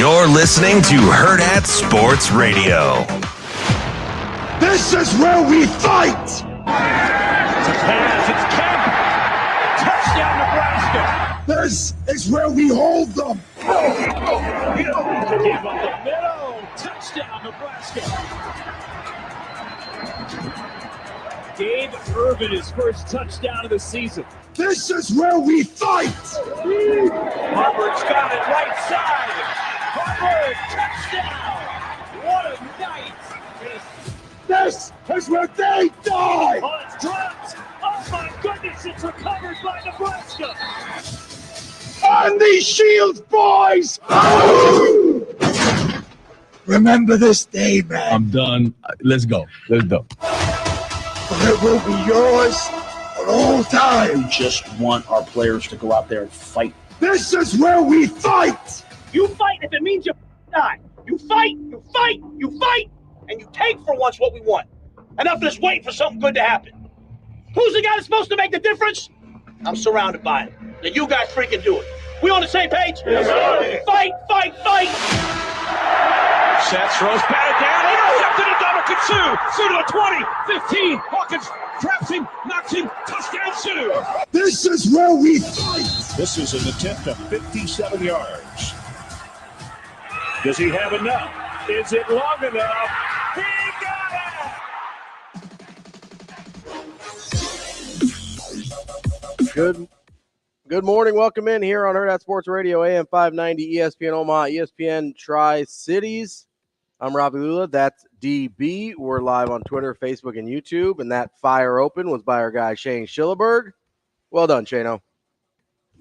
You're listening to Hurrdat Sports Radio. This is where we fight! It's a pass, it's Kemp! Touchdown, Nebraska! This is where we hold them! Give up the middle! Touchdown, Nebraska! Gabe Irvin, his first touchdown of the season. This is where we fight! Hubbard's got it right side. Hubbard, touchdown! What a night! This is where they die! Oh, it's dropped! Oh my goodness, it's recovered by Nebraska! On these shields, boys! Remember this day, man. I'm done. Let's go. Let's go. It will be yours for all time. We just want our players to go out there and fight. This is where we fight! You fight if it means you die. You fight, you fight, you fight, and you take for once what we want. Enough of this waiting for something good to happen. Who's the guy that's supposed to make the difference? I'm surrounded by it. Then you guys freaking do it. We on the same page? Yes, sir. Fight, fight, fight! Seth throws batted down, intercepted a double to Sue. Sue to the 20, 15. Hawkins traps him, knocks him, touchdown Sue. This is where we fight! This is an attempt of 57 yards. Does he have enough? Is it long enough? He got it! Good morning. Welcome in here on Hurrdat Sports Radio, AM 590, ESPN Omaha, ESPN Tri-Cities. I'm Ravi Lulla. That's DB. We're live on Twitter, Facebook, and YouTube. And that fire open was by our guy, Shane Schillerberg. Well done, Shano.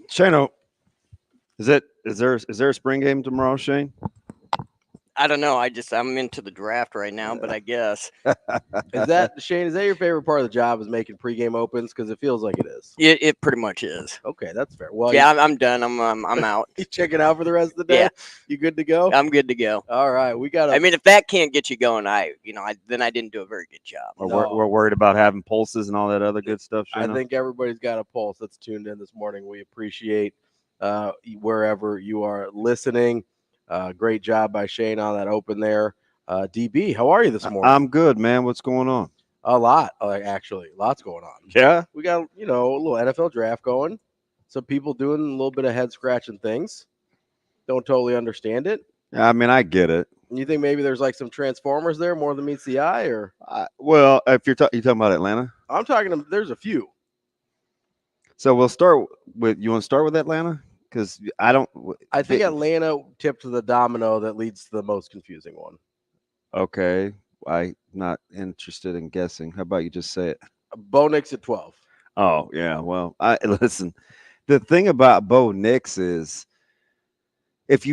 Shano, is there a spring game tomorrow, Shane? I don't know. I'm into the draft right now, but I guess. Shane, is that your favorite part of the job, is making pregame opens? Because it feels like it is. It pretty much is. Okay, that's fair. Well, yeah, I'm done. I'm out. You checking out for the rest of the day? Yeah. You good to go? I'm good to go. All right, we got. I mean, if that can't get you going, then I didn't do a very good job. We're worried about having pulses and all that other good stuff. Shano? I think everybody's got a pulse that's tuned in this morning. We appreciate wherever you are listening. Great job by Shane on that open there. DB, how are you this morning? I'm good, man. What's going on? A lot, actually. Lots going on. Yeah? We got, a little NFL draft going. Some people doing a little bit of head-scratching things. Don't totally understand it. I mean, I get it. You think maybe there's like some Transformers there more than meets the eye? Or well, if you're talking about Atlanta? I'm talking – there's a few. So we'll start with – you want to start with Atlanta? Because I think Atlanta tipped the domino that leads to the most confusing one. Okay. I'm not interested in guessing. How about you just say it? Bo Nix at 12. Oh, yeah. Well, listen, the thing about Bo Nix is the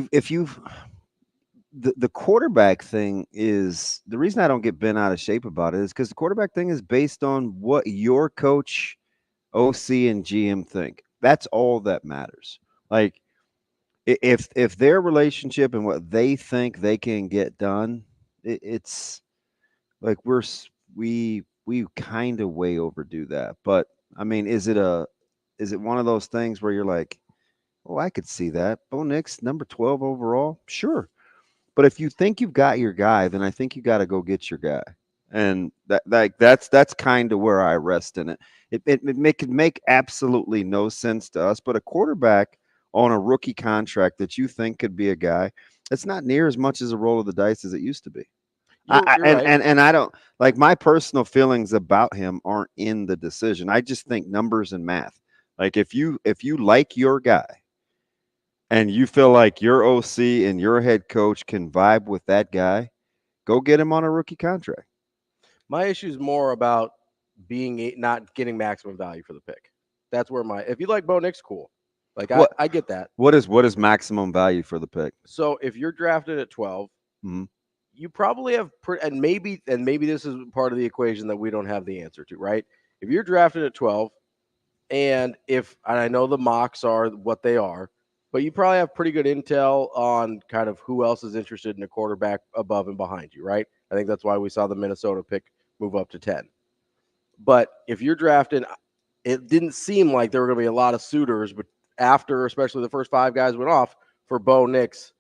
quarterback thing is the reason I don't get bent out of shape about it is because the quarterback thing is based on what your coach, OC, and GM think. That's all that matters. Like, if their relationship and what they think they can get done, it's like we kind of way overdo that. But I mean, is it one of those things where you're like, oh, I could see that. Bo Nix, number 12 overall, sure. But if you think you've got your guy, then I think you got to go get your guy, and that's kind of where I rest in it. It could make absolutely no sense to us, but a quarterback on a rookie contract that you think could be a guy, it's not near as much as a roll of the dice as it used to be. You're right. And I don't like my personal feelings about him aren't in the decision. I just think numbers and math. Like if you like your guy and you feel like your OC and your head coach can vibe with that guy, go get him on a rookie contract. My issue is more about not getting maximum value for the pick. That's where if you like Bo Nix, cool. Like I get that. What is maximum value for the pick? So if you're drafted at 12, you probably have and maybe this is part of the equation that we don't have the answer to, right? If you're drafted at 12, and I know the mocks are what they are, but you probably have pretty good intel on kind of who else is interested in a quarterback above and behind you, right? I think that's why we saw the Minnesota pick move up to 10. But if you're drafted, it didn't seem like there were going to be a lot of suitors, but after especially the first 5 guys went off for Bo Nix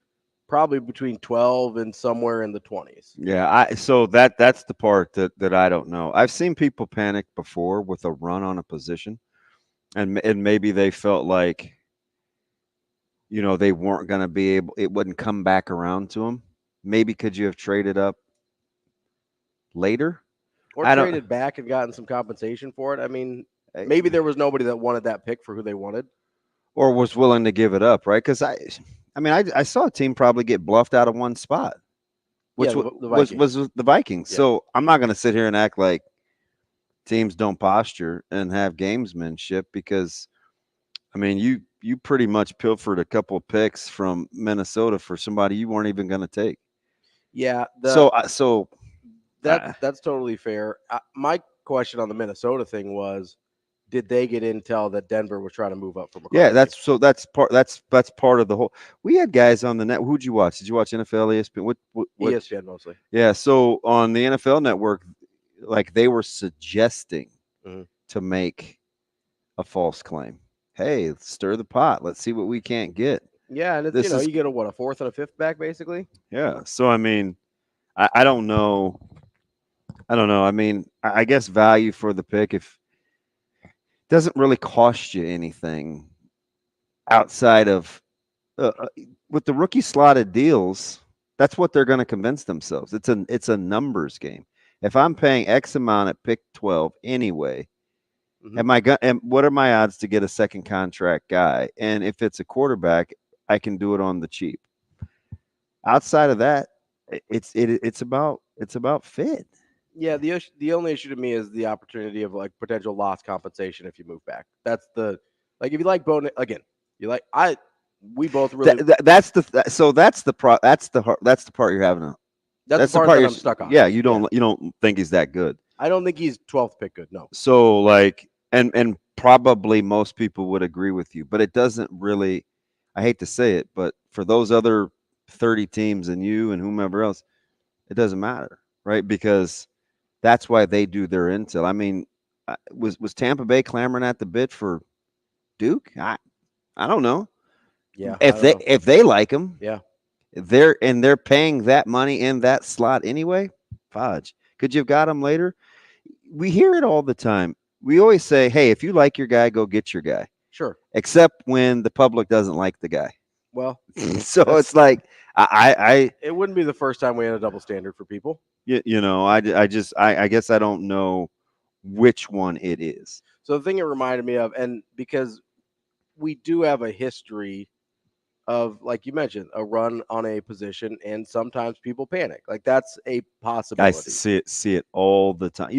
probably between 12 and somewhere in the 20s. Yeah, so that's the part that I don't know. I've seen people panic before with a run on a position, and maybe they felt like, they weren't going to be able, it wouldn't come back around to them. Maybe could you have traded up later? Or traded back and gotten some compensation for it. I mean, maybe there was nobody that wanted that pick for who they wanted. Or was willing to give it up, right? Because I saw a team probably get bluffed out of one spot, which was the Vikings. Yeah. So I'm not going to sit here and act like teams don't posture and have gamesmanship, because, you pretty much pilfered a couple of picks from Minnesota for somebody you weren't even going to take. Yeah. That's totally fair. My question on the Minnesota thing was, did they get intel that Denver was trying to move up from McCarthy? Yeah, that's part of the whole. We had guys on the net. Who'd you watch? Did you watch NFL, ESPN? What? ESPN mostly. Yeah, so on the NFL network, like, they were suggesting to make a false claim. Hey, stir the pot. Let's see what we can't get. Yeah, and it's, you get a fourth and a fifth back, basically. Yeah, so I don't know. I guess value for the pick, if doesn't really cost you anything outside of with the rookie slotted deals. That's what they're going to convince themselves. It's a numbers game. If I'm paying X amount at pick 12 anyway, and what are my odds to get a second contract guy? And if it's a quarterback, I can do it on the cheap. Outside of that, it's about fit. Yeah, the only issue to me is the opportunity of like potential loss compensation if you move back. That's if you like Bone again, we both really that's the part you're having. That's the part that I'm stuck on. Yeah, you don't think he's that good. I don't think he's 12th pick good. No. So and probably most people would agree with you, but it doesn't really. I hate to say it, but for those other 30 teams and you and whomever else, it doesn't matter, right? Because that's why they do their intel. Was Tampa Bay clamoring at the bit for Duke? I don't know. Yeah. If they like him, yeah, they're paying that money in that slot anyway. Fudge. Could you have got him later? We hear it all the time. We always say, hey, if you like your guy, go get your guy. Sure. Except when the public doesn't like the guy. Well, so it's like it wouldn't be the first time we had a double standard for people. I guess I don't know which one it is. So the thing it reminded me of, and because we do have a history of, like you mentioned, a run on a position, and sometimes people panic. Like, that's a possibility. I see it all the time.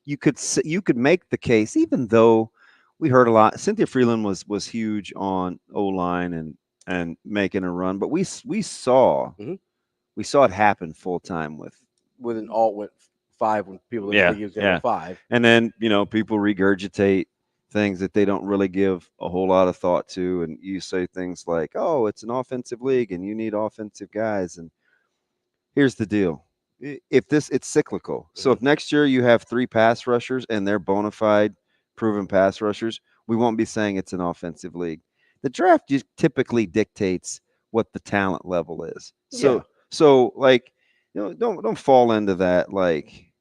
You could make the case, even though we heard a lot. Cynthia Freeland was huge on O-line and making a run, but we saw it happen full time with an alt went 5 when people didn't think he was going to go 5, and then people regurgitate things that they don't really give a whole lot of thought to, and you say things like, "Oh, it's an offensive league, and you need offensive guys." And here's the deal: it's cyclical. So if next year you have 3 pass rushers and they're bona fide, proven pass rushers, we won't be saying it's an offensive league. The draft just typically dictates what the talent level is. So like, don't fall into that. Like,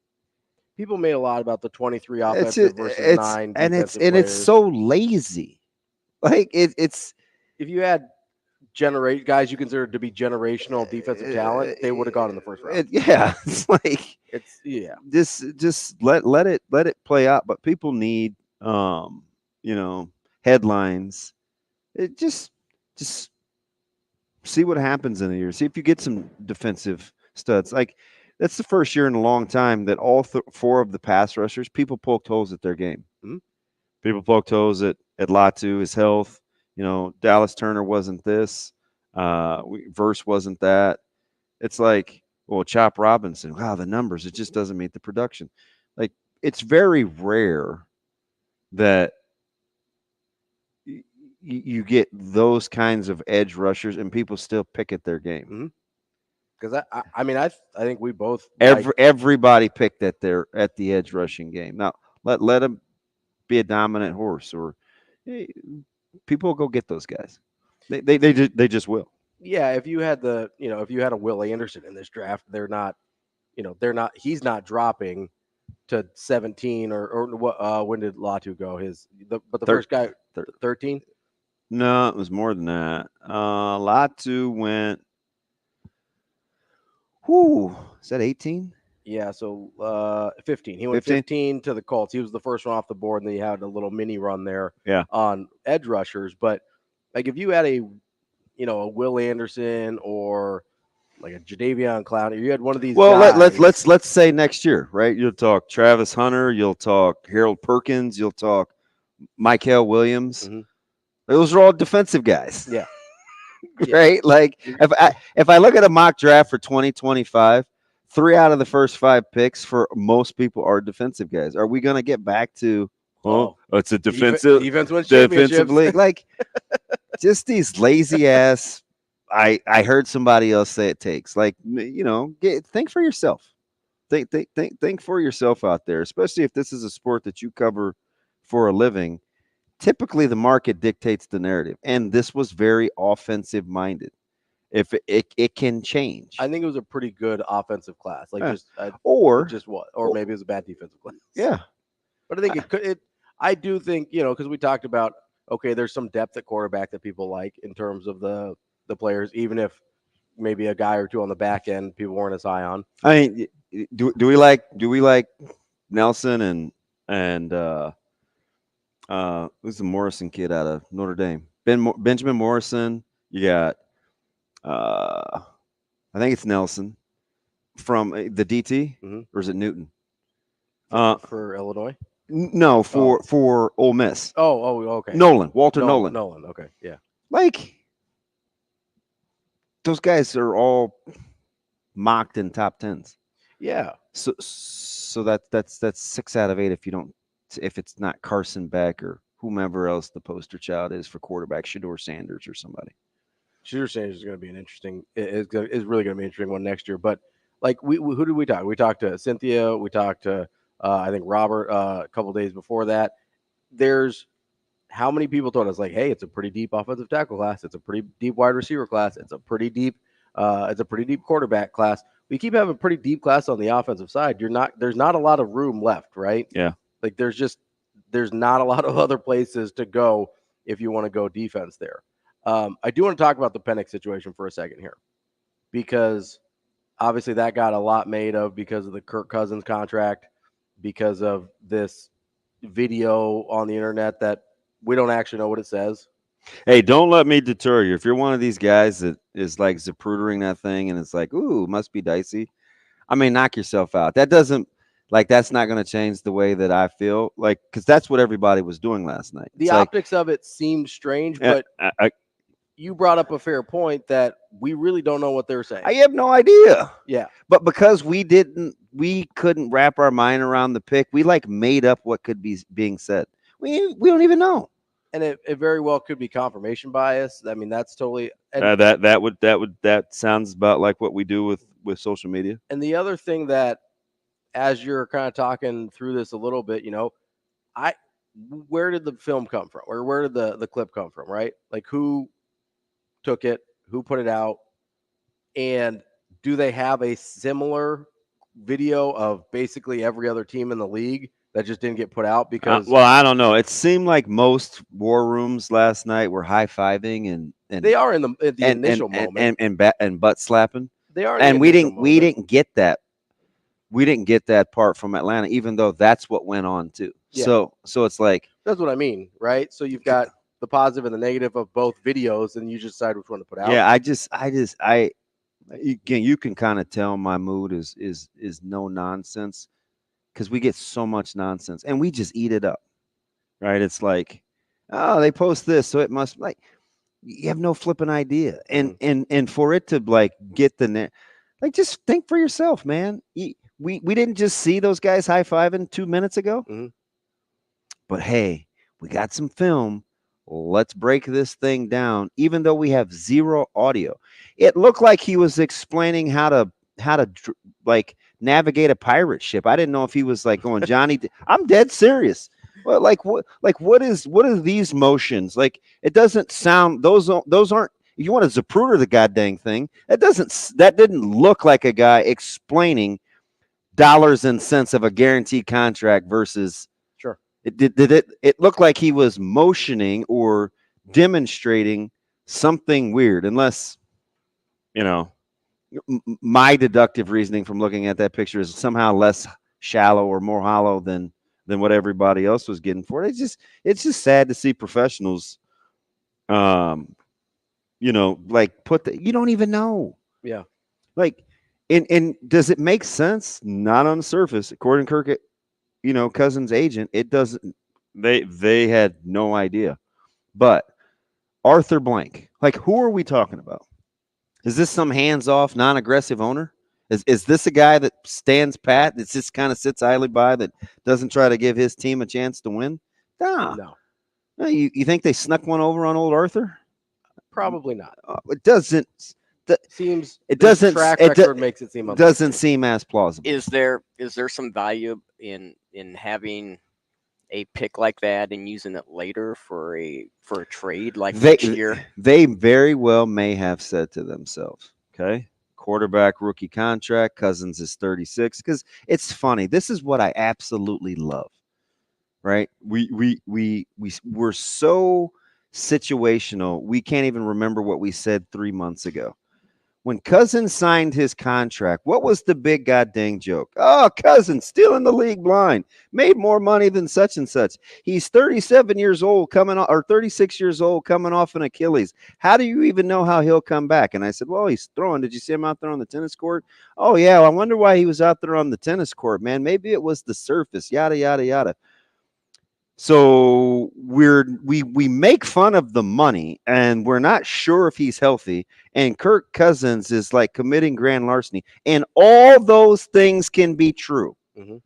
people made a lot about the 23 offensive versus 9 and defensive it's players. so lazy. Like, it's if you had guys you consider to be generational defensive talent, they would have gone in the first round. It's like just let it play out. But people need headlines. It just see what happens in a year. See if you get some defensive studs. Like, that's the first year in a long time that all 4 of the pass rushers, people poked holes at their game. Mm-hmm. People poked holes at Latu, his health. Dallas Turner wasn't this. Verse wasn't that. It's like, well, Chop Robinson, wow, the numbers, it just doesn't meet the production. Like, it's very rare that you get those kinds of edge rushers and people still pick at their game. Because I think we both everybody picked at the edge rushing game. Now let them be a dominant horse, or people will go get those guys. They just will. Yeah, if you had if you had a Will Anderson in this draft, he's not dropping to 17 or what? When did Latu go? First guy 13. No, it was more than that. Latu went. Is that 18? Yeah, so 15. He went 15 to the Colts. He was the first one off the board, and then he had a little mini run there on edge rushers. But like if you had a Will Anderson or like a Jadeveon Clowney, you had one of these. Well, guys. let's say next year, right? You'll talk Travis Hunter, you'll talk Harold Perkins, you'll talk Michael Williams. Mm-hmm. Those are all defensive guys. Yeah. Right? Like if I look at a mock draft for 2025, 3 out of the first 5 picks for most people are defensive guys. Are we going to get back to it's a defense league? Like just these lazy ass. I heard somebody else say it takes. Like think for yourself. Think for yourself out there, especially if this is a sport that you cover for a living. Typically, the market dictates the narrative, and this was very offensive minded. If it can change, I think it was a pretty good offensive class. Like or maybe it was a bad defensive class. Yeah, but I think it could. I do think because we talked about there's some depth at quarterback that people like in terms of the players, even if maybe a guy or two on the back end people weren't as high on. I mean, do we like Nelson and who's the Morrison kid out of Notre Dame? Benjamin Morrison. You got I think it's Nelson from the DT, or is it Newton? For Illinois? No, for Ole Miss. Oh, okay. Walter Nolan. Nolan, okay, yeah. Like those guys are all mocked in top 10s. Yeah. So that's 6 out of 8 if it's not Carson Beck or whomever else the poster child is for quarterback, Shedeur Sanders or somebody. Shedeur Sanders is going to be an interesting. Is really going to be an interesting one next year. But like who did we talk? We talked to Cynthia. We talked to I think Robert a couple days before that. There's how many people told us like, hey, it's a pretty deep offensive tackle class. It's a pretty deep wide receiver class. It's a pretty deep quarterback class. We keep having a pretty deep class on the offensive side. There's not a lot of room left, right? Yeah. Like there's not a lot of other places to go if you want to go defense there. I do want to talk about the Penix situation for a second here, because obviously that got a lot made of because of the Kirk Cousins contract, because of this video on the internet that we don't actually know what it says. Hey, don't let me deter you. If you're one of these guys that is like Zaprudering that thing and it's like, ooh, must be dicey. I mean, knock yourself out. That's not going to change the way that I feel, like, because that's what everybody was doing last night. The optics of it seemed strange, but you brought up a fair point that we really don't know what they're saying. I have no idea. Yeah. But because we couldn't wrap our mind around the pick, we like made up what could be being said. We don't even know. And it very well could be confirmation bias. I mean, that's totally that sounds about like what we do with social media. And the other thing that, as you're kind of talking through this a little bit, where did the film come from, or where did the clip come from, right? Like who took it, who put it out, and do they have a similar video of basically every other team in the league that just didn't get put out? Because I don't know. It seemed like most war rooms last night were high-fiving and they are in the initial moment and butt slapping. They are, and we didn't get that. We didn't get that part from Atlanta, even though that's what went on too. Yeah. So it's like, that's what I mean, right? So you've got the positive and the negative of both videos, and you just decide which one to put out. Yeah, you can kind of tell my mood is no nonsense, because we get so much nonsense and we just eat it up, right? It's like, oh, they post this, so it must, like, you have no flipping idea, and for it to like get the like, just think for yourself, man. We didn't just see those guys high-fiving 2 minutes ago. Mm-hmm. But hey, we got some film. Let's break this thing down. Even though we have zero audio, it looked like he was explaining how to like navigate a pirate ship. I didn't know if he was like going, Johnny. I'm dead serious. Well, what are these motions? Like, it doesn't sound. Those aren't. you want to Zapruder the goddamn thing. That didn't look like a guy explaining dollars and cents of a guaranteed contract versus. Sure. It looked like he was motioning or demonstrating something weird, unless, my deductive reasoning from looking at that picture is somehow less shallow or more hollow than what everybody else was getting for it. It's just sad to see professionals, like you don't even know. Yeah. Like, and does it make sense? Not on the surface, according to Kirk, Cousins' agent, it doesn't. They had no idea. But Arthur Blank, like, who are we talking about? Is this some hands-off, non-aggressive owner? Is this a guy that stands pat, that just kind of sits idly by, that doesn't try to give his team a chance to win? No. You think they snuck one over on old Arthur? Probably not. It doesn't. Track record makes it seem. Doesn't seem as plausible. Is there some value in having a pick like that and using it later for a trade like next year? They very well may have said to themselves, okay, quarterback rookie contract, Cousins is 36, because it's funny. This is what I absolutely love, right? We're so situational. We can't even remember what we said 3 months ago. When Cousins signed his contract, what was the big goddamn joke? Oh, Cousins still in the league blind, made more money than such and such. He's 37 years old or 36 years old coming off an Achilles. How do you even know how he'll come back? And I said, well, he's throwing. Did you see him out there on the tennis court? Oh, yeah. Well, I wonder why he was out there on the tennis court, man. Maybe it was the surface, yada, yada, yada. So we make fun of the money, and we're not sure if he's healthy. And Kirk Cousins is like committing grand larceny, and all those things can be true. Mm-hmm.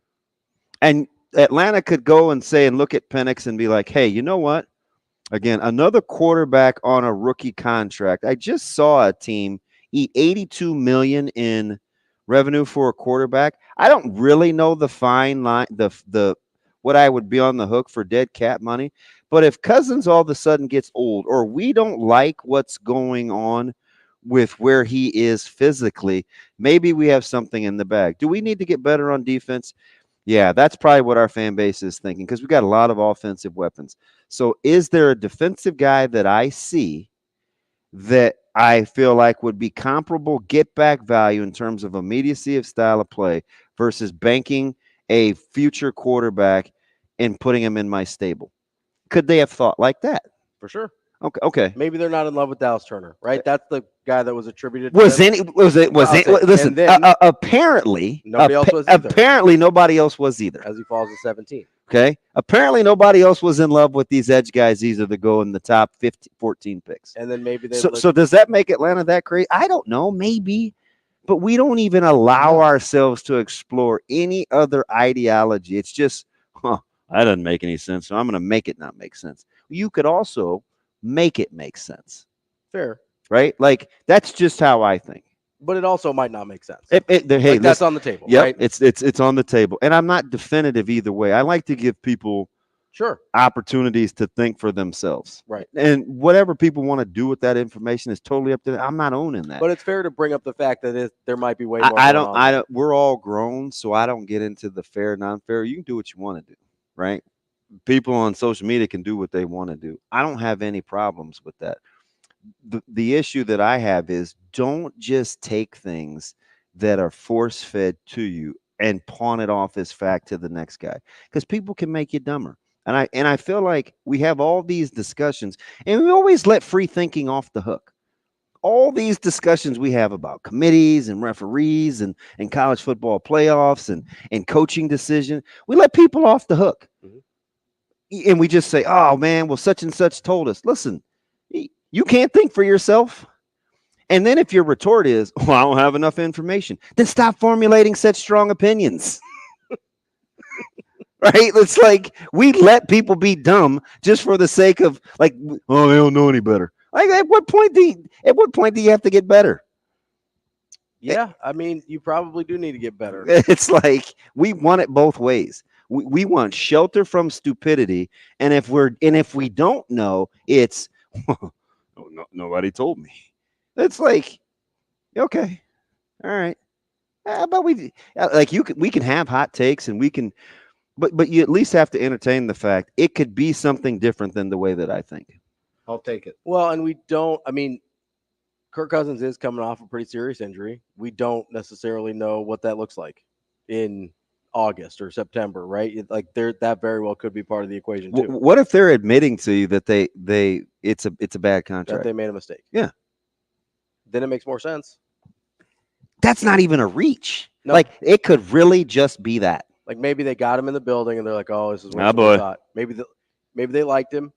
And Atlanta could go and say and look at Penix and be like, "Hey, you know what? Again, another quarterback on a rookie contract. I just saw a team eat $82 million in revenue for a quarterback. I don't really know the fine line, the what I would be on the hook for dead cat money. But if Cousins all of a sudden gets old, or we don't like what's going on with where he is physically, maybe we have something in the bag. Do we need to get better on defense? Yeah, that's probably what our fan base is thinking, because we got a lot of offensive weapons. So is there a defensive guy that I see that I feel like would be comparable get back value in terms of immediacy of style of play versus banking a future quarterback and putting him in my stable? Could they have thought like that? For sure. Okay. Maybe they're not in love with Dallas Turner, right? That's the guy that was attributed. Apparently nobody else was either. Apparently nobody else was either. As he falls to 17. Okay. Apparently nobody else was in love with these edge guys either that go in the top 14 picks. And then maybe so does that make Atlanta that crazy? I don't know. Maybe. But we don't even allow ourselves to explore any other ideology. It's just, that doesn't make any sense, so I'm going to make it not make sense. You could also make it make sense. Fair. Right? Like, that's just how I think. But it also might not make sense. Hey, that's on the table, yep, right? It's on the table. And I'm not definitive either way. I like to give people opportunities to think for themselves. Right. And whatever people want to do with that information is totally up to them. I'm not owning that. But it's fair to bring up the fact that there might be way more. We're all grown, so I don't get into the fair, non-fair. You can do what you want to do, right? People on social media can do what they want to do. I don't have any problems with that. The issue that I have is, don't just take things that are force-fed to you and pawn it off as fact to the next guy, because people can make you dumber. And I feel like we have all these discussions, and we always let free thinking off the hook. All these discussions we have about committees and referees and college football playoffs and coaching decisions, we let people off the hook. Mm-hmm. And we just say, oh, man, well, such and such told us. Listen, you can't think for yourself. And then if your retort is, well, I don't have enough information, then stop formulating such strong opinions. Right? It's like we let people be dumb just for the sake of, like, oh, they don't know any better. Like, at what point do you have to get better? Yeah, I mean, you probably do need to get better. It's like we want it both ways. We want shelter from stupidity, and if we don't know, it's no, nobody told me. It's like, okay, all right. But we can have hot takes and we can, but you at least have to entertain the fact it could be something different than the way that I think. I'll take it. Well, and we don't. I mean, Kirk Cousins is coming off a pretty serious injury. We don't necessarily know what that looks like in August or September, right? Like that very well could be part of the equation too. What if they're admitting to you that it's a bad contract? That they made a mistake. Yeah. Then it makes more sense. That's not even a reach. No. Like it could really just be that. Like maybe they got him in the building and they're like, "Oh, this is what boy. we thought." Maybe they liked him.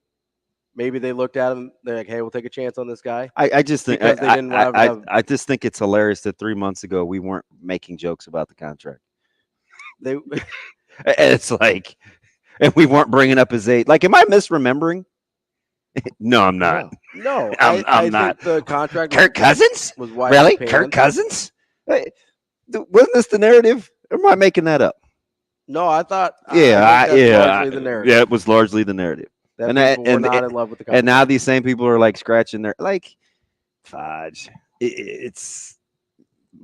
Maybe they looked at him. They're like, "Hey, we'll take a chance on this guy." I just think Because they didn't have- I just think it's hilarious that 3 months ago we weren't making jokes about the contract. They It's like, and we weren't bringing up his age. Like, am I misremembering? No, I'm not. No, I'm I not. think the contract Kirk Cousins? was wide Really? open. Kirk Cousins? Hey, wasn't this the narrative? Or am I making that up? No, I thought. Yeah, largely the narrative. Yeah, it was largely the narrative. That And people that- were and- not in love with the contract. And now these same people are like scratching their like, fudge. It's.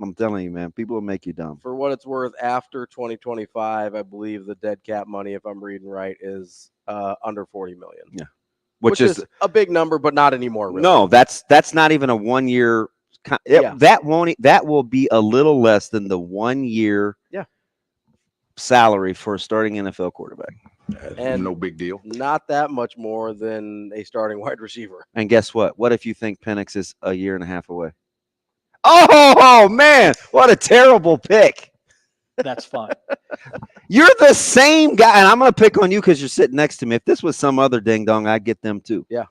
I'm telling you, man, people will make you dumb. For what it's worth, after 2025, I believe the dead cap money, if I'm reading right, is under $40 million. Yeah, which is a big number, but not anymore. Really. No, that's not even a 1 year. Yeah. That will be a little less than the 1 year. Yeah. Salary for a starting NFL quarterback. And no big deal. Not that much more than a starting wide receiver. And guess what? What if you think Penix is a year and a half away? Oh man, what a terrible pick. That's fine. You're the same guy, and I'm going to pick on you because you're sitting next to me. If this was some other ding dong, I'd get them too. Yeah.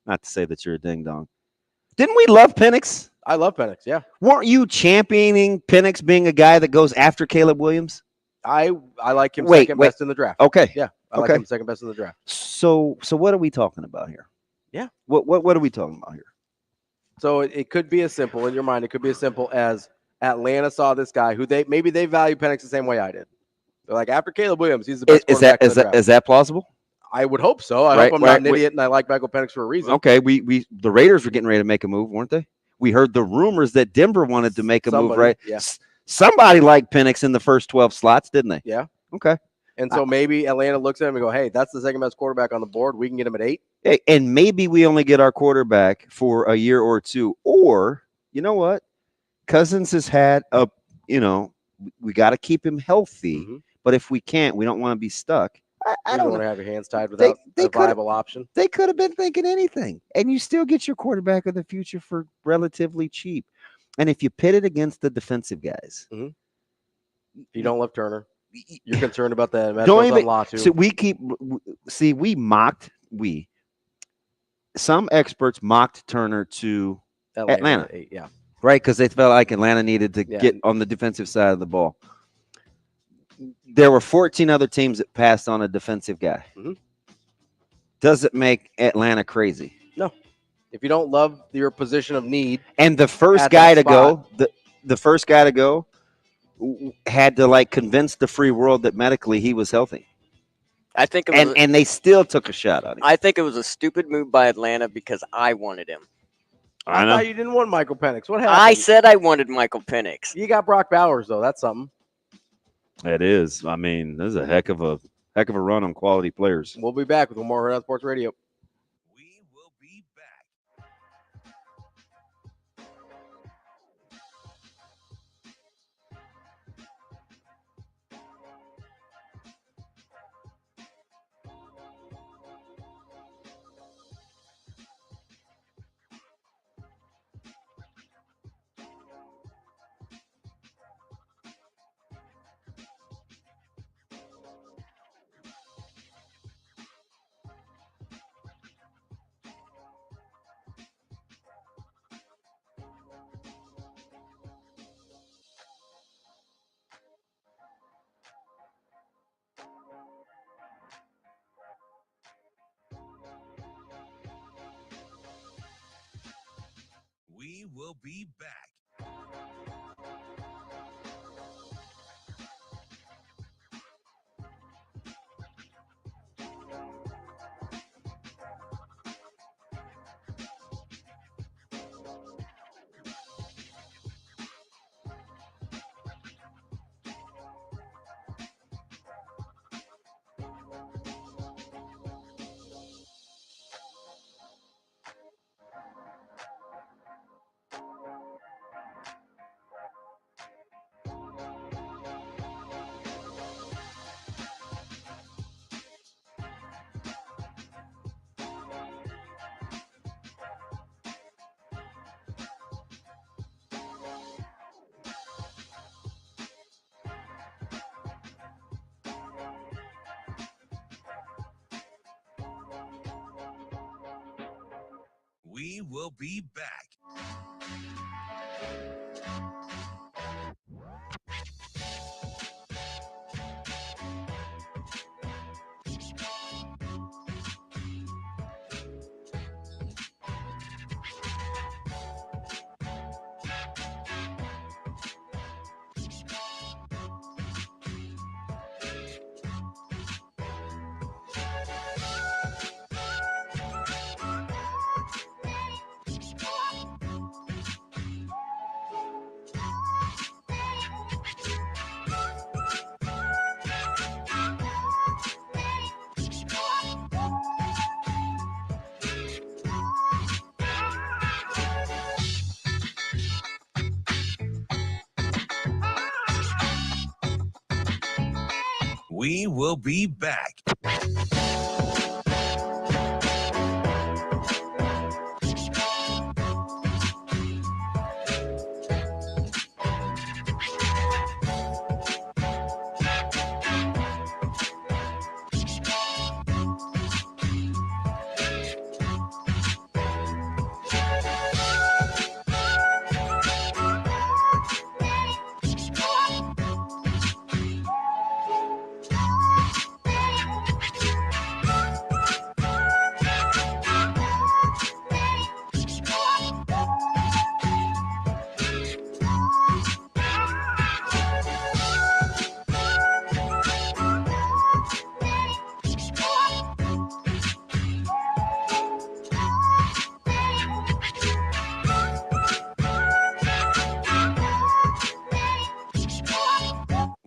Not to say that you're a ding dong. Didn't we love Penix? I love Penix. Yeah. Weren't you championing Penix being a guy that goes after Caleb Williams? I like him Wait, second best in the draft. Okay. Yeah. I like him second best in the draft. So what are we talking about here? Yeah. What are we talking about here? So it could be as simple in your mind. It could be as simple as Atlanta saw this guy who maybe they value Penix the same way I did. They're like, after Caleb Williams, he's the best quarterback in the draft. Is that plausible? I would hope so. I hope I'm not an idiot and I like Michael Penix for a reason. Okay, the Raiders were getting ready to make a move, weren't they? We heard the rumors that Denver wanted to make a move, right? Yeah. Somebody liked Penix in the first 12 slots, didn't they? Yeah. Okay. And so maybe Atlanta looks at him and go, hey, that's the second best quarterback on the board. We can get him at 8. Hey, and maybe we only get our quarterback for a year or two. Or, you know what? Cousins has had we got to keep him healthy. Mm-hmm. But if we can't, we don't want to be stuck. I don't want know. to have your hands tied without a viable option. They could have been thinking anything. And you still get your quarterback of the future for relatively cheap. And if you pit it against the defensive guys. Mm-hmm. If you don't love Turner, you're concerned about that. Don't even, some experts mocked Turner to Atlanta. 8, yeah. Right, because they felt like Atlanta needed to get on the defensive side of the ball. There were 14 other teams that passed on a defensive guy. Mm-hmm. Does it make Atlanta crazy? No. If you don't love your position of need, and the first guy to go, the first guy to go had to convince the free world that medically he was healthy. I think, and they still took a shot on him. I think it was a stupid move by Atlanta because I wanted him. I thought you didn't want Michael Penix. What happened? I said I wanted Michael Penix. You got Brock Bowers though. That's something. It is. I mean, this is a heck of a run on quality players. We'll be back with more Hurrdat Sports Radio. We will be back. We will be back. We will be back. We will be back.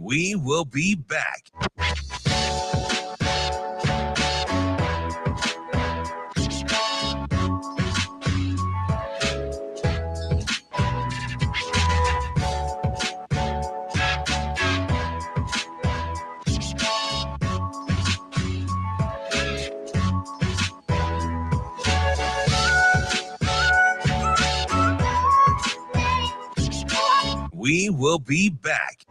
We will be back. We will be back.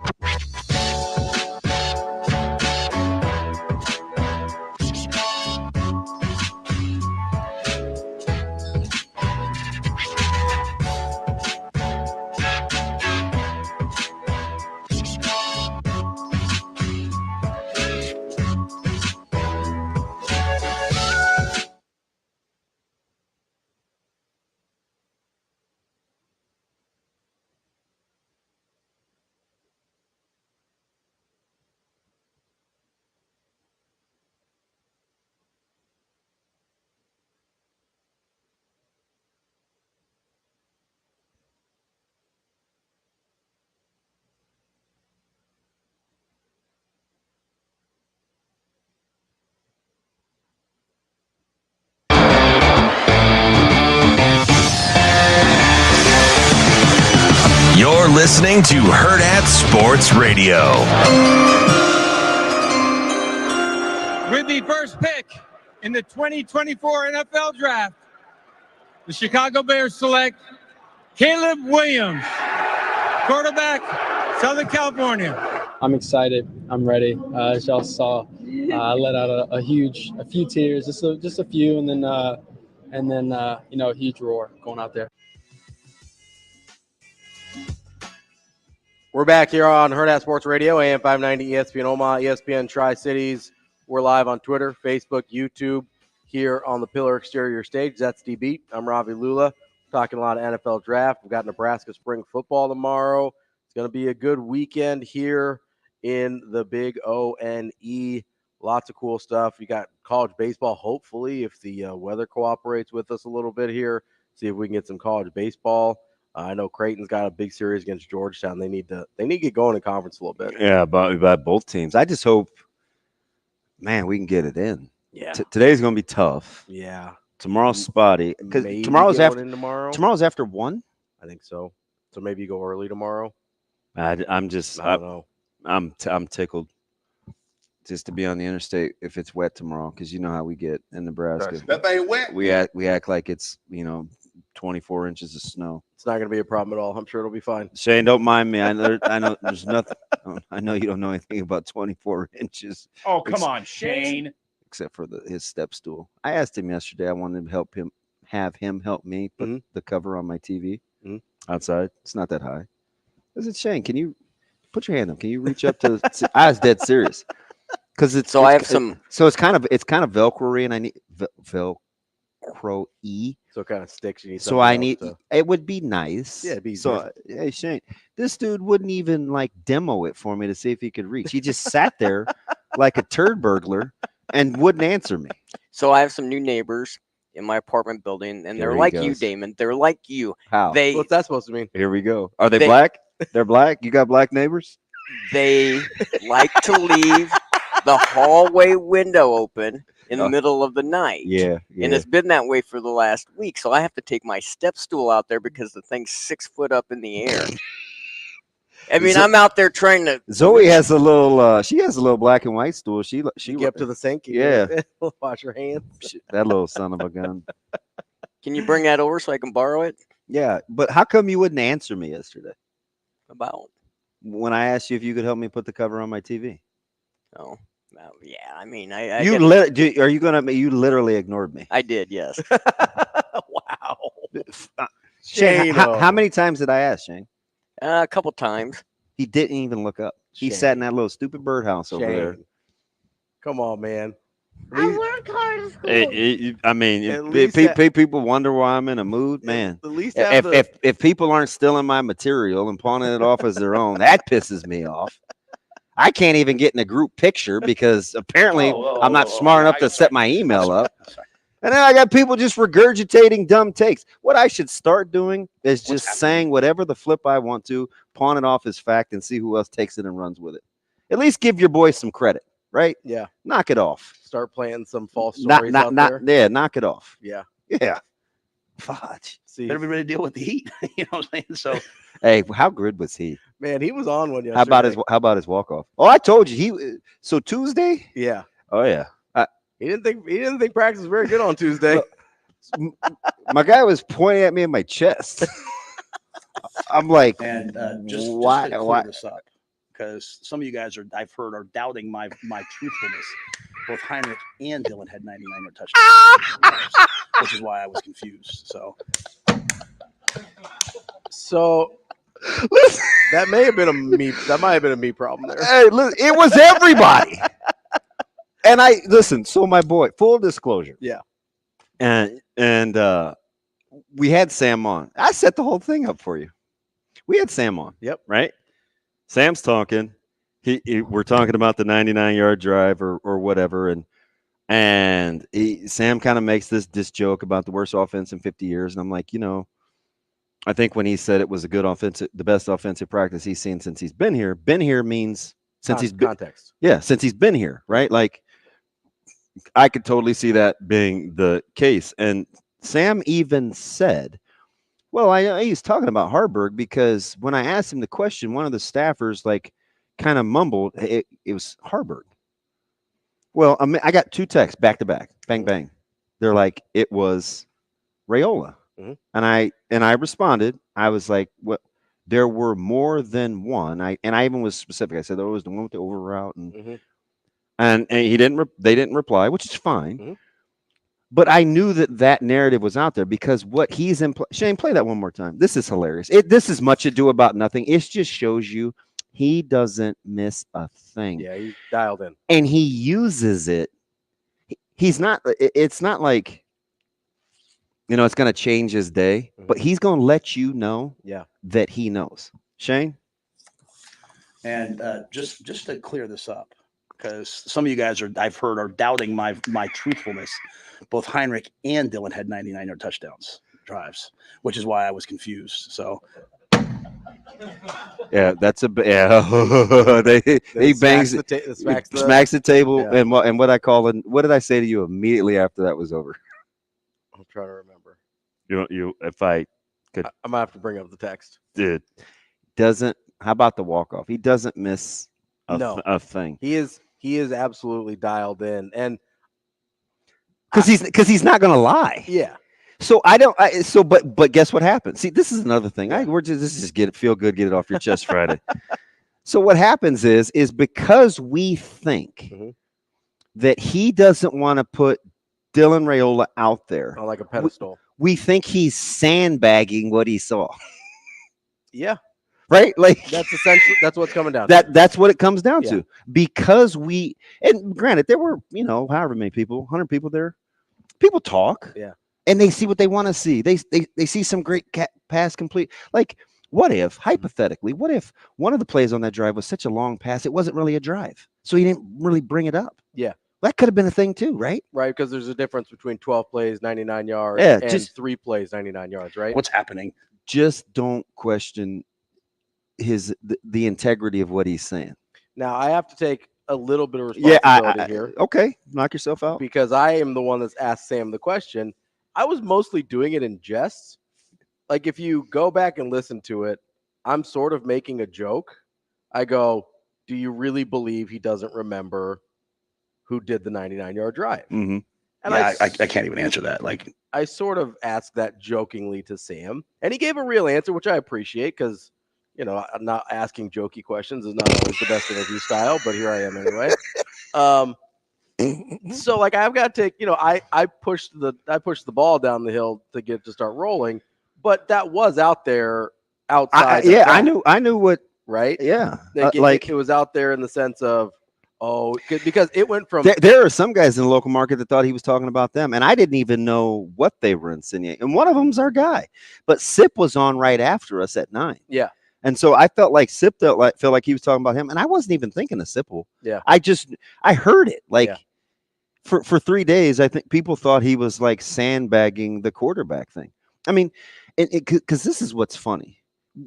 You're listening to Hurrdat Sports Radio. With the first pick in the 2024 NFL Draft, the Chicago Bears select Caleb Williams, quarterback, Southern California. I'm excited. I'm ready. As y'all saw, I let out a few tears, just a few, and then a huge roar going out there. We're back here on Hurrdat Sports Radio, AM 590, ESPN Omaha, ESPN Tri-Cities. We're live on Twitter, Facebook, YouTube, here on the Pillar Exterior Stage. That's D-Beat. I'm Ravi Lulla, talking a lot of NFL draft. We've got Nebraska spring football tomorrow. It's going to be a good weekend here in the Big O-N-E. Lots of cool stuff. You got college baseball, hopefully, if the weather cooperates with us a little bit here. See if we can get some college baseball. I know Creighton's got a big series against Georgetown. They need to get going in conference a little bit. Yeah, about both teams. I just hope, man, we can get it in. Yeah. Today's going to be tough. Yeah. Tomorrow's spotty because tomorrow's after 1. I think so. So maybe you go early tomorrow. I don't know. I'm tickled just to be on the interstate if it's wet tomorrow, because you know how we get in Nebraska. That thing wet. We act like it's 24 inches of snow. It's not going to be a problem at all. I'm sure it'll be fine. Shane, don't mind me. I know there's nothing. I know you don't know anything about 24 inches. Oh, come on, Shane. Except for his step stool. I asked him yesterday. I wanted to help have him help me put the cover on my TV outside. It's not that high. I said, Shane, can you put your hand up? Can you reach up to? I was dead serious because it's So I have some. So it's kind of Velcro-y, and I need Velcro-y. So it kind of sticks. You need So I something need. else It would be nice. Yeah, it'd be so. Hey Shane, this dude wouldn't even like demo it for me to see if he could reach. He just sat there like a turd burglar and wouldn't answer me. So I have some new neighbors in my apartment building, and they're like you, Damon. They're like you. How? What's that supposed to mean? Here we go. Are they black? They're black. You got black neighbors? They like to leave the hallway window open in the middle of the night. Yeah. And it's been that way for the last week. So I have to take my step stool out there because the thing's 6 foot up in the air. I mean, I'm out there trying to. Zoe has a little. She has a little black and white stool. She get up to the sink. Wash your hands. That little son of a gun. Can you bring that over so I can borrow it? Yeah, but how come you wouldn't answer me yesterday? About when I asked you if you could help me put the cover on my TV. Oh, well, yeah. I mean, you literally ignored me. I did, yes. Wow. Shane, how many times did I ask, Shane? A couple times. He didn't even look up. He sat in that little stupid birdhouse over there. Come on, man. I work hard at school. I mean, people wonder why I'm in a mood, man. At least if people aren't stealing my material and pawning it off as their own, that pisses me off. I can't even get in a group picture because apparently I'm not smart enough to set my email up. And then I got people just regurgitating dumb takes. What I should start doing is just saying whatever the flip I want to, pawn it off as fact, and see who else takes it and runs with it. At least give your boy some credit, right? Yeah. Knock it off. Start playing some false stories out there. Yeah, knock it off. Yeah. Yeah. Fudge. See, better be ready to deal with the heat. You know what I'm saying? So, hey, how good was he? Man, he was on one yesterday. How about his walk off? Oh, I told you So Tuesday. Yeah. Oh yeah. He didn't think practice was very good on Tuesday. My guy was pointing at me in my chest. I'm like, and just why? to clear this up, because some of you guys I've heard are doubting my truthfulness. Both Heinrich and Dylan had 99-yard touchdowns, which is why I was confused. So that may have been a me. That might have been a me problem there. Hey, listen, it was everybody. And so my boy, full disclosure. Yeah. And we had Sam on. I set the whole thing up for you. We had Sam on. Yep. Right? Sam's talking. We're talking about the 99-yard drive or whatever. And Sam kind of makes this joke about the worst offense in 50 years. And I'm like, I think when he said it was the best offensive practice he's seen since he's been here means since he's been context. Yeah, since he's been here, right? Like, I could totally see that being the case. And Sam even said, well, he's talking about Harburg because when I asked him the question, one of the staffers kind of mumbled, it was Harburg. Well, I got 2 texts back to back, bang, bang. They're like, it was Raiola. Mm-hmm. And I responded. I was like, well, there were more than one. I even was specific. I said there was the one with the over route and they didn't reply, which is fine. Mm-hmm. But I knew that narrative was out there because what he's Shane, play that one more time. This is hilarious. This is much ado about nothing. It just shows you he doesn't miss a thing. Yeah, he's dialed in. And he uses it. It's not like, it's going to change his day, but he's going to let you know that he knows. Shane? And just to clear this up, because some of you guys I've heard are doubting my truthfulness. Both Heinrich and Dylan had 99-yard touchdowns drives, which is why I was confused. So, yeah, that's he bangs smacks the table, and what I call it. What did I say to you immediately after that was over? I'm trying to remember. If I could, I'm gonna have to bring up the text. Dude, how about the walk off? He doesn't miss a thing. He is absolutely dialed in, and because he's not gonna lie. Yeah. So but guess what happened? See, this is another thing. This is just feel good, get it off your chest Friday. So what happens is because we think that he doesn't want to put Dylan Raiola out there on like a pedestal. we think he's sandbagging what he saw. Yeah. Right? Like that's essentially that's what's coming down to. That's what it comes down to. Because and granted, there were, however many people, 100 people there. People talk. Yeah. And they see what they want to see. They see some great pass complete. Like, what if, hypothetically, what if one of the plays on that drive was such a long pass, it wasn't really a drive, so he didn't really bring it up? Yeah. That could have been a thing too, right? Right, because there's a difference between 12 plays, 99 yards, and 3 plays, 99 yards, right? What's happening? Just don't question the integrity of what he's saying. Now, I have to take a little bit of responsibility here. Okay, knock yourself out. Because I am the one that's asked Sam the question. I was mostly doing it in jest. Like, if you go back and listen to it, I'm sort of making a joke. I go, do you really believe he doesn't remember who did the 99-yard drive? Mm-hmm. And I can't even answer that. Like, I sort of asked that jokingly to Sam, and he gave a real answer, which I appreciate because, I'm not asking jokey questions is not always the best interview style, but here I am anyway. So like I've got to take, I pushed the ball down the hill to get it to start rolling, but that was out there outside. I knew what. Right. Yeah. It was out there in the sense of, because it went from there are some guys in the local market that thought he was talking about them, and I didn't even know what they were insinuating. And one of them's our guy, but Sip was on right after us at 9. Yeah. And so I felt like Sip felt like he was talking about him, and I wasn't even thinking of Sipple. Yeah. I heard it for 3 days. I think people thought he was like sandbagging the quarterback thing. I mean, because this is what's funny.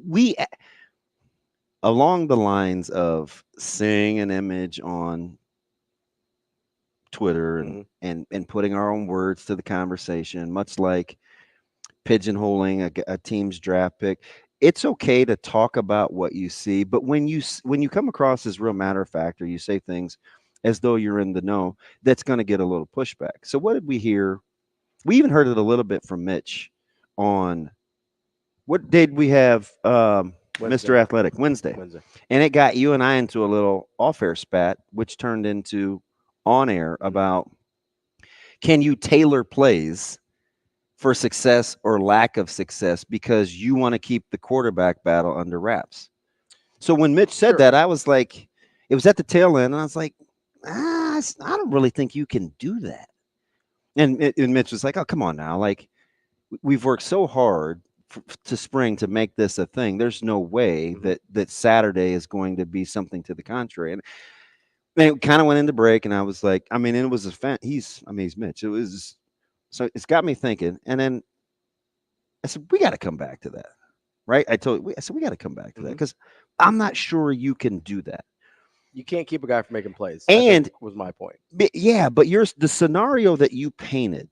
We, along the lines of seeing an image on Twitter and putting our own words to the conversation, much like pigeonholing a team's draft pick. It's okay to talk about what you see, but when you come across as real matter of fact, or you say things as though you're in the know, that's going to get a little pushback. So what did we hear? We even heard it a little bit from Mitch on what did we have? Mr. Athletic Wednesday, and it got you and I into a little off-air spat, which turned into on-air about can you tailor plays for success or lack of success because you want to keep the quarterback battle under wraps. So when Mitch said that, I was like, it was at the tail end, and I was like, I don't really think you can do that. And Mitch was like, oh, come on now. Like, we've worked so hard to spring to make this a thing. There's no way that Saturday is going to be something to the contrary. And it kind of went into break, and I was like, I mean, it was he's Mitch. It was. So it's got me thinking. And then I said, we got to come back to that. Right. I said, we got to come back to that because I'm not sure you can do that. You can't keep a guy from making plays. And was my point. But the scenario that you painted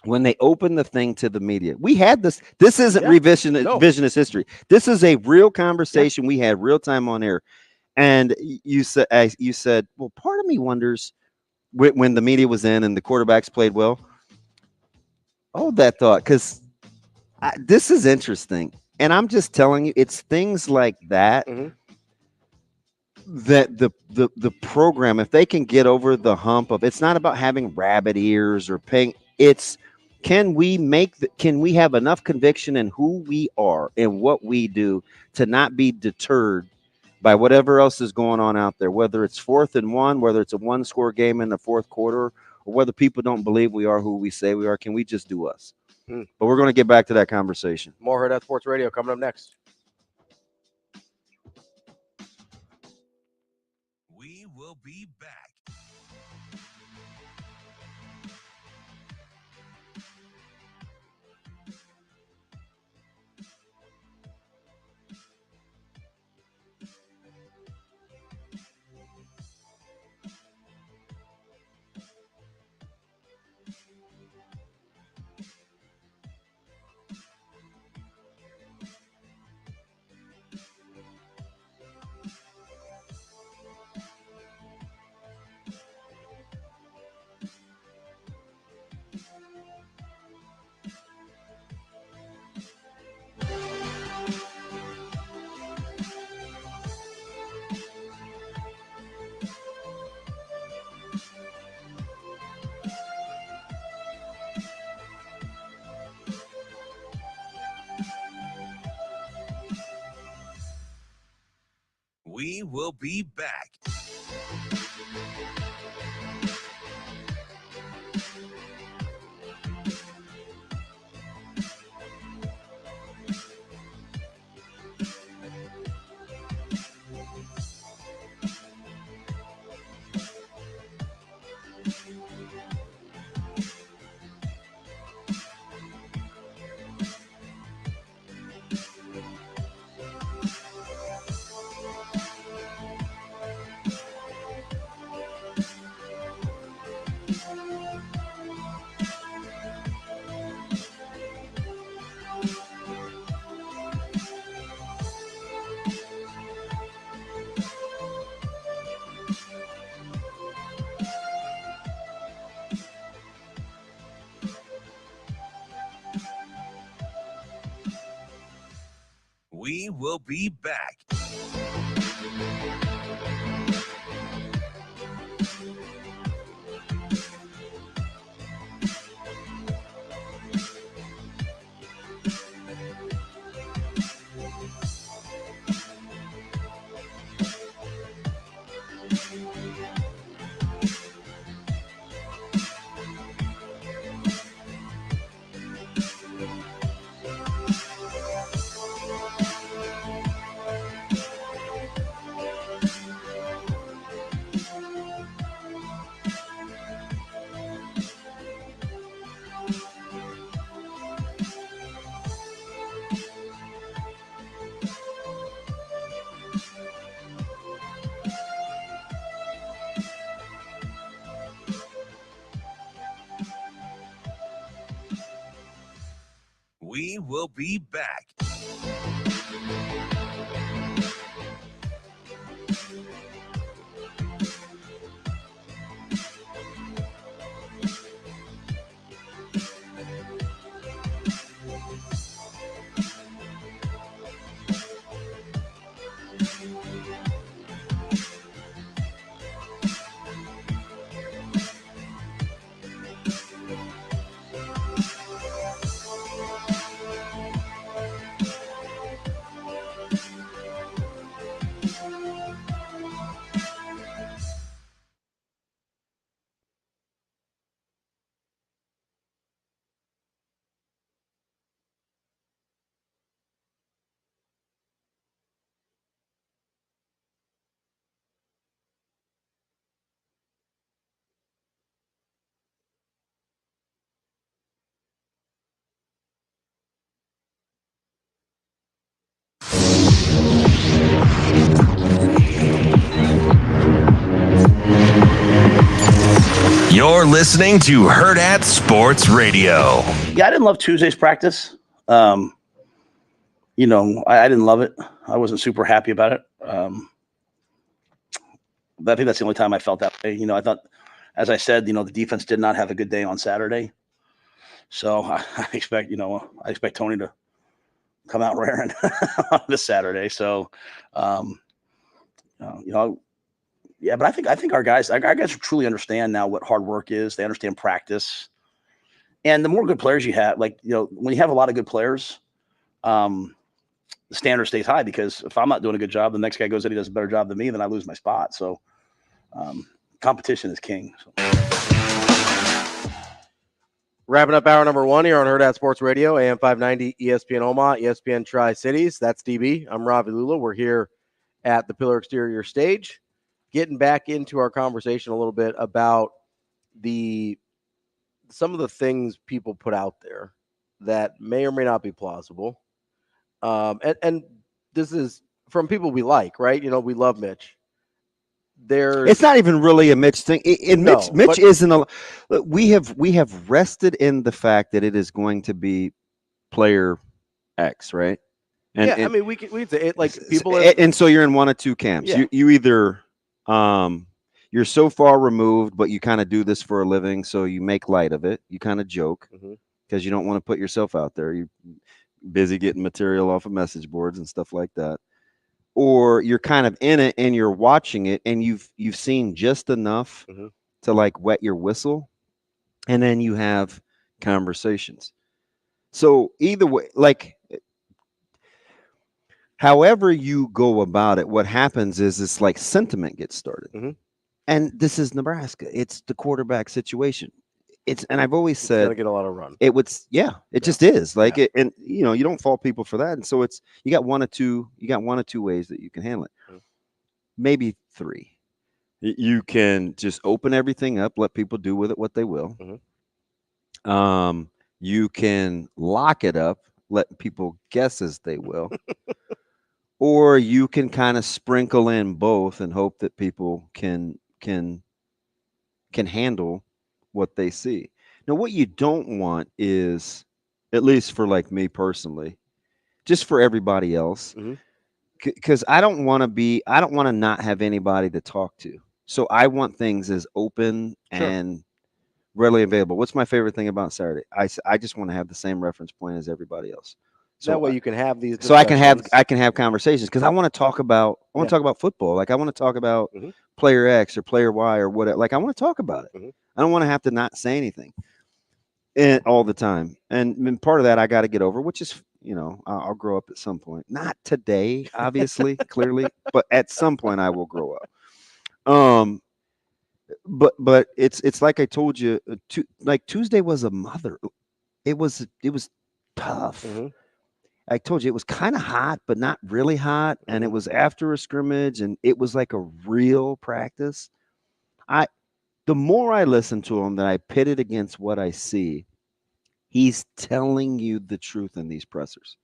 when they opened the thing to the media, we had this. This isn't revisionist history. This is a real conversation we had real time on air. And you said, well, part of me wonders when the media was in and the quarterbacks played well. Hold that thought, because this is interesting. And I'm just telling you, it's things like that that the program, if they can get over the hump of, it's not about having rabbit ears or paying. It's can we have enough conviction in who we are and what we do to not be deterred by whatever else is going on out there, whether it's 4th and 1, whether it's a 1-score game in the fourth quarter, or whether people don't believe we are who we say we are. Can we just do us? But we're going to get back to that conversation. More Hurrdat Sports Radio coming up next. We will be back. will be back. We will be back. We will be back. You're listening to Hurrdat Sports Radio. Yeah, I didn't love Tuesday's practice. I didn't love it. I wasn't super happy about it. But I think that's the only time I felt that way. I thought, as I said, the defense did not have a good day on Saturday. So I expect Tony to come out raring on this Saturday. So, yeah, but I think our guys truly understand now what hard work is. They understand practice, and the more good players you have, when you have a lot of good players, the standard stays high, because if I'm not doing a good job, the next guy goes in, he does a better job than me, then I lose my spot. So competition is king. So. Wrapping up hour number 1 here on Hurrdat Sports Radio, AM 590, ESPN Omaha, ESPN Tri-Cities. That's DB. I'm Ravi Lulla. We're here at the Pillar Exterior stage, getting back into our conversation a little bit about some of the things people put out there that may or may not be plausible. And this is from people we like, right? We love Mitch. It's not even really a Mitch thing. Mitch isn't a. We have rested in the fact that it is going to be player X, right? And, we can say it like people. And so you're in one of two camps. Yeah. You either you're so far removed, but you kind of do this for a living, so you make light of it. You kind of joke because you don't want to put yourself out there. You're busy getting material off of message boards and stuff like that. Or you're kind of in it and you're watching it and you've seen just enough to like wet your whistle, and then you have conversations. So either way, like however you go about it, what happens is this like sentiment gets started. And this is Nebraska. It's the quarterback situation. And I've always said it's gonna get a lot of run. It just is like it, and you don't fault people for that. And so you got one or two ways that you can handle it. Maybe three. You can just open everything up, let people do with it what they will. You can lock it up, let people guess as they will. Or you can kind of sprinkle in both and hope that people can handle what they see. Now, what you don't want is, at least for like me personally, just for everybody else, because I don't want to not have anybody to talk to. So I want things as open and readily available. What's my favorite thing about Saturday? I just want to have the same reference point as everybody else. So that way you can have these. So I can have conversations because I want to talk about talk about football. Like I want to talk about player X or player Y or whatever. Like I want to talk about it. I don't want to have to not say anything all the time. And part of that I got to get over, which is I'll grow up at some point. Not today, obviously, clearly, but at some point I will grow up. But it's like I told you, like Tuesday was a mother. It was tough. I told you it was kind of hot, but not really hot. And it was after a scrimmage and it was like a real practice. The more I listen to him that I pit it against what I see, he's telling you the truth in these pressers.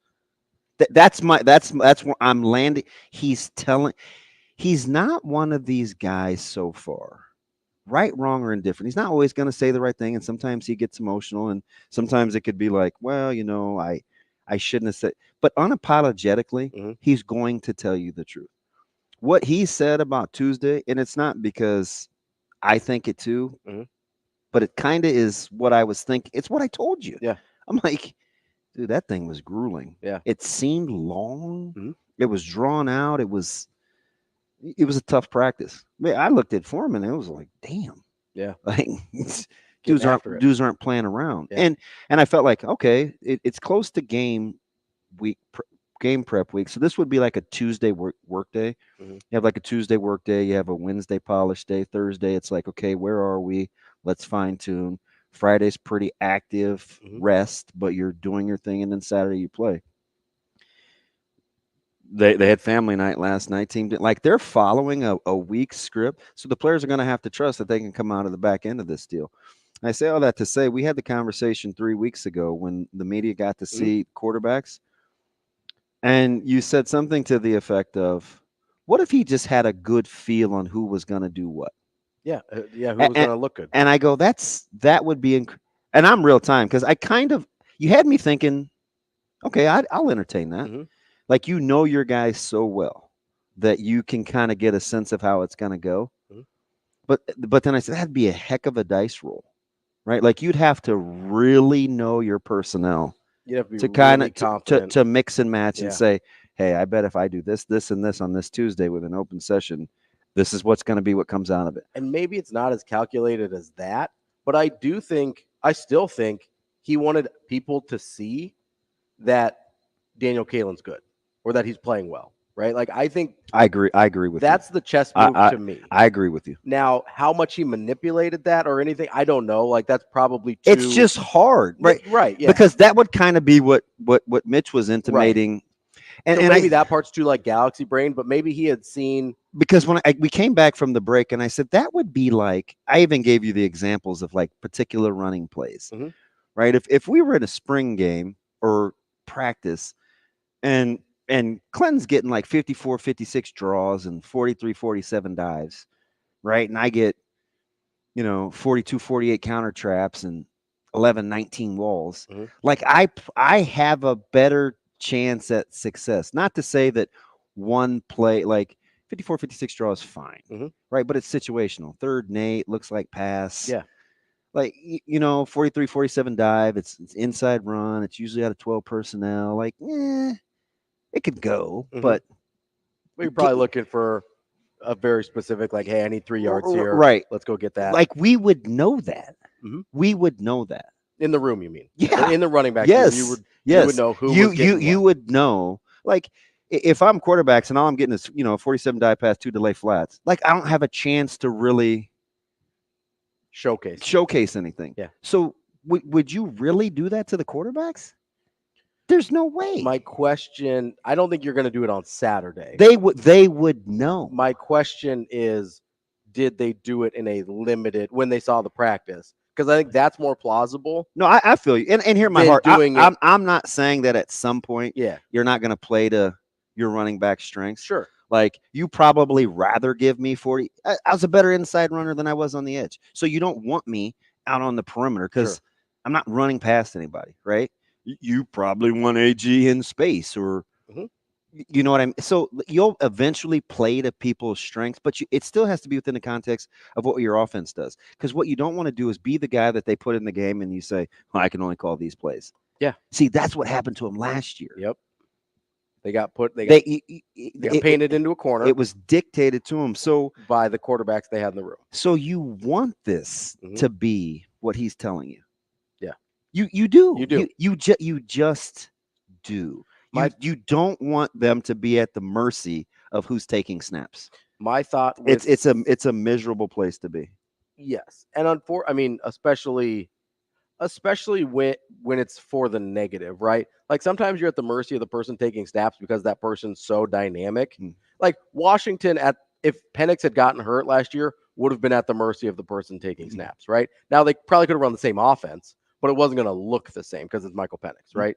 That's where I'm landing. He's not one of these guys so far, right, wrong, or indifferent. He's not always going to say the right thing. And sometimes he gets emotional and sometimes it could be like, well, I shouldn't have said, but unapologetically, he's going to tell you the truth. What he said about Tuesday, and it's not because I think it too, but it kind of is what I was thinking. It's what I told you. Yeah. I'm like, dude, that thing was grueling. Yeah. It seemed long. It was drawn out. It was a tough practice. I looked at Foreman and it was like, damn. Yeah. Like dudes aren't playing around. Yeah. And I felt like, okay, it's close to game prep week. So this would be like a Tuesday work day. You have like a Tuesday work day. You have a Wednesday polish day. Thursday, it's like, okay, where are we? Let's fine tune. Friday's pretty active rest, but you're doing your thing. And then Saturday you play. They had family night last night. Team like they're following a week script. So the players are going to have to trust that they can come out of the back end of this deal. I say all that to say we had the conversation 3 weeks ago when the media got to see quarterbacks. And you said something to the effect of, what if he just had a good feel on who was going to do what? Yeah. Who was going to look good? And I go, that would be, and I'm real time because you had me thinking, okay, I'll entertain that. Like, your guys so well that you can kind of get a sense of how it's going to go. But then I said, that'd be a heck of a dice roll, right? Like you'd have to really know your personnel. You'd have to be to kind really of to mix and match and say, hey, I bet if I do this, this, and this on this Tuesday with an open session, this is what's going to be what comes out of it. And maybe it's not as calculated as that, but I still think he wanted people to see that Daniel Kaelin's good or that he's playing well, right? Like I agree with you. That's the chess move to me. I agree with you. Now, how much he manipulated that or anything, I don't know. Like that's probably too... It's just hard, right? Right, yeah. Because that would kind of be what Mitch was intimating. Right. And maybe that part's too like galaxy brain, but maybe he had seen... Because when we came back from the break and I said, that would be like, I even gave you the examples of like particular running plays, right? If we were in a spring game or practice and Clinton's getting like 54, 56 draws and 43, 47 dives, right? And I get, 42, 48 counter traps and 11, 19 walls. Like I have a better chance at success. Not to say that one play, like 54, 56 draws, fine, right? But it's situational. 3rd and 8, looks like pass. Yeah. Like, 43, 47 dive. It's inside run. It's usually out of 12 personnel. Like, it could go, but you're probably looking for a very specific, like, hey, I need 3 yards here. Right. Let's go get that. Like, we would know that. We would know that. In the room, you mean? Yeah. In the running back. Yes. You would know who was getting you would know. Like, if I'm quarterbacks and all I'm getting is 47 die pass, 2 delay flats, like I don't have a chance to really showcase anything. Yeah. So would you really do that to the quarterbacks? There's no way. My question, I don't think you're going to do it on Saturday. They would know. My question is, did they do it in a limited when they saw the practice? Because I think that's more plausible. No, I feel you. And hear my heart. I'm not saying that at some point you're not going to play to your running back strengths. Sure. Like you probably rather give me 40. I was a better inside runner than I was on the edge. So you don't want me out on the perimeter because I'm not running past anybody, right? You probably want AG in space or you know what I mean? So you'll eventually play to people's strengths, but it still has to be within the context of what your offense does. Because what you don't want to do is be the guy that they put in the game and you say, well, I can only call these plays. Yeah. See, that's what happened to him last year. Yep. They got painted into a corner. It was dictated to them. So by the quarterbacks they had in the room. So you want this to be what he's telling you. Yeah. You do. You do. You just do. You don't want them to be at the mercy of who's taking snaps. My thought it's a miserable place to be. Yes. And especially when it's for the negative, right? Like sometimes you're at the mercy of the person taking snaps because that person's so dynamic. Like Washington, if Penix had gotten hurt last year, would have been at the mercy of the person taking snaps, right? Now they probably could have run the same offense, but it wasn't going to look the same because it's Michael Penix, right?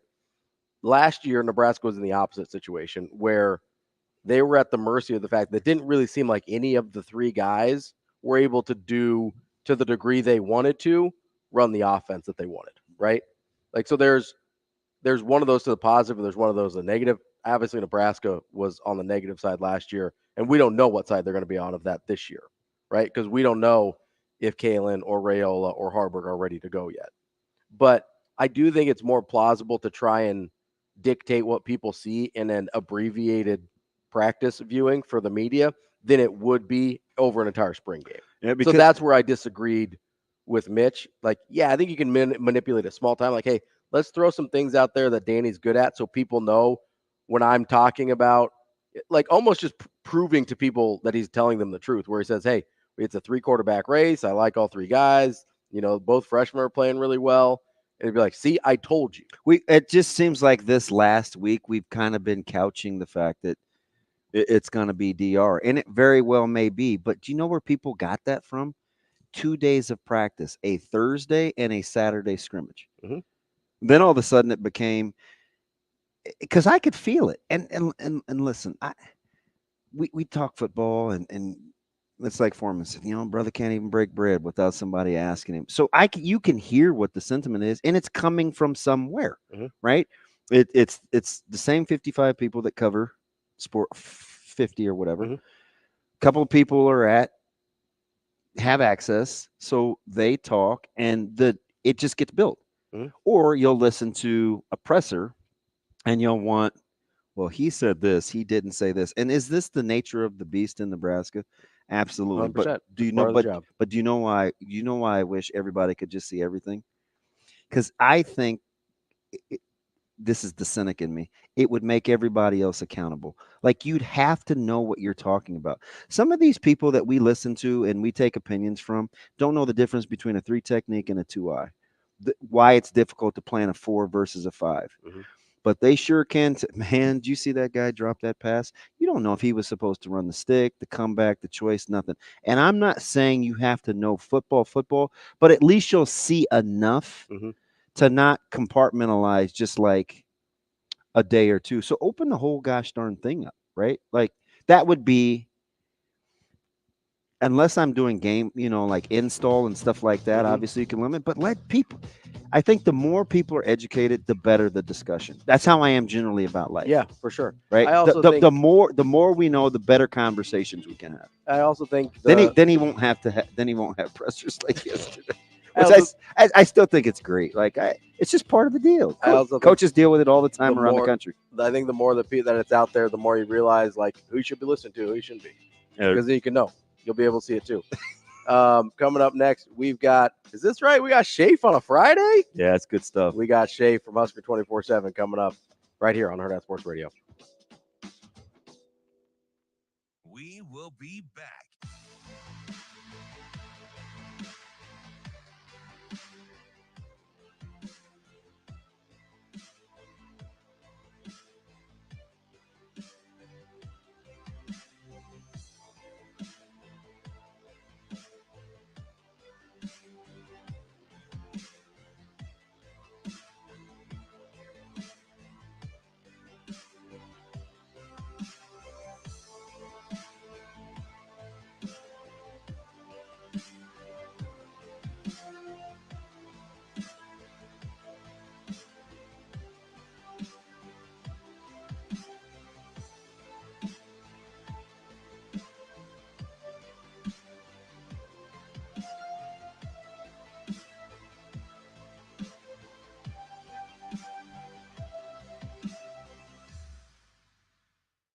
Last year, Nebraska was in the opposite situation where they were at the mercy of the fact that it didn't really seem like any of the three guys were able to do, to the degree they wanted to, run the offense that they wanted, right? Like, so there's one of those to the positive and there's one of those to the negative. Obviously, Nebraska was on the negative side last year, and we don't know what side they're going to be on of that this year, right? Because we don't know if Kalen or Rayola or Harburg are ready to go yet. But I do think it's more plausible to try and dictate what people see in an abbreviated practice viewing for the media than it would be over an entire spring game. Yeah, so that's where I disagreed with Mitch. Like, yeah, I think you can manipulate a small time. Like, hey, let's throw some things out there that Danny's good at so people know when I'm talking about, like, almost just proving to people that he's telling them the truth, where he says, hey, it's a 3-quarterback race. I like all three guys. Both freshmen are playing really well. And it'd be like, see, I told you. It just seems like this last week we've kind of been couching the fact that it's going to be DR, and it very well may be. But do you know where people got that from? 2 days of practice, a Thursday and a Saturday scrimmage. Then all of a sudden it became, because I could feel it. And listen, we talk football and it's like Foreman said, brother can't even break bread without somebody asking him. So you can hear what the sentiment is, and it's coming from somewhere, right? It's the same 55 people that cover sport 50 or whatever. A couple of people have access, so they talk, and it just gets built. Or you'll listen to a presser, and you'll want, well, he said this, he didn't say this, and is this the nature of the beast in Nebraska? Absolutely. 100%. But do you know? But do you know why? You know why I wish everybody could just see everything? Because I think this is the cynic in me. It would make everybody else accountable. Like, you'd have to know what you're talking about. Some of these people that we listen to and we take opinions from don't know the difference between a 3 technique and a 2-eye. Why it's difficult to plan a 4 versus a 5. But they sure can. Man, did you see that guy drop that pass? You don't know if he was supposed to run the stick, the comeback, the choice, nothing. And I'm not saying you have to know football, but at least you'll see enough to not compartmentalize just like a day or two. So open the whole gosh darn thing up, right? Like, that would be, unless I'm doing game, like install and stuff like that, obviously you can limit, but let people. I think the more people are educated, the better the discussion. That's how I am generally about life. Yeah, for sure. Right. I also think the more we know, the better conversations we can have. I also think then he won't have pressers like yesterday. I still think it's great. Like, it's just part of the deal. Coaches deal with it all the time around the country. I think the more that it's out there, the more you realize like who you should be listening to, who you shouldn't be, because then you can know. You'll be able to see it too. Coming up next, we've got, is this right? We got Schaefer on a Friday? Yeah, it's good stuff. We got Schaefer from Husker 24/7 coming up right here on Hurrdat Sports Radio. We will be back.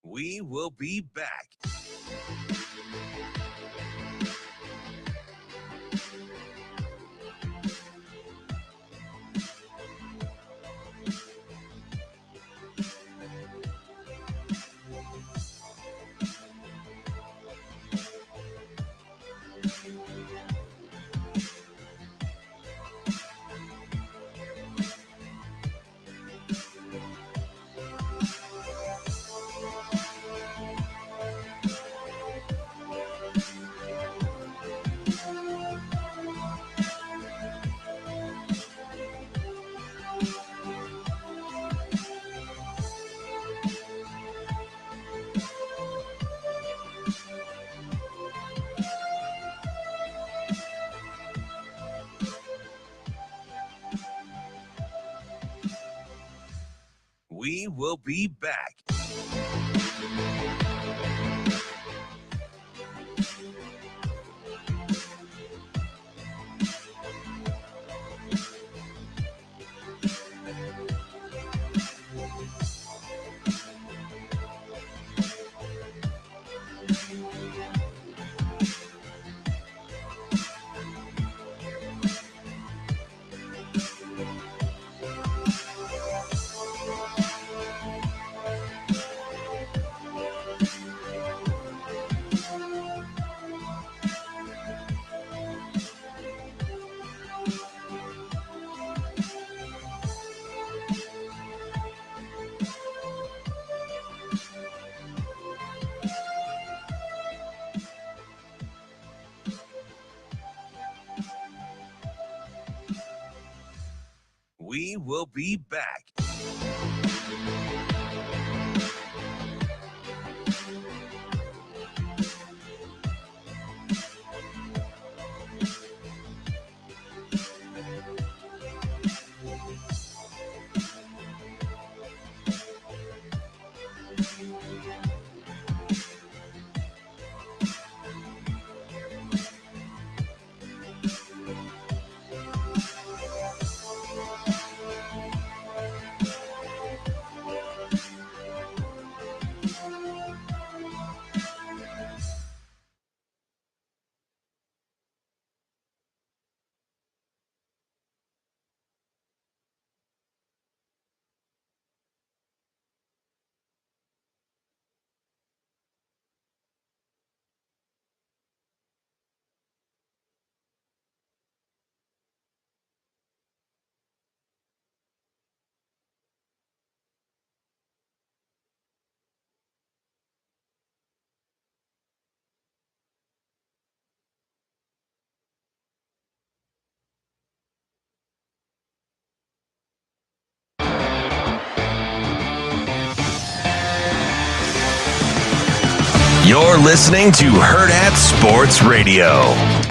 We will be back. We will be back. We will be back. You're listening to Hurrdat Sports Radio.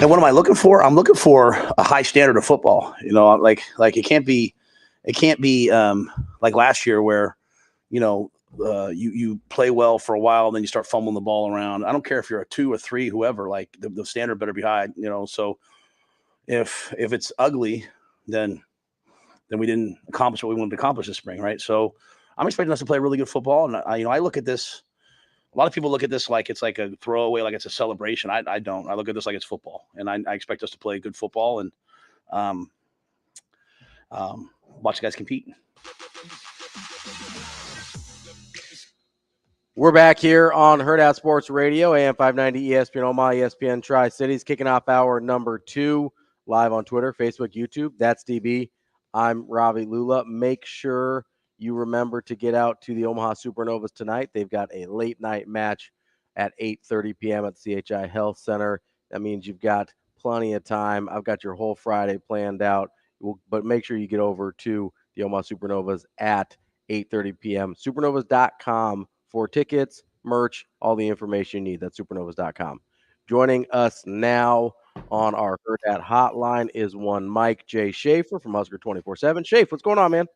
And what am I looking for? I'm looking for a high standard of football. You know, like it can't be like last year where, you play well for a while, then you start fumbling the ball around. I don't care if you're a 2 or 3, whoever. Like the standard better be high. So if it's ugly, then we didn't accomplish what we wanted to accomplish this spring, right? So I'm expecting us to play really good football, and I look at this. A lot of people look at this like it's like a throwaway, like it's a celebration. I don't. I look at this like it's football, and I expect us to play good football and watch you guys compete. We're back here on Hurrdat Sports Radio, AM 590, ESPN Omaha, ESPN Tri-Cities, kicking off hour number 2, live on Twitter, Facebook, YouTube. That's DB. I'm Ravi Lulla. Make sure you remember to get out to the Omaha Supernovas tonight. They've got a late night match at 8:30 p.m. at the CHI Health Center. That means you've got plenty of time. I've got your whole Friday planned out, but make sure you get over to the Omaha Supernovas at 8:30 p.m. Supernovas.com for tickets, merch, all the information you need. That's supernovas.com. Joining us now on our Hurrdat hotline is one Mike J. Schaefer from Husker 24/7. Schaefer, what's going on, man?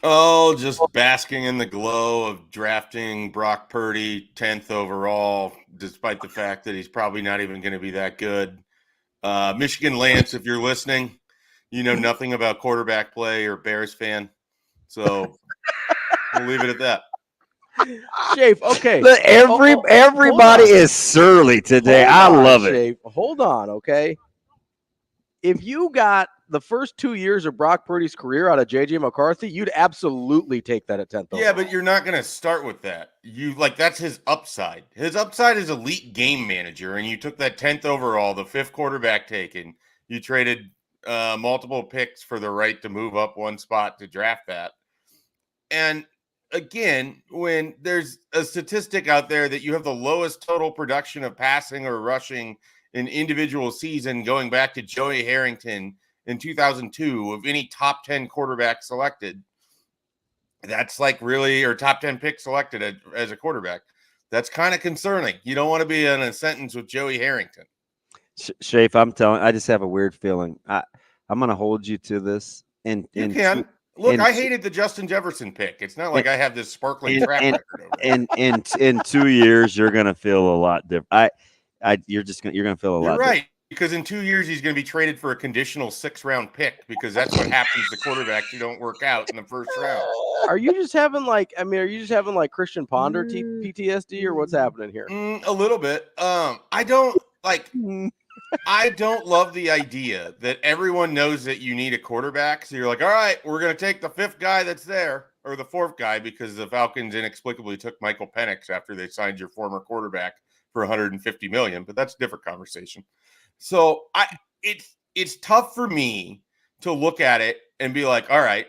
Oh, just basking in the glow of drafting Brock Purdy 10th overall, despite the fact that he's probably not even going to be that good. Michigan Lance, if you're listening, you know nothing about quarterback play or Bears fan. So we'll leave it at that. Shafe, okay. Look, everybody is surly today. I love it. Shafe. Hold on, okay? If you got the first 2 years of Brock Purdy's career out of J.J. McCarthy, you'd absolutely take that at 10th overall. Yeah, but you're not going to start with that. That's his upside. His upside is elite game manager, and you took that 10th overall, the 5th quarterback taken. You traded multiple picks for the right to move up one spot to draft that. And again, when there's a statistic out there that you have the lowest total production of passing or rushing in individual season going back to Joey Harrington in 2002 of any top 10 quarterback selected, that's like really, or top 10 pick selected as a quarterback. That's kind of concerning. You don't want to be in a sentence with Joey Harrington. Shafe, I just have a weird feeling. I'm going to hold you to this. And you can. Look, I hated the Justin Jefferson pick. It's not like I have this sparkling track record over it. In 2 years, you're going to feel a lot different. You're going to feel a lot. You're right, because in 2 years he's going to be traded for a conditional 6th-round pick because that's what happens to quarterbacks who don't work out in the first round. Are you just having Christian Ponder PTSD, or what's happening here? A little bit. I don't love the idea that everyone knows that you need a quarterback. So you're like, all right, we're going to take the 5th guy that's there, or the 4th guy, because the Falcons inexplicably took Michael Penix after they signed your former quarterback for $150 million. But that's a different conversation. So it's tough for me to look at it and be like, all right,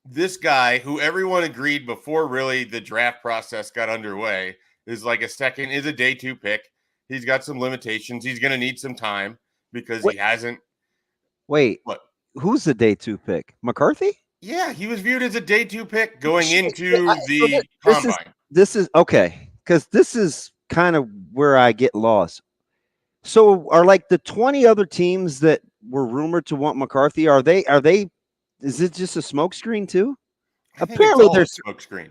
this guy who everyone agreed before really the draft process got underway is a day 2 pick. He's got some limitations. He's going to need some time because he hasn't. Wait, what? Who's the day 2 pick? McCarthy? Yeah, he was viewed as a day 2 pick going into the combine. This is okay, because this is kind of where I get lost. So are like the 20 other teams that were rumored to want McCarthy, is it just a smokescreen too? Apparently there's a smokescreen.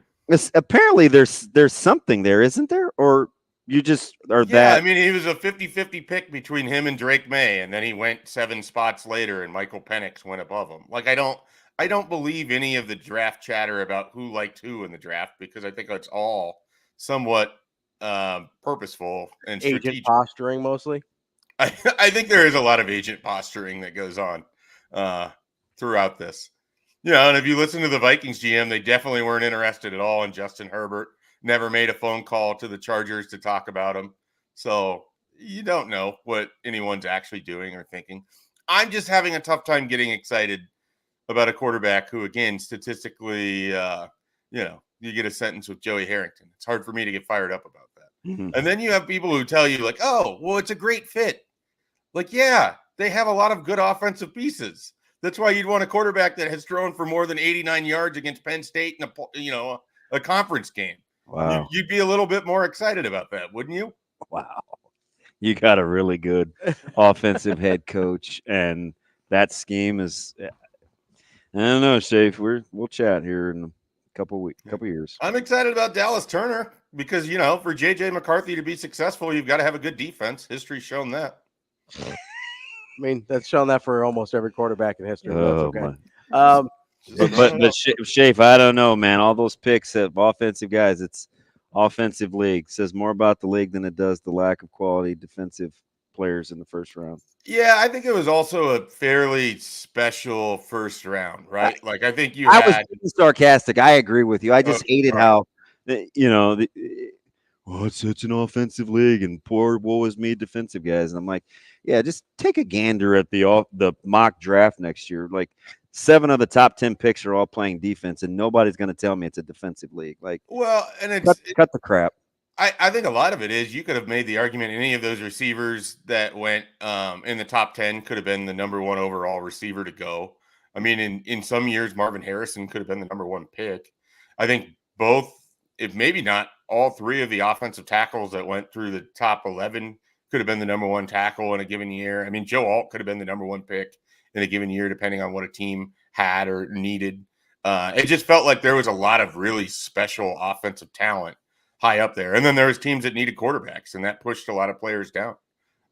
Apparently there's something there, isn't there? Or you just are that? I mean, he was a 50-50 pick between him and Drake May, and then he went 7 spots later, and Michael Penix went above him. Like, I don't believe any of the draft chatter about who liked who in the draft, because I think it's all somewhat purposeful and strategic. Agent posturing mostly. I think there is a lot of agent posturing that goes on throughout this. And if you listen to the Vikings GM, they definitely weren't interested at all in Justin Herbert. Never made a phone call to the Chargers to talk about him. So you don't know what anyone's actually doing or thinking. I'm just having a tough time getting excited about a quarterback who, again, statistically, you get a sentence with Joey Harrington. It's hard for me to get fired up about that. Mm-hmm. And then you have people who tell you like, oh, well, it's a great fit. Like, yeah, they have a lot of good offensive pieces. That's why you'd want a quarterback that has thrown for more than 89 yards against Penn State in a conference game. Wow. You'd be a little bit more excited about that, wouldn't you? Wow. You got a really good offensive head coach, and that scheme is, I don't know, Shafe. We'll chat here in a couple years. I'm excited about Dallas Turner because, for J.J. McCarthy to be successful, you've got to have a good defense. History's shown that. I mean, that's shown that for almost every quarterback in history. Oh, that's okay. But Shafe, I don't know, man. All those picks of offensive guys, it's offensive league. It says more about the league than it does the lack of quality defensive players in the first round. Yeah, I think it was also a fairly special first round, right? I think I was being sarcastic. I agree with you. I just hated how It's an offensive league and poor woe is me defensive guys. And I'm like, yeah, just take a gander at the mock draft next year. Like 7 of the top 10 picks are all playing defense, and nobody's going to tell me it's a defensive league. Like, well, and cut the crap. I think a lot of it is you could have made the argument any of those receivers that went in the top 10 could have been the number 1 overall receiver to go. I mean, in some years, Marvin Harrison could have been the number 1 pick. I think both, if maybe not all 3 of the offensive tackles that went through the top 11 could have been the number 1 tackle in a given year. I mean, Joe Alt could have been the number 1 pick in a given year, depending on what a team had or needed. It just felt like there was a lot of really special offensive talent high up there. And then there was teams that needed quarterbacks, and that pushed a lot of players down.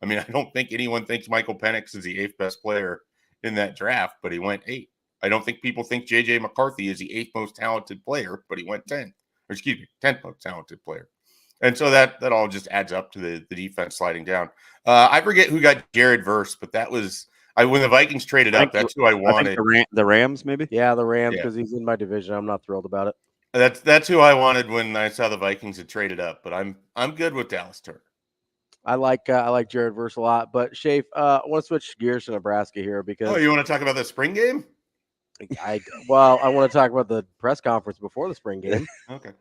I mean, I don't think anyone thinks Michael Penix is the 8th best player in that draft, but he went 8. I don't think people think J.J. McCarthy is the 8th most talented player, but he went 10th. Or excuse me, 10th most talented player. And so that all just adds up to the defense sliding down. I forget who got Jared Verse, but that was when the Vikings traded up. That's who I wanted. The Rams, maybe. Yeah, the Rams, because he's in my division. I'm not thrilled about it. That's who I wanted when I saw the Vikings had traded up. But I'm good with Dallas Turner. I like Jared Verse a lot. But Schaefer, I want to switch gears to Nebraska here because you want to talk about the spring game? I want to talk about the press conference before the spring game. Okay.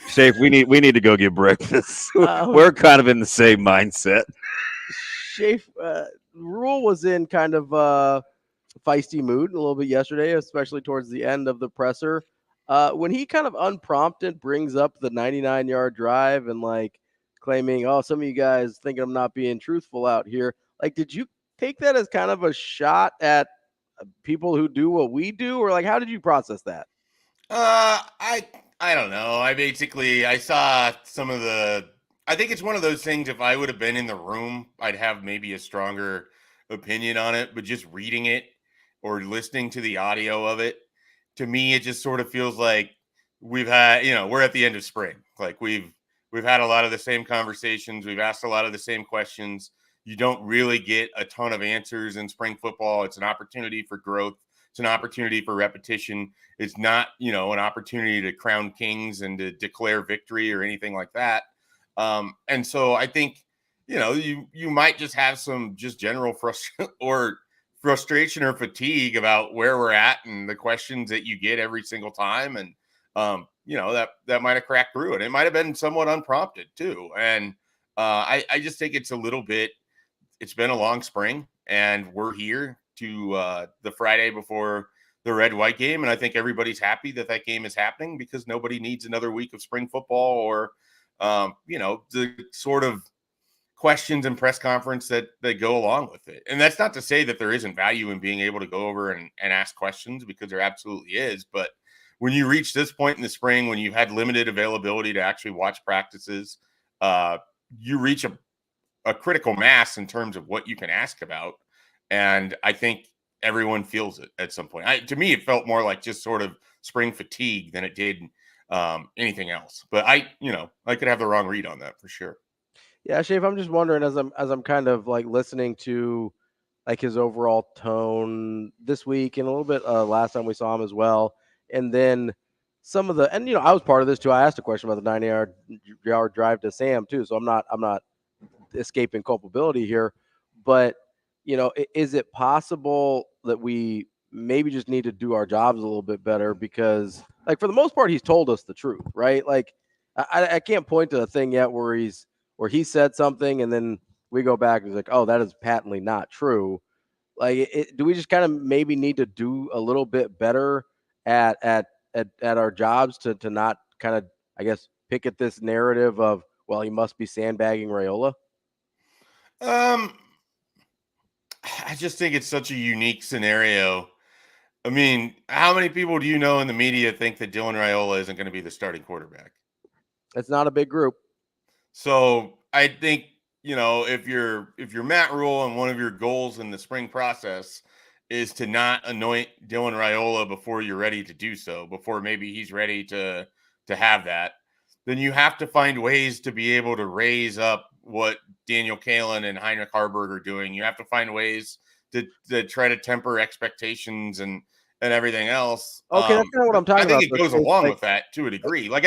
Schaefer, we need to go get breakfast. We're kind of in the same mindset. Schaefer, Verol was in kind of a feisty mood a little bit yesterday, especially towards the end of the presser. When he kind of unprompted brings up the 99-yard drive and like claiming, some of you guys think I'm not being truthful out here. Like, did you take that as kind of a shot at people who do what we do, or like, how did you process that? I don't know. I saw some of I think it's one of those things. If I would have been in the room, I'd have maybe a stronger opinion on it, but just reading it or listening to the audio of it, to me, it just sort of feels like we've had, we're at the end of spring. Like we've had a lot of the same conversations. We've asked a lot of the same questions. You don't really get a ton of answers in spring football. It's an opportunity for growth. It's an opportunity for repetition. It's not, an opportunity to crown kings and to declare victory or anything like that. And so I think, you might just have some just general frustration or fatigue about where we're at and the questions that you get every single time. And, that might have cracked through it. It might have been somewhat unprompted too. And I just think it's been a long spring, and we're here to the Friday before the red-white game. And I think everybody's happy that game is happening because nobody needs another week of spring football or, the sort of questions and press conference that go along with it. And that's not to say that there isn't value in being able to go over and ask questions, because there absolutely is. But when you reach this point in the spring, when you've had limited availability to actually watch practices, you reach a critical mass in terms of what you can ask about. And I think everyone feels it at some point. To me, it felt more like just sort of spring fatigue than it did anything else. But I could have the wrong read on that for sure. Yeah, Schaefer, I'm just wondering as I'm kind of like listening to like his overall tone this week and a little bit last time we saw him as well. And then some of I was part of this too. I asked a question about the 90-yard drive to Sam too. So I'm not escaping culpability here, but is it possible that we maybe just need to do our jobs a little bit better? Because like for the most part, he's told us the truth, right? Like I can't point to a thing yet where he said something and then we go back and he's like, oh, that is patently not true. Like, do we just kind of maybe need to do a little bit better at our jobs to not kind of, I guess, pick at this narrative of, well, he must be sandbagging Raiola? I just think it's such a unique scenario. I mean, how many people do you know in the media think that Dylan Raiola isn't going to be the starting quarterback? It's not a big group. So I think, if you're Matt Rule and one of your goals in the spring process is to not anoint Dylan Raiola before you're ready to do so, before maybe he's ready to have that, then you have to find ways to be able to raise up what Daniel Kalen and Heinrich Harburg are doing. You have to find ways to try to temper expectations and and everything else. Okay, that's kind of what I'm talking about. I think it goes along with that to a degree. Like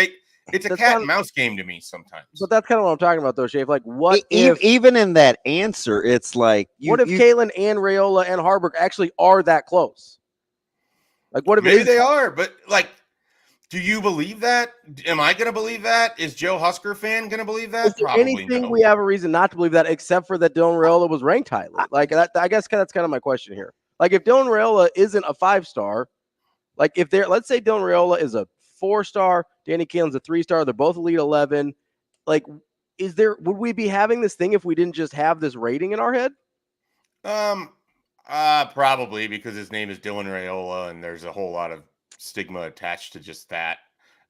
it's a cat and mouse game to me sometimes. But that's kind of what I'm talking about, though, Schaefer. Like, what if even in that answer, it's like what if Kalen and Raiola and Haarberg actually are that close? Like, what if maybe they are? But like, do you believe that? Am I going to believe that? Is Joe Husker fan going to believe that? Is there Probably anything no. we have a reason not to believe that, except for that Dylan Raiola was ranked highly? Like, I guess that's kind of my question here. Like, if Dylan Raiola isn't a 5-star, like if let's say Dylan Raiola is a 4-star, Danny Kalen's a 3-star, they're both Elite 11. Like, would we be having this thing if we didn't just have this rating in our head? Probably, because his name is Dylan Raiola, and there's a whole lot of stigma attached to just that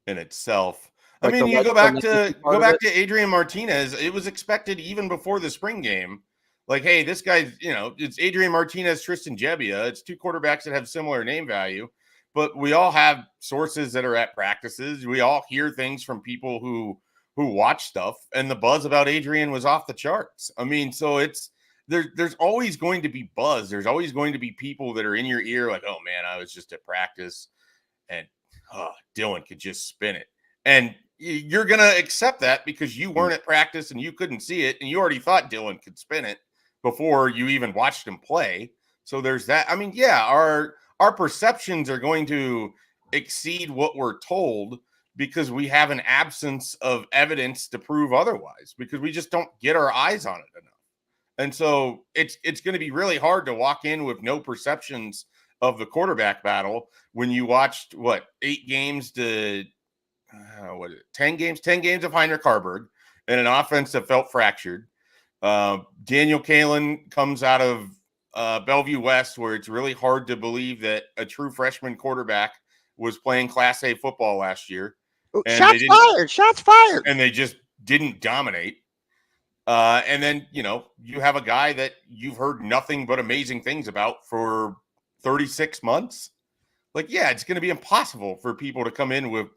in itself. Like, I mean, you go back to Adrian Martinez. It was expected even before the spring game. Like, hey, this guy's, it's Adrian Martinez, Tristan Gebbia. It's two quarterbacks that have similar name value, but we all have sources that are at practices. We all hear things from people who watch stuff, and the buzz about Adrian was off the charts. I mean, so there's always going to be buzz. There's always going to be people that are in your ear like, oh man, I was just at practice and Dylan could just spin it. And you're going to accept that because you weren't at practice and you couldn't see it. And you already thought Dylan could spin it before you even watched him play. So there's that. I mean, yeah, our perceptions are going to exceed what we're told because we have an absence of evidence to prove otherwise, because we just don't get our eyes on it enough. And so it's going to be really hard to walk in with no perceptions of the quarterback battle when you watched 8 games to 10 games of Heinrich Haarberg and an offense that felt fractured. Daniel Kalen comes out of Bellevue West, where it's really hard to believe that a true freshman quarterback was playing Class A football last year. Shots fired. And they just didn't dominate. And then, you have a guy that you've heard nothing but amazing things about for 36 months. Like, yeah, it's going to be impossible for people to come in with,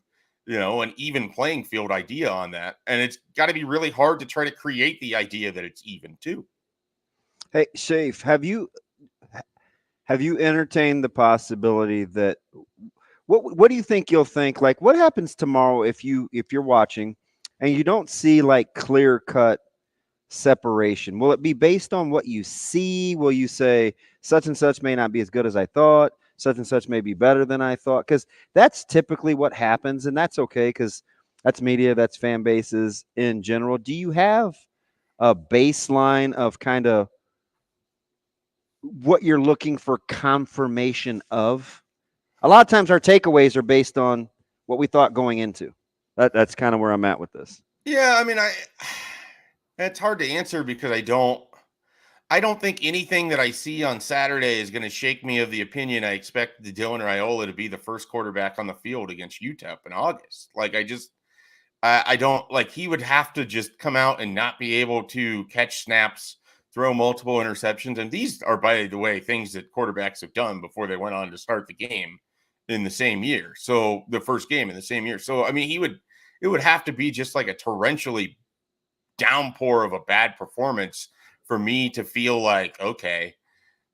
an even playing field idea on that. And it's got to be really hard to try to create the idea that it's even too. Hey, Schaefer, have you entertained the possibility that what do you think you'll think? Like, what happens tomorrow if you're watching and you don't see like clear cut separation? Will it be based on what you see? Will you say such and such may not be as good as I thought, such and such may be better than I thought? Because that's typically what happens, and that's okay because that's media, that's fan bases in general. Do you have a baseline of kind of what you're looking for confirmation of? A lot of times our takeaways are based on what we thought going into. That's kind of where I'm at with this. Yeah, I mean, it's hard to answer because I don't think anything that I see on Saturday is going to shake me of the opinion I expect Dylan Raiola to be the first quarterback on the field against UTEP in August. Like, I don't like, he would have to just come out and not be able to catch snaps, throw multiple interceptions. And these are, by the way, things that quarterbacks have done before they went on to start the game in the same year. So the first game in the same year. So, I mean, it would have to be just like a torrentially downpour of a bad performance for me to feel like, okay,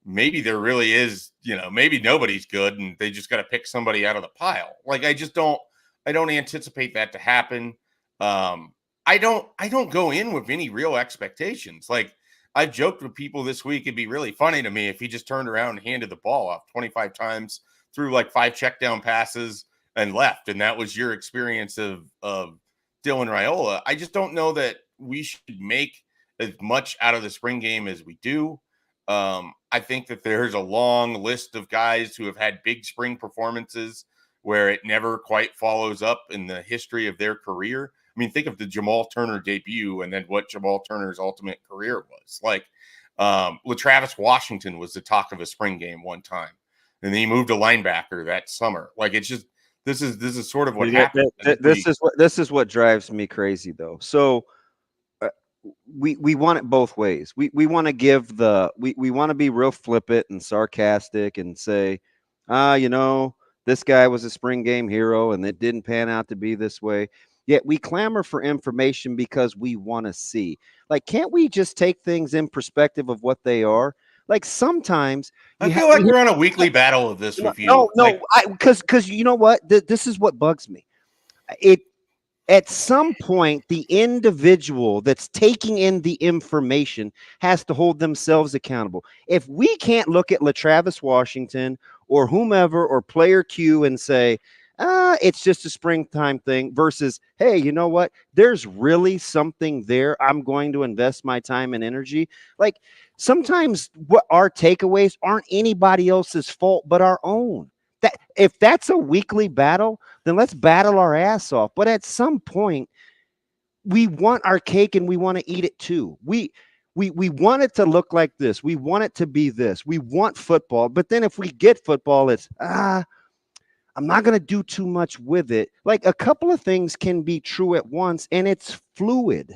maybe there really is, maybe nobody's good and they just got to pick somebody out of the pile. Like, I don't anticipate that to happen. I don't go in with any real expectations. Like, I've joked with people this week, it'd be really funny to me if he just turned around and handed the ball off 25 times, threw like 5 check down passes and left. And that was your experience of Dylan Raiola. I just don't know that we should make as much out of the spring game as we do. I think that there's a long list of guys who have had big spring performances where it never quite follows up in the history of their career. I mean, think of the Jamal Turner debut and then what Jamal Turner's ultimate career was. Like, LaTravis Washington was the talk of a spring game one time, and then he moved to linebacker that summer. Like, it's just, this is sort of what happened. This is what drives me crazy, though. So we want it both ways. We want to give we want to be real flippant and sarcastic and say, this guy was a spring game hero and it didn't pan out to be this way. Yet we clamor for information because we want to see. Like, can't we just take things in perspective of what they are? Like sometimes I feel like we're on a weekly battle of this with you. Because you know what? This is what bugs me. At some point, the individual that's taking in the information has to hold themselves accountable. If we can't look at LaTravis Washington or whomever or player Q and say, it's just a springtime thing versus, hey, you know what? There's really something there. I'm going to invest my time and energy. Like sometimes what our takeaways aren't anybody else's fault but our own. That if that's a weekly battle, then let's battle our ass off. But at some point, we want our cake and we want to eat it too. We want it to look like this. We want it to be this. We want football. But then if we get football, it's I'm not going to do too much with it. Like a couple of things can be true at once, and it's fluid.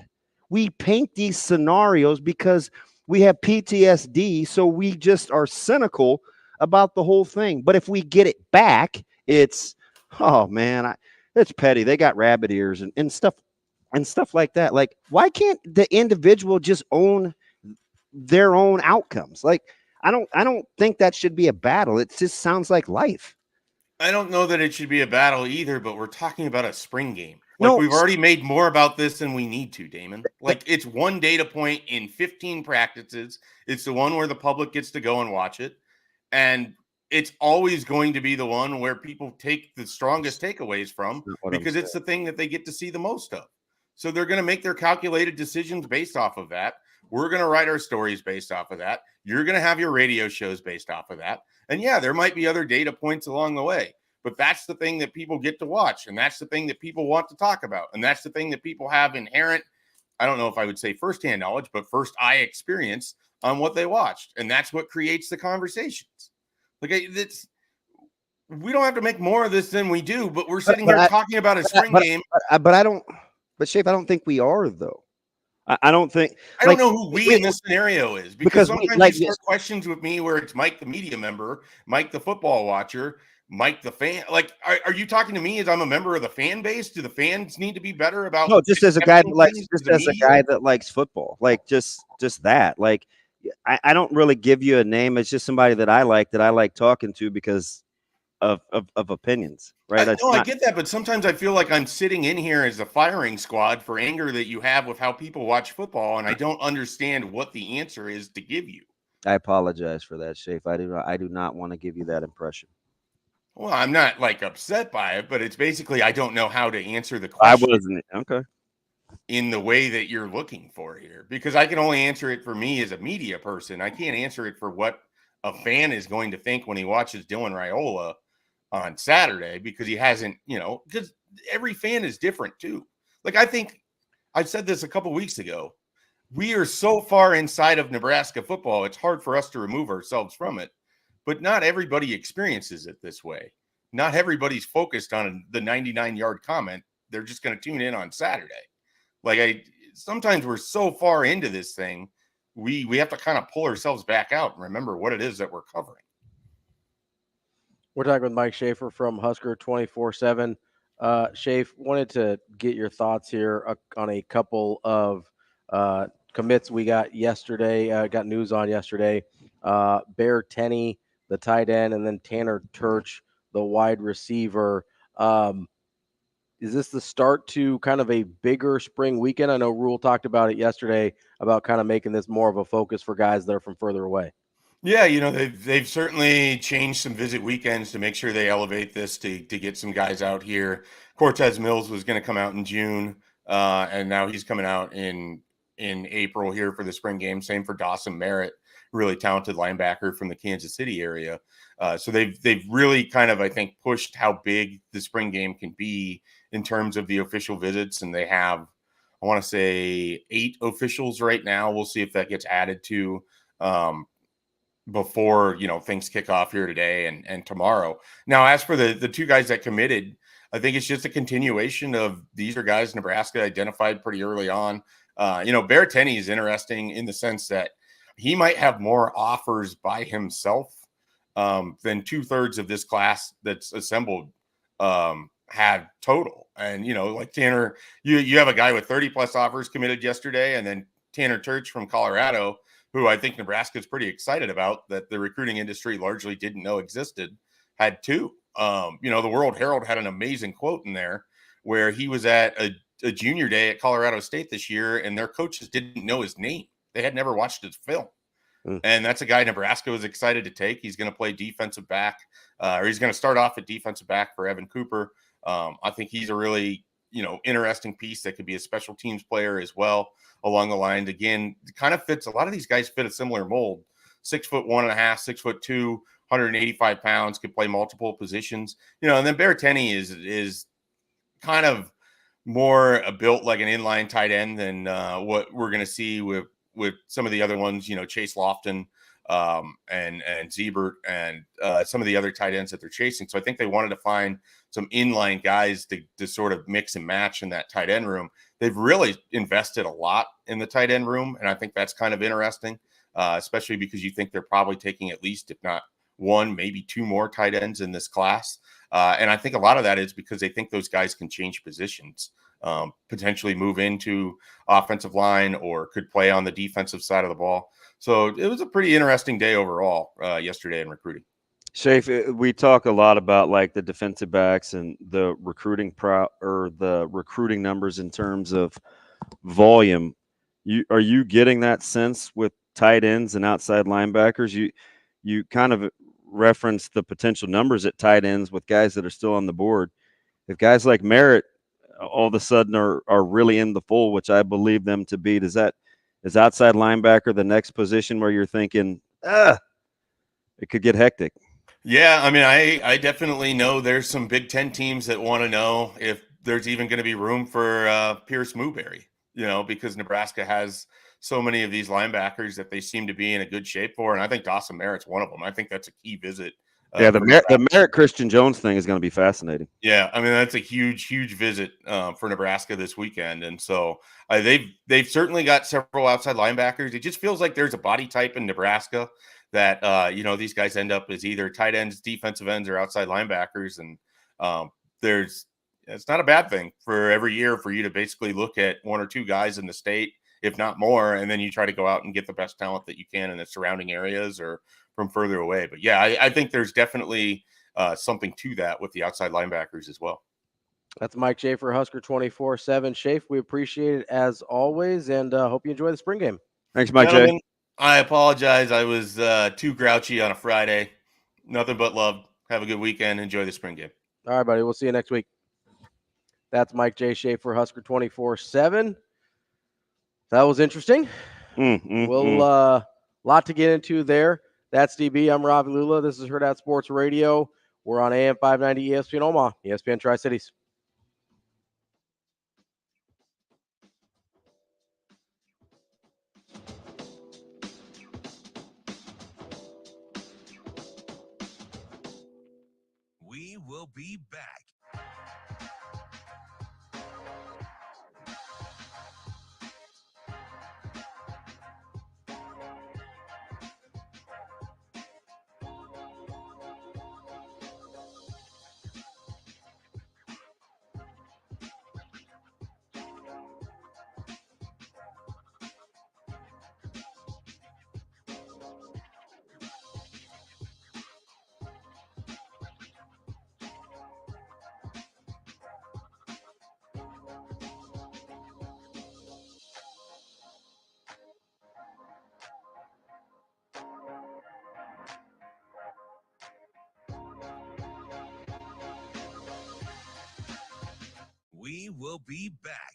We paint these scenarios because we have PTSD, so we just are cynical about the whole thing. But if we get it back, it's, oh man, it's petty. They got rabbit ears and stuff like that. Like, why can't the individual just own their own outcomes? Like, I don't think that should be a battle. It just sounds like life. I don't know that it should be a battle either, but we're talking about a spring game. Like, we've already made more about this than we need to, Damon. Like, it's one data point in 15 practices. It's the one where the public gets to go and watch it. And it's always going to be the one where people take the strongest takeaways from because it's the thing that they get to see the most of. So they're going to make their calculated decisions based off of that. We're going to write our stories based off of that. You're going to have your radio shows based off of that. And yeah, there might be other data points along the way, but that's the thing that people get to watch. And that's the thing that people want to talk about. And that's the thing that people have inherent, I don't know if I would say firsthand knowledge, but first eye experience on what they watched. And that's what creates the conversations. Like, we don't have to make more of this than we do, but we're sitting here talking about a spring game. But Schaefer, I don't think we are, though. I don't think. I don't know who we in this scenario is because sometimes you start questions with me where it's Mike, the media member, Mike, the football watcher, Mike, the fan. Like, are you talking to me as I'm a member of the fan base? Do the fans need to be better about? No, just as a guy that likes football, like just that. Like, I don't really give you a name. It's just somebody that I like talking to because of opinions, right? I get that, but sometimes I feel like I'm sitting in here as a firing squad for anger that you have with how people watch football, and I don't understand what the answer is to give you. I apologize for that, Schaefer. I do not want to give you that impression. Well, I'm not like upset by it, but it's basically I don't know how to answer the question. I wasn't okay. In the way that you're looking for here, because I can only answer it for me as a media person. I can't answer it for what a fan is going to think when he watches Dylan Raiola on Saturday, because he hasn't, because every fan is different too. Like, I think I said this a couple weeks ago. We are so far inside of Nebraska football, it's hard for us to remove ourselves from it. But not everybody experiences it this way. Not everybody's focused on the 99-yard comment. They're just going to tune in on Saturday. Like, sometimes we're so far into this thing, we have to kind of pull ourselves back out and remember what it is that we're covering. We're talking with Mike Schaefer from Husker 24/7. Schaefer, wanted to get your thoughts here on a couple of commits we got yesterday. Got news on yesterday. Bear Tenney, the tight end, and then Tanner Turch, the wide receiver. Is this the start to kind of a bigger spring weekend? I know Rule talked about it yesterday about kind of making this more of a focus for guys that are from further away. Yeah, they've certainly changed some visit weekends to make sure they elevate this to get some guys out here. Cortez Mills was going to come out in June, and now he's coming out in April here for the spring game. Same for Dawson Merritt, really talented linebacker from the Kansas City area. So they've really kind of, I think, pushed how big the spring game can be in terms of the official visits. And they have, I want to say 8 officials right now. We'll see if that gets added to before, things kick off here today and tomorrow. Now, as for the 2 guys that committed, I think it's just a continuation of these are guys Nebraska identified pretty early on. Bear Tenney is interesting in the sense that he might have more offers by himself than 2/3 of this class that's assembled had total. And, like Tanner, you have a guy with 30 plus offers committed yesterday, and then Tanner Turch from Colorado, who I think Nebraska is pretty excited about, that the recruiting industry largely didn't know existed, had two. The World Herald had an amazing quote in there where he was at a junior day at Colorado State this year, and their coaches didn't know his name. They had never watched his film. And that's a guy Nebraska was excited to take. He's going to play defensive back, or he's going to start off at defensive back for Evan Cooper. I think he's a really, interesting piece that could be a special teams player as well along the lines. Again, it kind of fits. A lot of these guys fit a similar mold. 6'1.5", 6'2", 185 pounds, could play multiple positions. And then Berrettini is kind of more built like an inline tight end than what we're going to see with some of the other ones, Chase Lofton and Ziebert and some of the other tight ends that they're chasing. So I think they wanted to find some inline guys to sort of mix and match in that tight end room. They've really invested a lot in the tight end room, and I think that's kind of interesting, especially because you think they're probably taking at least, if not one, maybe two more tight ends in this class. And I think a lot of that is because they think those guys can change positions, potentially move into offensive line or could play on the defensive side of the ball. So it was a pretty interesting day overall yesterday in recruiting. Schaefer, we talk a lot about like the defensive backs and the recruiting the recruiting numbers in terms of volume. Are you getting that sense with tight ends and outside linebackers? You kind of referenced the potential numbers at tight ends with guys that are still on the board. If guys like Merritt all of a sudden are really in the fold, which I believe them to be, is outside linebacker the next position where you're thinking, it could get hectic? Yeah, I mean, I definitely know there's some Big Ten teams that want to know if there's even going to be room for Pierce Mooberry, because Nebraska has so many of these linebackers that they seem to be in a good shape for. And I think Dawson Merritt's one of them. I think that's a key visit. The Merritt Christian Jones thing is going to be fascinating. Yeah, I mean, that's a huge visit for Nebraska this weekend. And so they've certainly got several outside linebackers. It just feels like there's a body type in Nebraska that, these guys end up as either tight ends, defensive ends, or outside linebackers. And it's not a bad thing for every year for you to basically look at one or two guys in the state, if not more, and then you try to go out and get the best talent that you can in the surrounding areas or from further away. But yeah, I think there's definitely something to that with the outside linebackers as well. That's Mike Schaefer, Husker 24/7. Schaefer, we appreciate it as always, and hope you enjoy the spring game. Thanks, Mike. Gentlemen, I apologize. I was too grouchy on a Friday. Nothing but love. Have a good weekend. Enjoy the spring game. All right, buddy. We'll see you next week. That's Mike J. Schaefer, Husker 24/7. That was interesting. Lot to get into there. That's DB. I'm Ravi Lulla. This is Hurrdat Sports Radio. We're on AM 590 ESPN Omaha, ESPN Tri-Cities. We will be back. We will be back.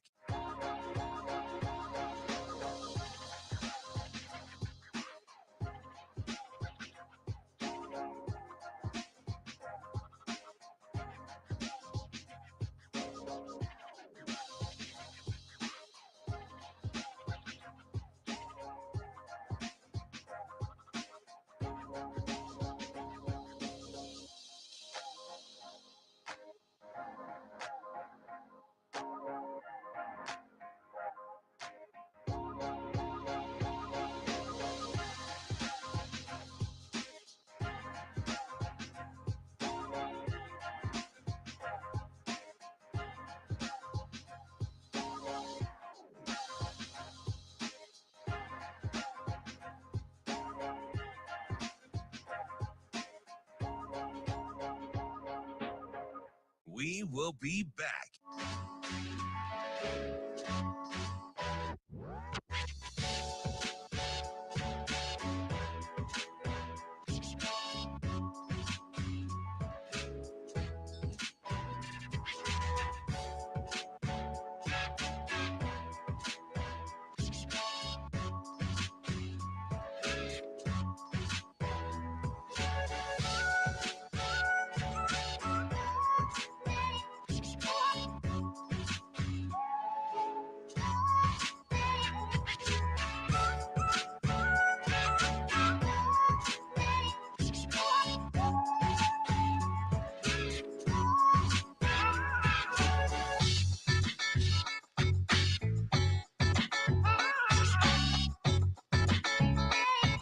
We will be back.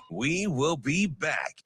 We will be back.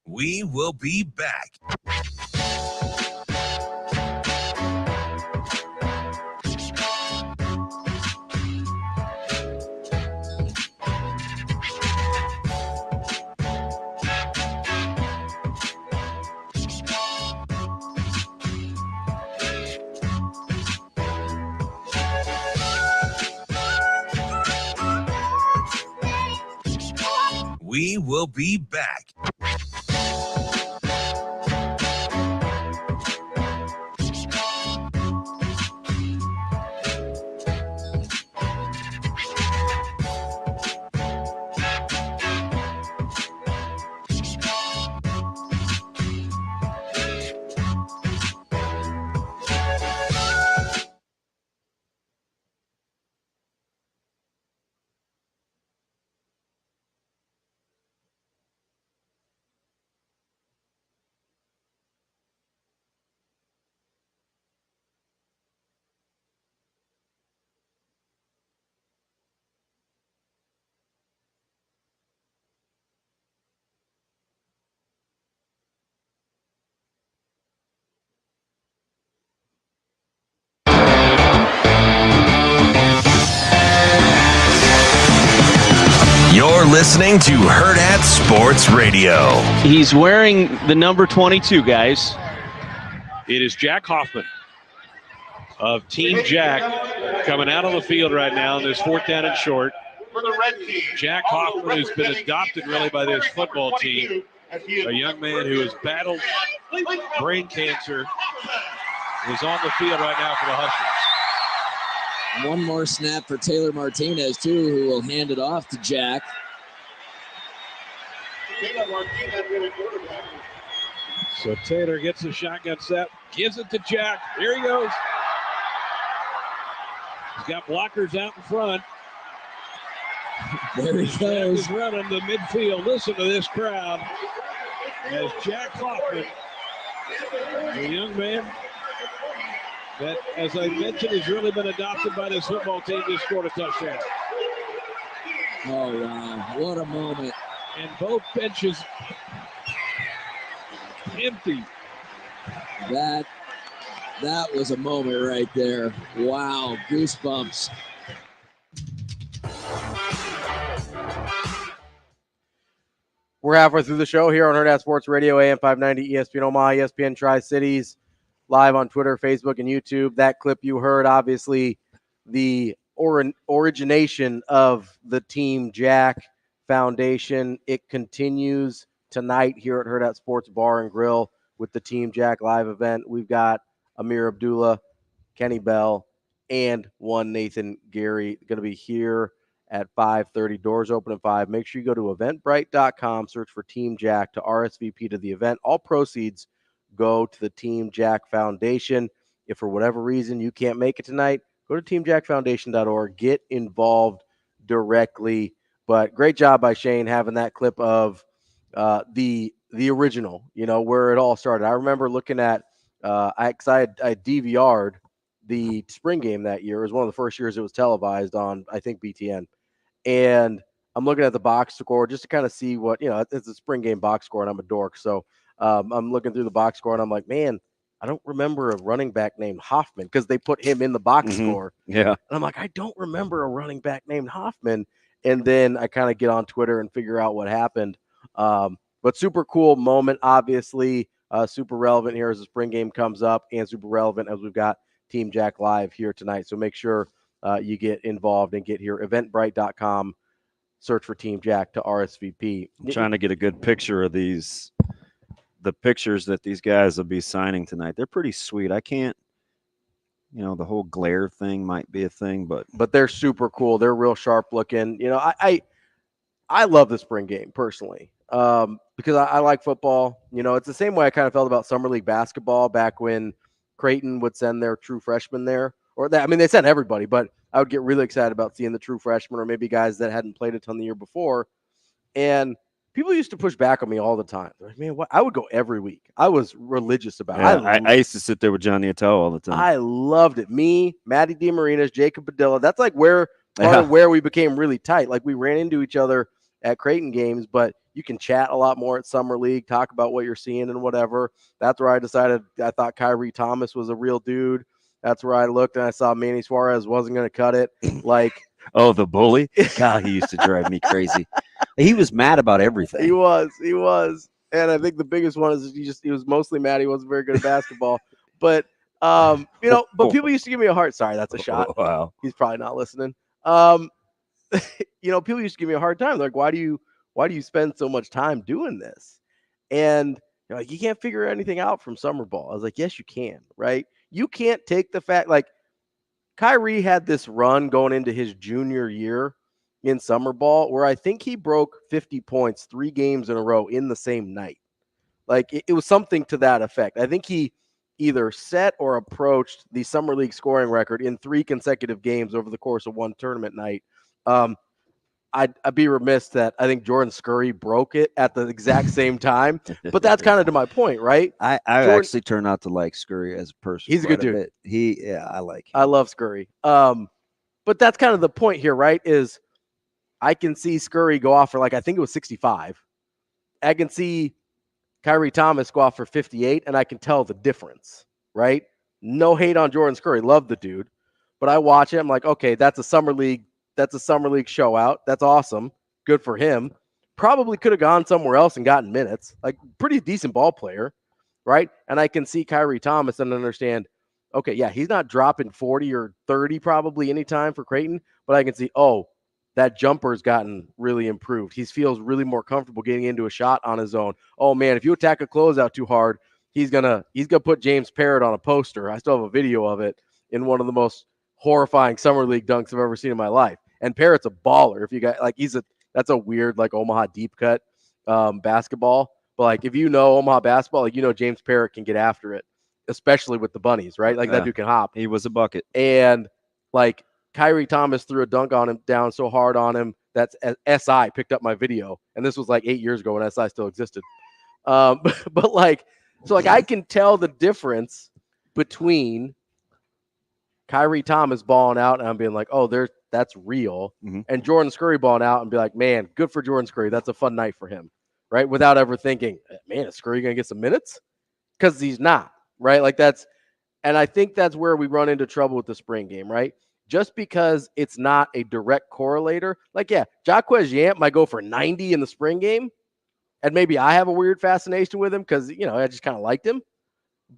We will be back. We will be back. You're listening to Hurrdat Sports Radio. He's wearing the number 22, guys. It is Jack Hoffman of Team Jack coming out on the field right now in this 4th down and short. Jack Hoffman, who's been adopted really by this football team, a young man who has battled brain cancer, is on the field right now for the Huskers. One more snap for Taylor Martinez, too, who will hand it off to Jack. So Taylor gets the shotgun set, gives it to Jack. Here he goes. He's got blockers out in front. There he goes. He's running the midfield. Listen to this crowd as Jack Hoffman, the young man that, as I mentioned, has really been adopted by this football team, just scored a touchdown. Oh, wow. What a moment. And both benches empty. That was a moment right there. Wow. Goosebumps. We're halfway through the show here on Hurrdat Sports Radio, AM 590, ESPN Omaha, ESPN Tri-Cities, live on Twitter, Facebook, and YouTube. That clip you heard, obviously, the origination of the Team Jack Foundation. It continues tonight here at Hurrdat Sports Bar and Grill with the Team Jack live event. We've got Amir Abdullah, Kenny Bell, and one Nathan Gary. Going to be here at 5:30. Doors open at 5. Make sure you go to eventbrite.com, search for Team Jack to RSVP to the event. All proceeds go to the Team Jack Foundation. If for whatever reason you can't make it tonight, go to teamjackfoundation.org. Get involved directly. But great job by Shane having that clip of the original, where it all started. I remember looking at I DVR'd the spring game that year. It was one of the first years it was televised on, I think, BTN. And I'm looking at the box score just to kind of see what, it's a spring game box score, and I'm a dork. So I'm looking through the box score, and I'm like, man, I don't remember a running back named Hoffman, because they put him in the box score. Yeah. And I'm like, I don't remember a running back named Hoffman. And then I kind of get on Twitter and figure out what happened. But super cool moment, obviously, super relevant here as the spring game comes up, and super relevant as we've got Team Jack Live here tonight. So make sure you get involved and get here. Eventbrite.com, search for Team Jack to RSVP. I'm trying to get a good picture of the pictures that these guys will be signing tonight. They're pretty sweet. I can't, the whole glare thing might be a thing, but they're super cool. They're real sharp looking. I love the spring game personally, because I like football. It's the same way I kind of felt about Summer League basketball back when Creighton would send their true freshmen there, they sent everybody, but I would get really excited about seeing the true freshmen, or maybe guys that hadn't played a ton the year before. And people used to push back on me all the time. They're like, man, what? I would go every week. I was religious about it. I used to sit there with Johnny Attell all the time. I loved it. Me, Matty DeMarinas, Jacob Padilla. That's like part of where we became really tight. Like, we ran into each other at Creighton games, but you can chat a lot more at Summer League, talk about what you're seeing and whatever. That's where I decided I thought Kyrie Thomas was a real dude. That's where I looked and I saw Manny Suarez wasn't going to cut it. Like, oh, the bully? God, he used to drive me crazy. He was mad about everything. He was. And I think the biggest one is he was mostly mad. He wasn't very good at basketball. But, but people used to give me a hard, sorry, that's a shot. Wow. He's probably not listening. People used to give me a hard time. They're like, why do you spend so much time doing this? And you're like, you can't figure anything out from summer ball. I was like, yes, you can, right? You can't take the fact, like, Kyrie had this run going into his junior year in summer ball where I think he broke 50 points 3 games in a row in the same night. Like, it was something to that effect. I think he either set or approached the summer league scoring record in 3 consecutive games over the course of one tournament night. I'd be remiss that I think Jordan Scurry broke it at the exact same time, but that's kind of to my point, right? I actually turned out to like Scurry as a person. He's a good dude. I like him. I love Scurry. But that's kind of the point here, right? Is I can see Scurry go off for, like, I think it was 65. I can see Kyrie Thomas go off for 58, and I can tell the difference, right? No hate on Jordan Scurry. Love the dude. But I watch it. I'm like, okay, that's a summer league show out. That's awesome. Good for him. Probably could have gone somewhere else and gotten minutes. Like, pretty decent ball player, right? And I can see Kyrie Thomas and understand, okay, yeah, he's not dropping 40 or 30 probably anytime for Creighton, but I can see, that jumper's gotten really improved. He feels really more comfortable getting into a shot on his own. Oh man, if you attack a closeout too hard, he's gonna put James Parrott on a poster. I still have a video of it in one of the most horrifying summer league dunks I've ever seen in my life. And Parrott's a baller. If you got, like, that's a weird, like, Omaha deep cut basketball. But, like, if you know Omaha basketball, like, James Parrott can get after it, especially with the bunnies, right? Like, that dude can hop. He was a bucket. And, like, Kyrie Thomas threw a dunk on him down so hard on him that SI picked up my video. And this was like 8 years ago when SI still existed. But like, so like, I can tell the difference between Kyrie Thomas balling out and I'm being like, that's real. Mm-hmm. And Jordan Scurry balling out and be like, man, good for Jordan Scurry. That's a fun night for him. Right. Without ever thinking, man, is Scurry going to get some minutes? Because he's not. Right. Like, and I think that's where we run into trouble with the spring game. Right. Just because it's not a direct correlator. Like, yeah, Jaquez Yant might go for 90 in the spring game. And maybe I have a weird fascination with him because, I just kind of liked him.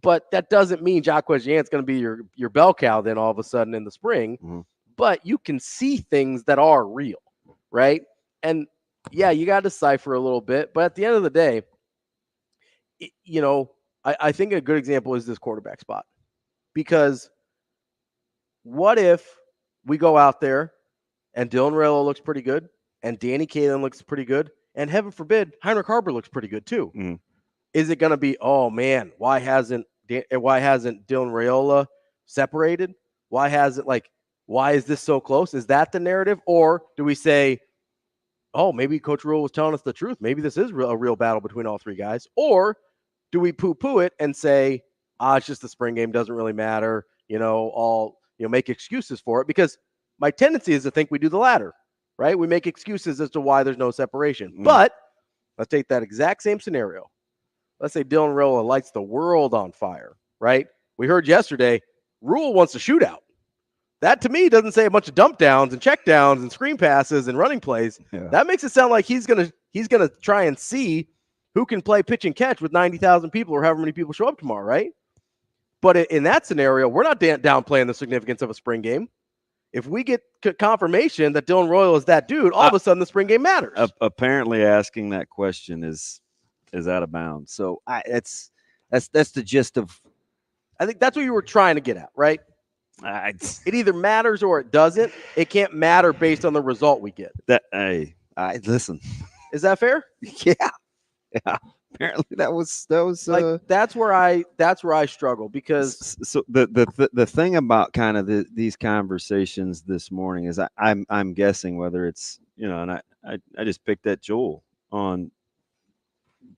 But that doesn't mean Jaquez Yant's going to be your bell cow then all of a sudden in the spring. Mm-hmm. But you can see things that are real, right? And, yeah, you got to decipher a little bit. But at the end of the day, I think a good example is this quarterback spot. Because what if we go out there and Dylan Raiola looks pretty good and Danny Kaelin looks pretty good and heaven forbid Heinrich Haarberg looks pretty good too? Mm. Is it going to be, oh man, why hasn't Dylan Raiola separated? Why is this so close? Is that the narrative? Or do we say, oh, maybe Coach Rule was telling us the truth. Maybe this is a real battle between all three guys. Or do we poo-poo it and say, it's just the spring game, doesn't really matter, make excuses for it? Because my tendency is to think we do the latter, right? We make excuses as to why there's no separation. But let's take that exact same scenario. Let's say Dylan Raiola lights the world on fire, right? We heard yesterday, Rule wants a shootout. That to me doesn't say a bunch of dump downs and check downs and screen passes and running plays. Yeah. That makes it sound like he's gonna try and see who can play pitch and catch with 90,000 people or however many people show up tomorrow, right? But in that scenario, we're not downplaying the significance of a spring game. If we get confirmation that Dylan Raiola is that dude, all of a sudden the spring game matters. Apparently, asking that question is out of bounds. So that's the gist of. I think that's what you were trying to get at, right? It either matters or it doesn't. It can't matter based on the result we get. Listen. Is that fair? Yeah. Apparently that was that's where I struggle, because so the thing about kind of these conversations this morning is I'm guessing whether it's and I just picked at Joel on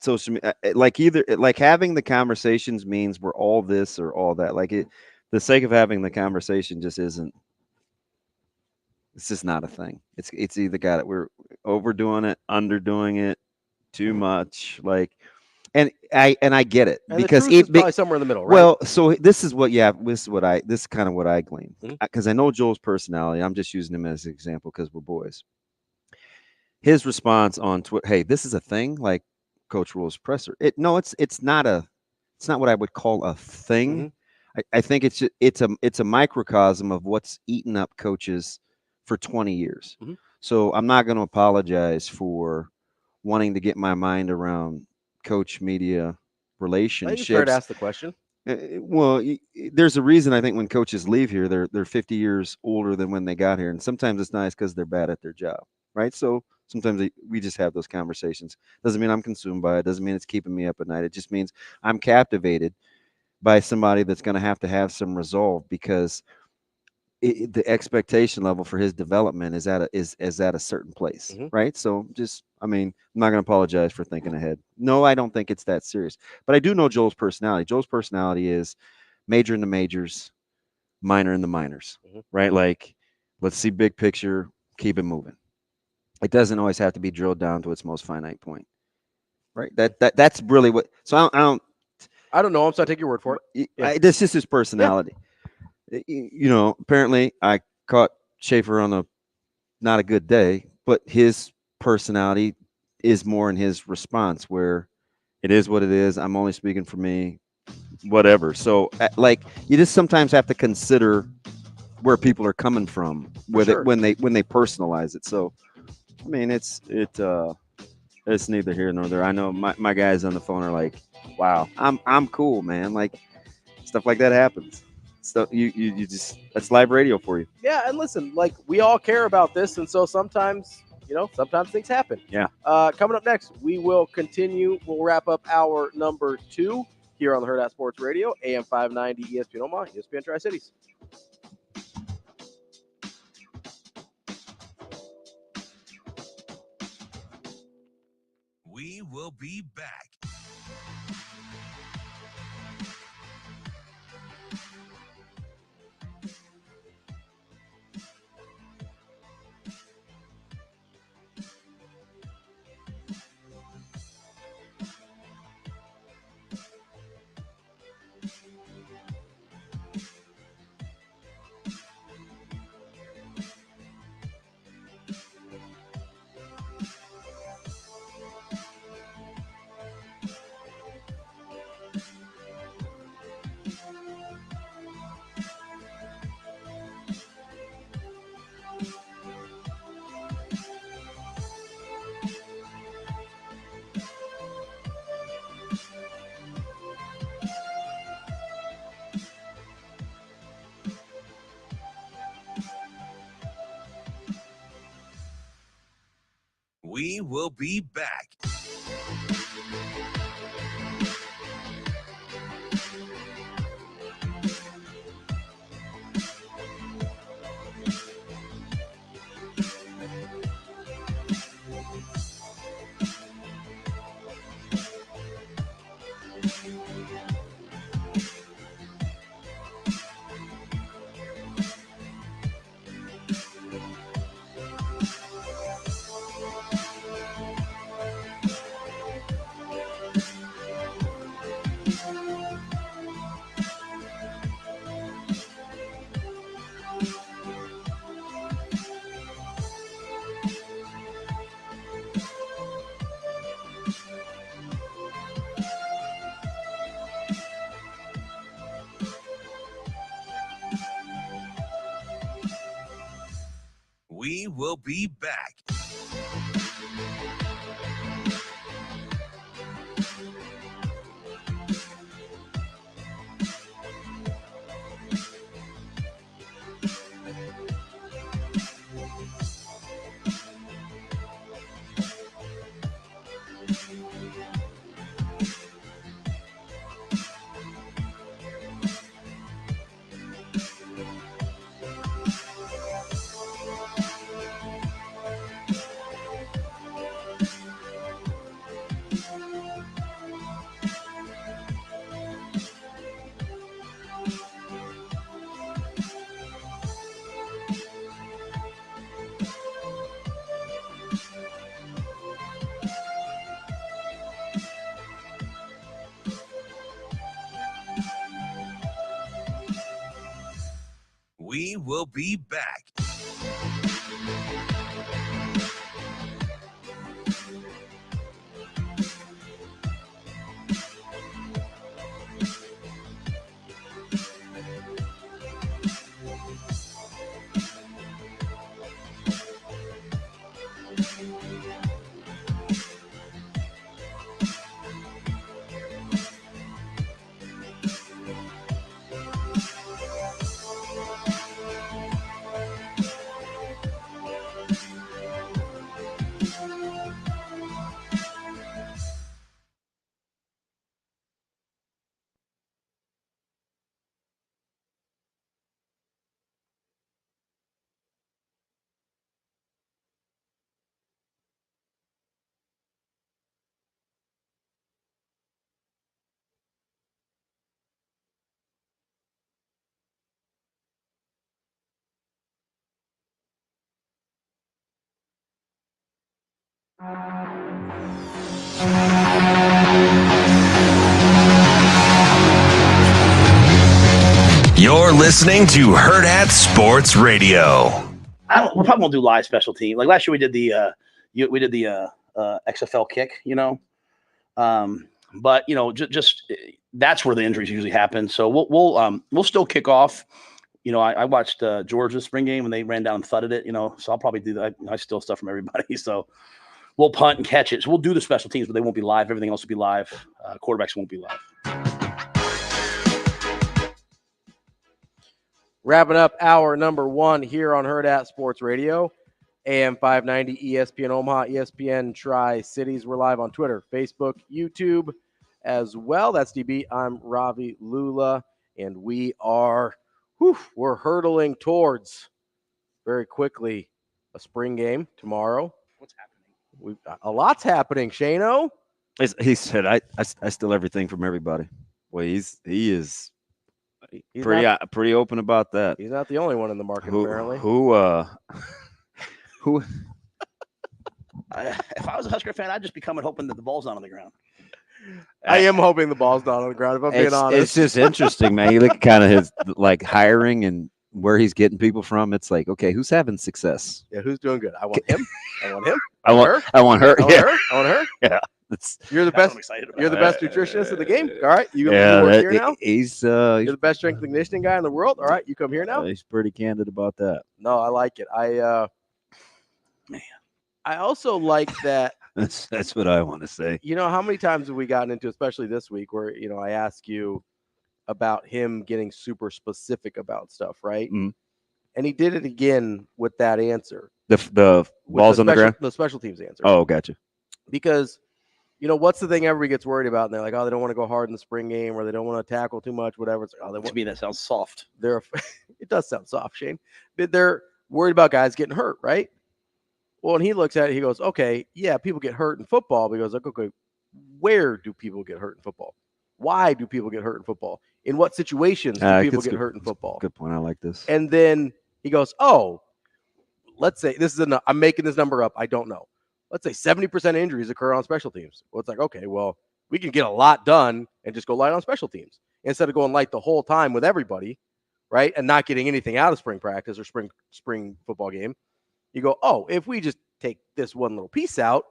social media, like having the conversations means we're all this or all that. The sake of having the conversation just isn't. It's just not a thing. It's either got it. We're overdoing it, underdoing it, too much. And I get it, and because the truth is probably somewhere in the middle, right? Well, so this is kind of what I glean, because I know Joel's personality. I'm just using him as an example because we're boys. His response on Twitter, "Hey, this is a thing," like Coach Rule's presser. It's not what I would call a thing. Mm-hmm. I think it's a microcosm of what's eaten up coaches for 20 years. Mm-hmm. So I'm not going to apologize for wanting to get my mind around coach media relationships. I think it's fair to ask the question. Well, there's a reason I think when coaches leave here, they're 50 years older than when they got here, and sometimes it's nice because they're bad at their job, right? So sometimes we just have those conversations. Doesn't mean I'm consumed by it. Doesn't mean it's keeping me up at night. It just means I'm captivated by somebody that's going to have some resolve, because the expectation level for his development is at a certain place, right? So I'm not going to apologize for thinking ahead. No, I don't think it's that serious, but I do know Joel's personality. Joel's personality is major in the majors, minor in the minors, right? Let's see big picture, keep it moving. It doesn't always have to be drilled down to its most finite point, right? That's really what. So I don't know him, so I take your word for it. This is his personality. Yeah. Apparently I caught Schaefer on not a good day, but his personality is more in his response, where it is what it is. I'm only speaking for me, whatever. So you just sometimes have to consider where people are coming from when they personalize it. So, it's neither here nor there. I know my guys on the phone are like, wow, I'm cool, man. Stuff like that happens. So you just, that's live radio for you. Yeah, and listen, we all care about this, and so sometimes things happen. Yeah. Coming up next, we will continue. We'll wrap up hour number 2 here on the Hurrdat Sports Radio, AM 590, ESPN Omaha, ESPN Tri-Cities. We will be back. will be back. We will be back. We will be back. You're listening to Hurrdat Sports Radio. We're probably gonna do live special team. Like last year, we did the XFL kick, but just that's where the injuries usually happen. So we'll still kick off. I watched Georgia's spring game and they ran down and thudded it. So I'll probably do that. I steal stuff from everybody. So we'll punt and catch it. So we'll do the special teams, but they won't be live. Everything else will be live. Quarterbacks won't be live. Wrapping up hour number 1 here on Hurrdat Sports Radio, AM 590, ESPN Omaha, ESPN Tri-Cities. We're live on Twitter, Facebook, YouTube as well. That's DB. I'm Ravi Lulla, and we're hurtling towards very quickly a spring game tomorrow. What's happening? A lot's happening, Shano. He said, I steal everything from everybody. Well, he is pretty open about that. He's not the only one in the market, apparently. Who? If I was a Husker fan, I'd just be coming hoping that the ball's not on the ground. I am hoping the ball's not on the ground, if I'm being honest. It's just interesting, man. You look at kind of his hiring and where he's getting people from. It's like, okay, who's having success? Yeah, who's doing good? I want him. I want him. I want her. I want her. Yeah. You're the best. You're the best nutritionist in the game. All right, you work here now. You're the best strength and conditioning guy in the world. All right, you come here now. He's pretty candid about that. No, I like it. I also like that. That's what I want to say. How many times have we gotten into, especially this week, where I ask you about him getting super specific about stuff, right? Mm. And he did it again with that answer. The balls on the ground. The special teams answer. Oh, gotcha. Because, what's the thing everybody gets worried about? And they're like, oh, they don't want to go hard in the spring game, or they don't want to tackle too much, whatever. It's like, To me, that sounds soft. It does sound soft, Shane. But they're worried about guys getting hurt, right? Well, and he looks at it, he goes, okay, yeah, people get hurt in football. But he goes, like, okay, where do people get hurt in football? Why do people get hurt in football? In what situations do people get hurt in football? Good point. I like this. And then he goes, oh, let's say I'm making this number up. I don't know. Let's say 70% of injuries occur on special teams. Well, it's like, okay, well, we can get a lot done and just go light on special teams instead of going light the whole time with everybody, right? And not getting anything out of spring practice or spring football game. You go, oh, if we just take this one little piece out,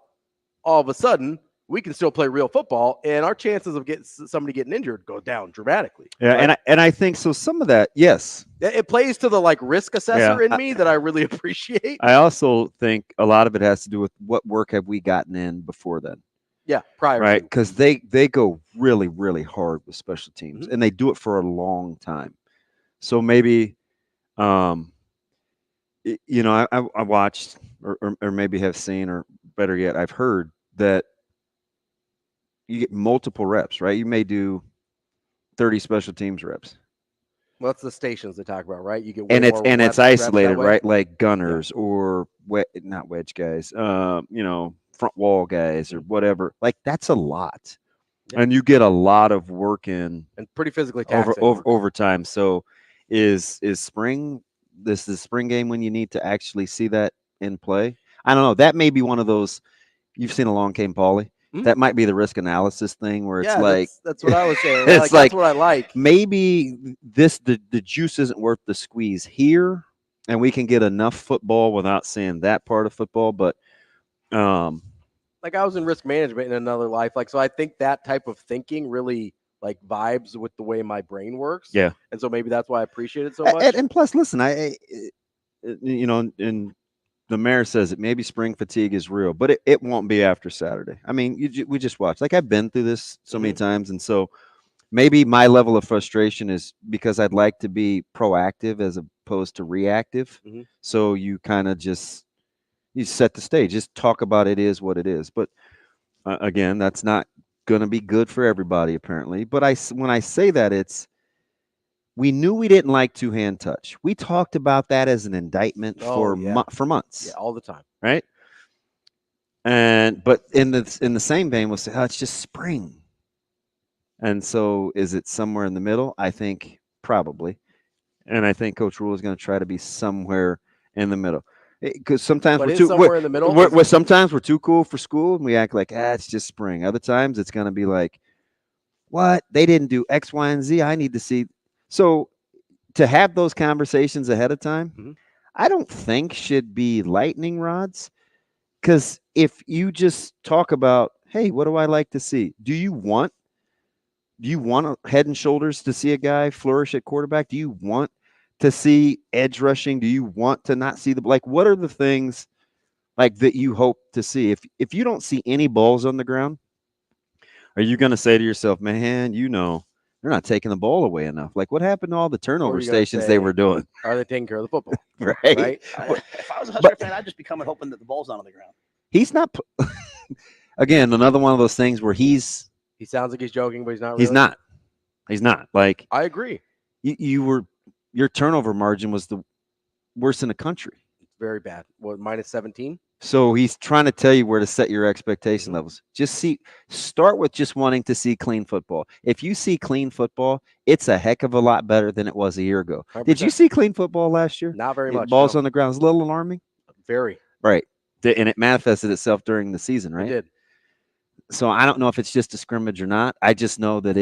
all of a sudden we can still play real football, and our chances of somebody getting injured go down dramatically. Yeah, right? and I think so. Some of that, yes, it plays to the risk assessor in me that I really appreciate. I also think a lot of it has to do with what work have we gotten in before then. Yeah, prior, right? Because they go really, really hard with special teams, and they do it for a long time. So maybe, I watched or maybe have seen, or better yet, I've heard that you get multiple reps, right? You may do 30 special teams reps. Well, that's the stations they talk about, right? You get it's isolated, right? Like gunners or not wedge guys, front wall guys or whatever. Like that's a lot, and you get a lot of work in and pretty physically taxing over time. So, is spring this the spring game when you need to actually see that in play? I don't know. That may be one of those. You've seen Along Came Polly. That might be the risk analysis thing where it's like that's what I was saying. It's that's what I like. Maybe the juice isn't worth the squeeze here, and we can get enough football without seeing that part of football. But I was in risk management in another life, so I think that type of thinking really vibes with the way my brain works. Yeah, and so maybe that's why I appreciate it so much. And plus, listen, and the mayor says it. Maybe spring fatigue is real, but it won't be after Saturday. I mean, we just watched. I've been through this so many times, and so maybe my level of frustration is because I'd like to be proactive as opposed to reactive. So you kind of you set the stage. Just talk about it is what it is. But again, that's not going to be good for everybody apparently. But when I say that, we knew we didn't like two-hand touch. We talked about that as an indictment for months. Yeah, all the time. Right? But in the same vein, we'll say, oh, it's just spring. And so is it somewhere in the middle? I think probably. And I think Coach Rule is going to try to be somewhere in the middle. Because sometimes in the middle. Sometimes we're too cool for school and we act like, it's just spring. Other times it's going to be like, what? They didn't do X, Y, and Z. I need to see. So to have those conversations ahead of time, I don't think should be lightning rods. Because if you just talk about, hey, what do I like to see? Do you want head and shoulders to see a guy flourish at quarterback? Do you want to see edge rushing? Do you want to not see what are the things that you hope to see? If you don't see any balls on the ground, are you going to say to yourself, man, they're not taking the ball away enough? What happened to all the turnover stations they were doing? Are they taking care of the football? Right. If I was a Husker fan, I'd just be coming hoping that the ball's not on the ground. He's not. Again, another one of those things where he sounds like he's joking, but he's not. Really. He's not. I agree. Your turnover margin was the worst in the country. It's very bad. What, -17? So he's trying to tell you where to set your expectation levels. Start with just wanting to see clean football. If you see clean football, it's a heck of a lot better than it was a year ago. 100%. Did you see clean football last year? Not very much. Balls on the ground is a little alarming. Very. Right. And it manifested itself during the season, right? It did. So I don't know if it's just a scrimmage or not. I just know that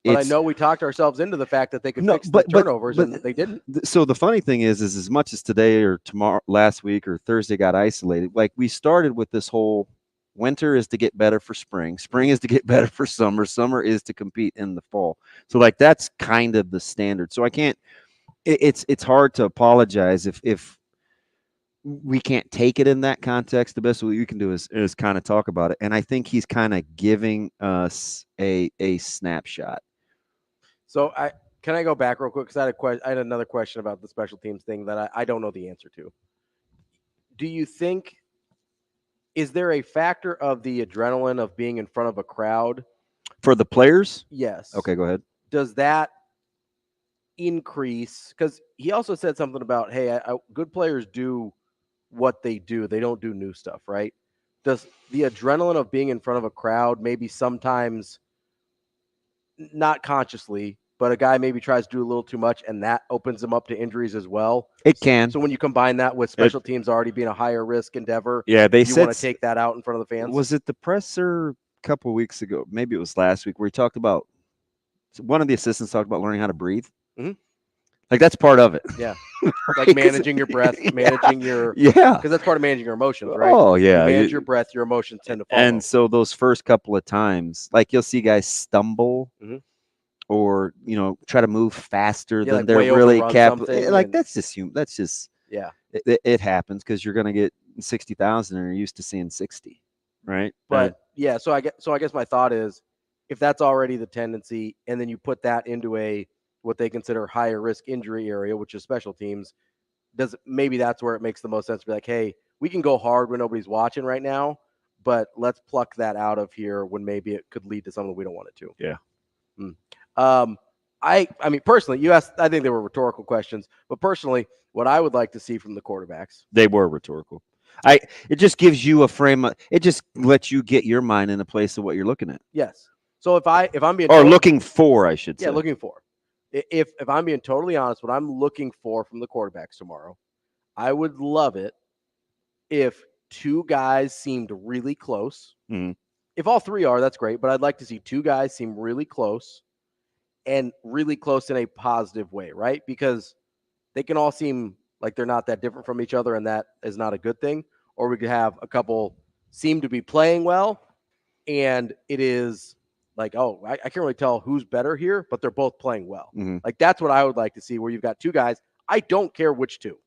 But I know we talked ourselves into the fact that they could fix the turnovers, and they didn't. So the funny thing is as much as today or tomorrow, last week or Thursday got isolated, we started with this whole winter is to get better for spring. Spring is to get better for summer. Summer is to compete in the fall. So that's kind of the standard. So I can't. It's hard to apologize if we can't take it in that context. The best we can do is kind of talk about it. And I think he's kind of giving us a snapshot. So can I go back real quick? Because I had another question about the special teams thing that I don't know the answer to. do you think, is there a factor of the adrenaline of being in front of a crowd? For the players? Yes. Okay, go ahead. Does that increase? Because he also said something about, hey, good players do what they do. They don't do new stuff, right? Does the adrenaline of being in front of a crowd maybe sometimes, not consciously, but a guy maybe tries to do a little too much, and that opens him up to injuries as well? It can. So when you combine that with special teams already being a higher risk endeavor, yeah, they you said, want to take that out in front of the fans? Was it the presser a couple of weeks ago? Maybe it was last week, where he talked about, one of the assistants talked about learning how to breathe. Mm-hmm. Like, that's part of it. Yeah. Like managing your breath, managing your, because that's part of managing your emotions, right? Oh, yeah. You manage your breath, your emotions tend to follow. And so those first couple of times, like, you'll see guys stumble or, try to move faster than like they're really capable. Like, that's just it happens, because you're going to get 60,000 and you're used to seeing 60, right? But so I guess my thought is, if that's already the tendency, and then you put that into what they consider higher risk injury area, which is special teams, maybe that's where it makes the most sense to be like, hey, we can go hard when nobody's watching right now, but let's pluck that out of here when maybe it could lead to something we don't want it to. Yeah. I mean, personally, you asked, I think they were rhetorical questions, but personally, what I would like to see from the quarterbacks. They were rhetorical. It just gives you a frame. It just lets you get your mind in a place of what you're looking at. Yes. So if I'm being looking for, I should say. Yeah, looking for. If I'm being totally honest, what I'm looking for from the quarterbacks tomorrow, I would love it if two guys seemed really close. Mm-hmm. If all three are, that's great, but I'd like to see two guys seem really close, and really close in a positive way, right? Because they can all seem like they're not that different from each other, and that is not a good thing. Or we could have a couple seem to be playing well, and it is like, oh, I can't really tell who's better here, but they're both playing well. Mm-hmm. Like, that's what I would like to see, where you've got two guys. I don't care which two,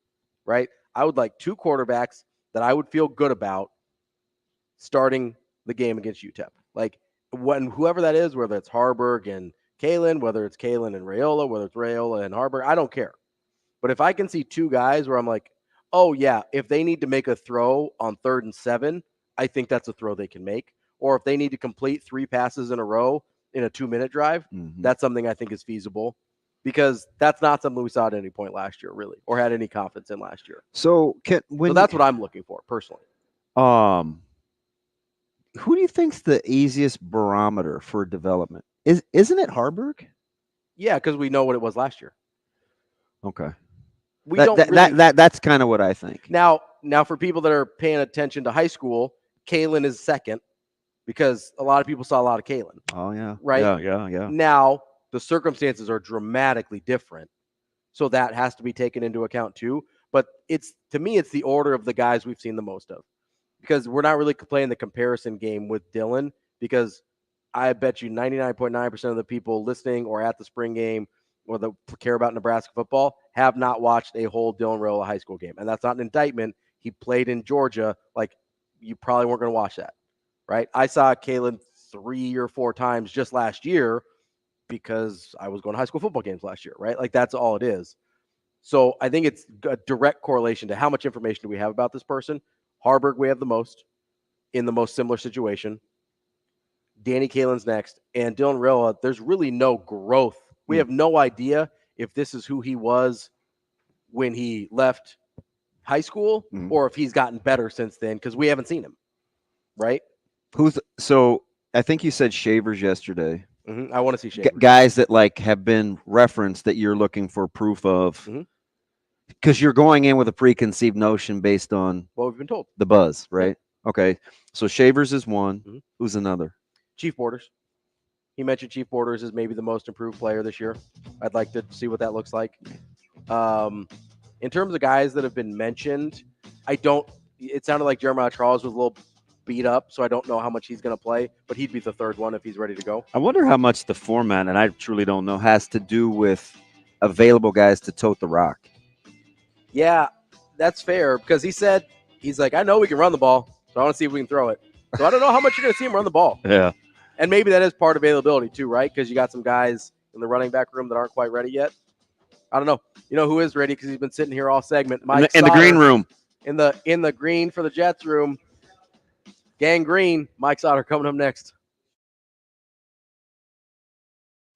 right? I would like two quarterbacks that I would feel good about starting the game against UTEP. Like, whoever that is, whether it's Harburg and Kalen, whether it's Kalen and Rayola, whether it's Rayola and Harburg, I don't care. But if I can see two guys where I'm like, oh, yeah, if they need to make a throw on 3rd and 7, I think that's a throw they can make. Or if they need to complete 3 passes in a row in a 2-minute drive, that's something I think is feasible, because that's not something we saw at any point last year, really, or had any confidence in last year. So that's what I'm looking for personally. Who do you think's the easiest barometer for development? Isn't it Harburg? Yeah, because we know what it was last year. Okay. That's kind of what I think. Now, for people that are paying attention to high school, Kalen is second, because a lot of people saw a lot of Kalen. Oh, yeah. Right? Yeah. Now, the circumstances are dramatically different, so that has to be taken into account too. But to me, it's the order of the guys we've seen the most of, because we're not really playing the comparison game with Dylan, because I bet you 99.9% of the people listening or at the spring game or that care about Nebraska football have not watched a whole Dylan Rayola high school game. And that's not an indictment. He played in Georgia. Like, you probably weren't going to watch that, right? I saw Kalen 3 or 4 times just last year because I was going to high school football games last year, right? Like, that's all it is. So I think it's a direct correlation to how much information do we have about this person. Harburg, we have the most in the most similar situation. Danny Kalen's next. And Dylan Rayola, there's really no growth. We have no idea if this is who he was when he left high school or if he's gotten better since then, because we haven't seen him, right? So I think you said Shavers yesterday. I want to see Shavers. Guys that have been referenced that you're looking for proof of, because you're going in with a preconceived notion based on what we've been told, the buzz, right? Yeah. Okay, so Shavers is one. Who's another? Chief Borders. He mentioned Chief Borders is maybe the most improved player this year. I'd like to see what that looks like. In terms of guys that have been mentioned, it sounded like Jeremiah Charles was a little beat up, so I don't know how much he's going to play, but he'd be the third one if he's ready to go. I wonder how much the format, and I truly don't know, has to do with available guys to tote the rock. Yeah, that's fair, because he's like, I know we can run the ball, so I want to see if we can throw it. So I don't know how much you're going to see him run the ball. Yeah. And maybe that is part of availability too, right? Because you got some guys in the running back room that aren't quite ready yet. I don't know. You know who is ready, because he's been sitting here all segment. In the green room. in the green for the Jets room. Gang green. Mike Sautter coming up next.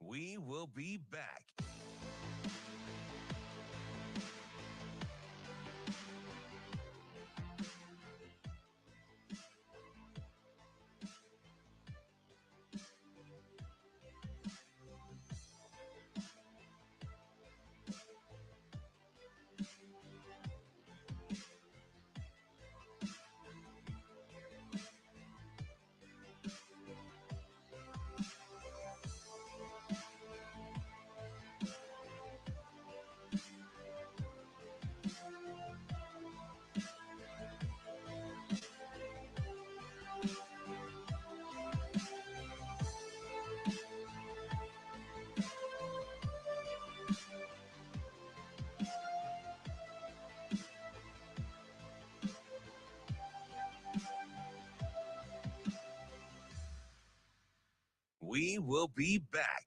We will be back. We will be back.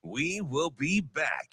We will be back.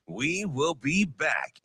We will be back.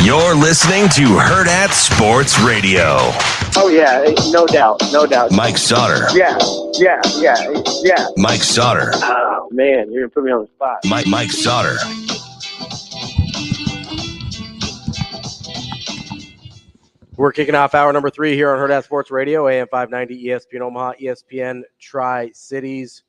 You're listening to Hurrdat Sports Radio. Oh, yeah, no doubt, no doubt. Mike Sautter. Yeah. Mike Sautter. Oh, man, you're going to put me on the spot. Mike Sautter. We're kicking off hour number 3 here on Hurrdat Sports Radio, AM 590, ESPN Omaha, ESPN Tri-Cities.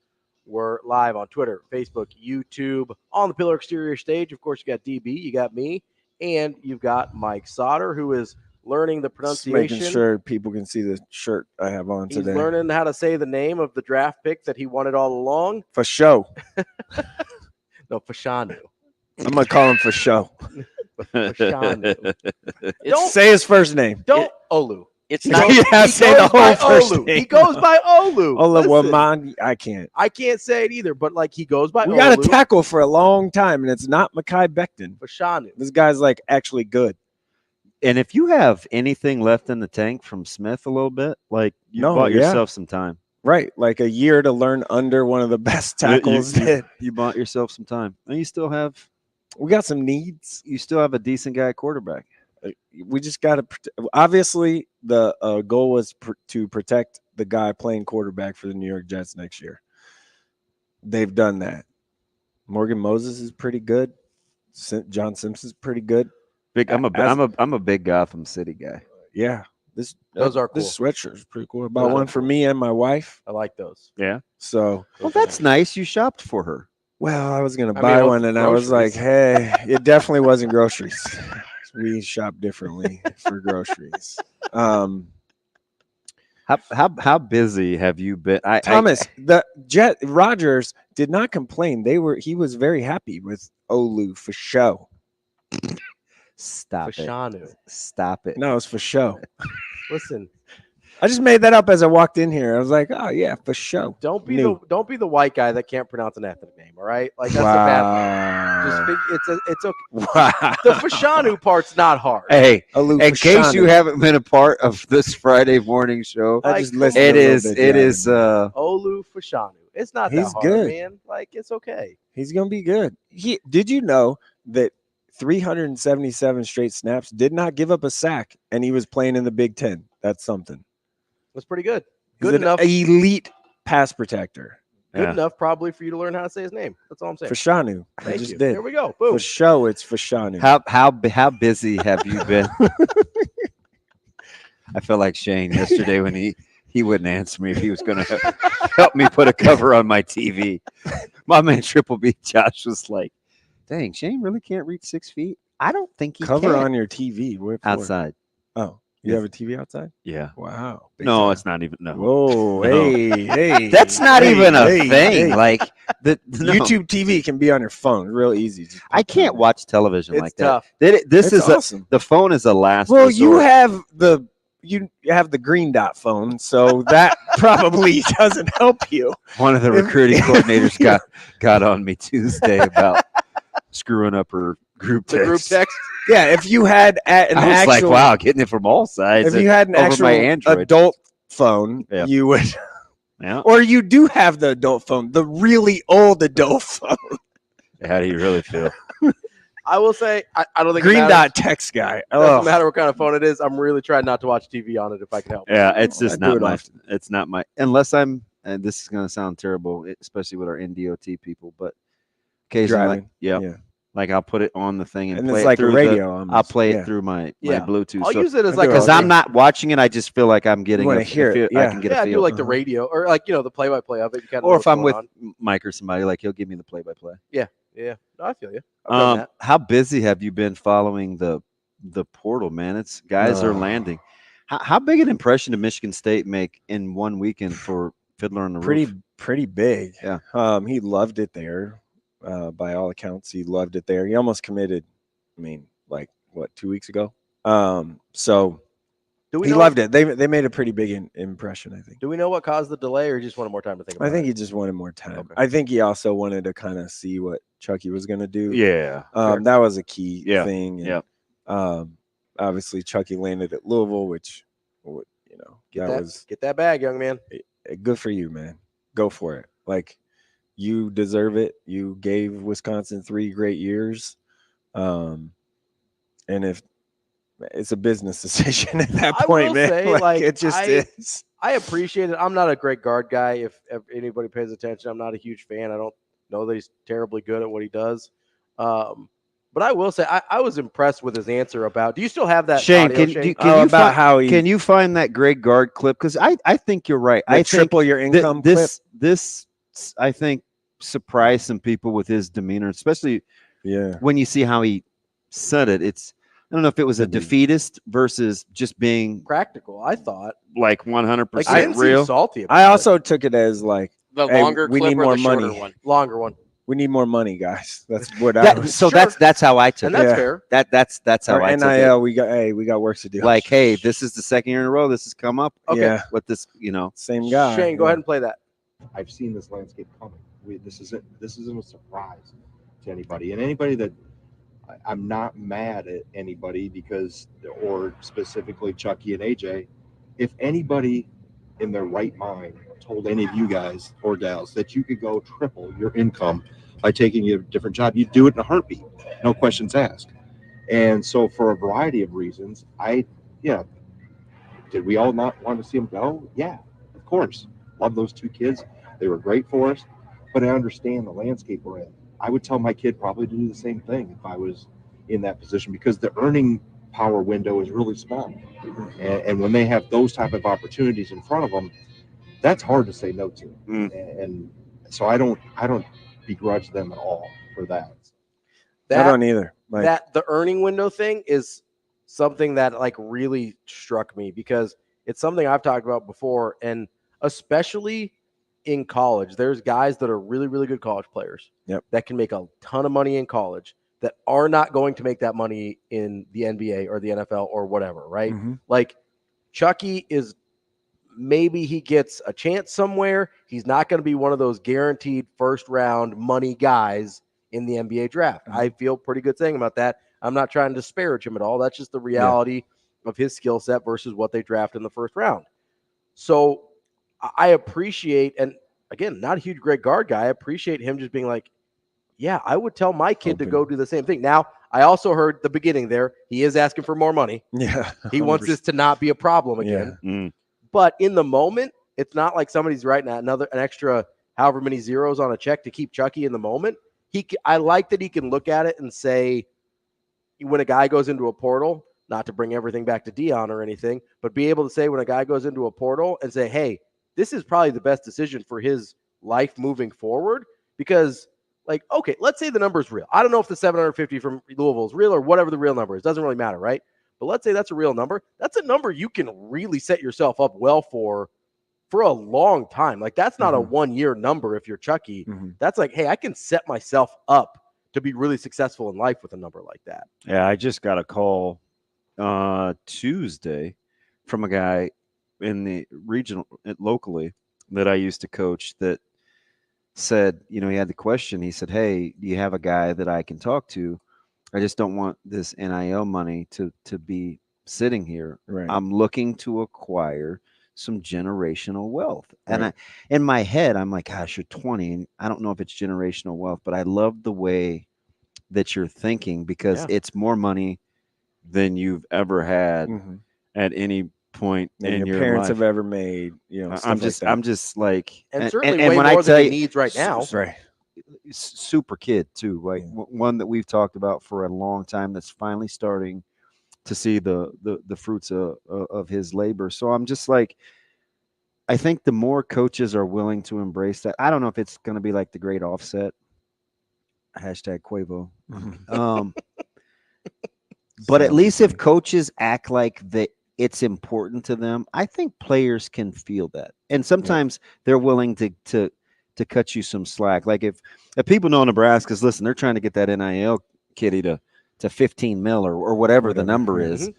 We're live on Twitter, Facebook, YouTube, on the Pillar Exterior stage. Of course, you got DB, you got me, and you've got Mike Sautter, who is learning the Just pronunciation. making sure people can see the shirt I have on He's today. learning how to say the name of the draft pick that he wanted all along. For show. No, Fashanu. I'm gonna call him for show. Fashanu. Say his first name. Don't Olu. It's You not. gotta say the whole first Olu. name. He goes by Olu. Olawaman. I can't. I can't say it either, but like he goes by We Olu. got a tackle for a long time, and it's not Mekhi Becton. Fashanu. This guy's like actually good. And if you have anything left in the tank from Smith a little bit, like you No, bought yeah. yourself some time. Right, like a year to learn under one of the best tackles. You bought yourself some time, and you still have. We got some needs. You still have a decent guy at quarterback. We just got to. Obviously, the goal was to protect the guy playing quarterback for the New York Jets next year. They've done that. Morgan Moses is pretty good. John Simpson's pretty good. I'm a big Gotham City guy. Yeah, Those are cool. This sweatshirt is pretty cool. I bought one for me and my wife. I like those. Yeah. So well, that's nice. You shopped for her. Well, I was gonna buy one, and I was like, "Hey, it definitely wasn't groceries. We shop differently for groceries." How busy have you been? Thomas, the Rodgers did not complain. He was very happy with Olu for show. Stop Fashanu. it. Stop it. No, it's for show. Listen, I just made that up as I walked in here. I was like, "Oh yeah, for show." don't be the white guy that can't pronounce an ethnic name. All right, like that's a bad thing. It's okay. Wow. The Fashanu part's not hard. Hey, Olu in case you Fashanu. haven't been a part of this Friday morning show, I just listened it a little is. bit, It yeah. is. Olu Fashanu. It's not that He's hard, good. man. Like it's okay. He's gonna be good. Did you know that 377 straight snaps, did not give up a sack, and he was playing in the Big Ten? That's something. That's pretty good. He's Good an enough. elite pass protector. Good enough, probably, for you to learn how to say his name. That's all I'm saying. Fashanu. I Thank just you. did. There we go. Boom. For show, it's Fashanu. How busy have you been? I felt like Shane yesterday when he wouldn't answer me if he was going to help me put a cover on my TV. My man Triple B Josh was like, "Dang, Shane really can't reach 6 feet." I don't think he Cover can. on your TV. Where for? Outside. Oh, you have a TV outside? Yeah. Wow. Big No, time. it's not even. No. Whoa, No. hey. That's not even a thing. hey. Like no. YouTube TV can be on your phone. Real easy. Just I can't watch television It's like tough. that. This It's is awesome. the phone is a last. Well, you resort. have the green dot phone, so that probably doesn't help you. One of the recruiting coordinators got on me Tuesday about screwing up her group The text. group text. Yeah, if you had an I was actual, like, wow, getting it from all sides. if you had an over actual my Android. adult phone, Yeah. you would. Yeah. Or you do have the adult phone, the really old adult phone. How do you really feel? I will say, I don't think it Green matters. dot text guy. Doesn't matter what kind of phone it is. I'm really trying not to watch TV on it if I can help. Yeah, it's just I do not it my. often. It's not my. Unless I'm, and this is going to sound terrible, especially with our NDOT people, but occasionally, Driving. yeah, like I'll put it on the thing and And play it's it like a through radio. I'll almost. play Yeah. it through my Yeah. Bluetooth. I'll use it as like because a I'm not watching it. I just feel like I'm getting. wanna hear it, I yeah. can get yeah, a I do feel. like the radio or like the play-by-play of it. You kind of Or if I'm with Mike or somebody, like he'll give me the play-by-play. yeah, no, I feel you. I've done that. How busy have you been following the portal, man? It's guys are landing. How big an impression did Michigan State make in one weekend for Fiddler on the Roof? Pretty big. Yeah. He loved it there. By all accounts, he loved it there. He almost committed. I mean, like what, 2 weeks ago? So he loved it. They made a pretty big impression, I think. Do we know what caused the delay, or he just wanted more time to think about it? I think he just wanted more time. Okay. I think he also wanted to kind of see what Chucky was going to do. Yeah. That was a key Yeah. thing. And, Yeah. obviously, Chucky landed at Louisville, which, was Get that bag, young man. good for you, man. Go for it. Like, you deserve it. You gave Wisconsin 3 great years. And if it's a business decision at that I point, will man, say, like, it just is. I appreciate it. I'm not a great guard guy. If anybody pays attention, I'm not a huge fan. I don't know that he's terribly good at what he does. But I will say I was impressed with his answer about. Do you still have that? Shane, audio, can you find that great guard clip? Because I think you're right. I think triple your income this I think surprised some people with his demeanor, especially Yeah. when you see how he said it. I don't know if it was a defeatist versus just being practical. I thought like 100% like, I didn't real. seem salty about I also took it as like The hey, longer we clip need or more the shorter money. one? Longer one. We need more money, guys. That's what I That, was. so Sure. that's how I took And it. that's fair. That's how Or I took NIL, it. we got work to do. Like, hey, this is the second year in a row this has come up. Okay. Yeah. With this, Same guy. Shane, go ahead and play that. I've seen this landscape coming. This isn't a surprise to anybody, and anybody that I'm not mad at anybody because, or specifically Chucky and AJ, if anybody in their right mind told any of you guys or gals that you could go triple your income by taking a different job, you'd do it in a heartbeat, no questions asked. And so for a variety of reasons, did we all not want to see them go? Yeah, of course. Love those two kids. They were great for us, but I understand the landscape we're in. I would tell my kid probably to do the same thing if I was in that position, because the earning power window is really small. And when they have those type of opportunities in front of them, that's hard to say no to. And so I don't begrudge them at all for that. I don't either. Like, That the earning window thing is something that like really struck me, because it's something I've talked about before, and especially in college, there's guys that are really, really good college players that can make a ton of money in college that are not going to make that money in the NBA or the NFL or whatever, right? Like Chucky is, maybe he gets a chance somewhere. He's not going to be one of those guaranteed first round money guys in the NBA draft. I feel pretty good saying about that. I'm not trying to disparage him at all. That's just the reality of his skill set versus what they draft in the first round. So I appreciate, and again, not a huge Greg Gard guy, I appreciate him just being like, yeah, I would tell my kid to go do the same thing. Now, I also heard the beginning there, he is asking for more money. Yeah. He wants this to not be a problem again. But in the moment, it's not like somebody's writing an extra however many zeros on a check to keep Chucky in the moment. I like that he can look at it and say, when a guy goes into a portal, not to bring everything back to Dion or anything, but be able to say when a guy goes into a portal and say, hey, this is probably the best decision for his life moving forward. Because, like, okay, let's say the number is real. I don't know if the 750 from Louisville is real or whatever the real number is. Doesn't really matter, right? But let's say that's a real number. That's a number you can really set yourself up well for a long time. Like, that's not a 1 year number if you're Chucky. That's like, hey, I can set myself up to be really successful in life with a number like that. Yeah, I just got a call Tuesday from a guy in the regional locally that I used to coach that said, he had the question. He said, hey, do you have a guy that I can talk to? I just don't want this NIL money to be sitting here. Right. I'm looking to acquire some generational wealth. And in my head, I'm like, gosh, you're 20. And I don't know if it's generational wealth, but I love the way that you're thinking, because it's more money than you've ever had at any point and in your your parents life. have ever made. I'm just like, and certainly and way when more I than tell he you, needs right now. Right. Super kid too, right? One that we've talked about for a long time that's finally starting to see the fruits of his labor. So I'm just like, I think the more coaches are willing to embrace that, I don't know if it's going to be like the great offset, #Quavo. But at least if coaches act like it's important to them, I think players can feel that. And sometimes they're willing to cut you some slack. Like if people know Nebraska's, listen, they're trying to get that NIL kitty to 15 mil or whatever the number is.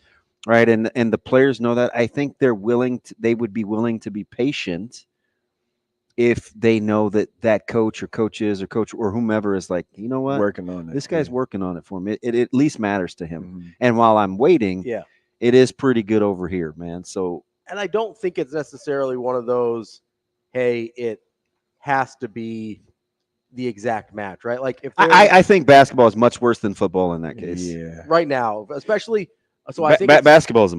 Right. And the players know that. I think they would be willing to be patient if they know that coach or coaches or coach or whomever is like, you know what, working on it. This guy's working on it for me. It at least matters to him. And while I'm waiting, it is pretty good over here, man. So, and I don't think it's necessarily one of those, hey, it has to be the exact match, right? Like if I think basketball is much worse than football in that case. Yeah. Right now, especially. So I think basketball is.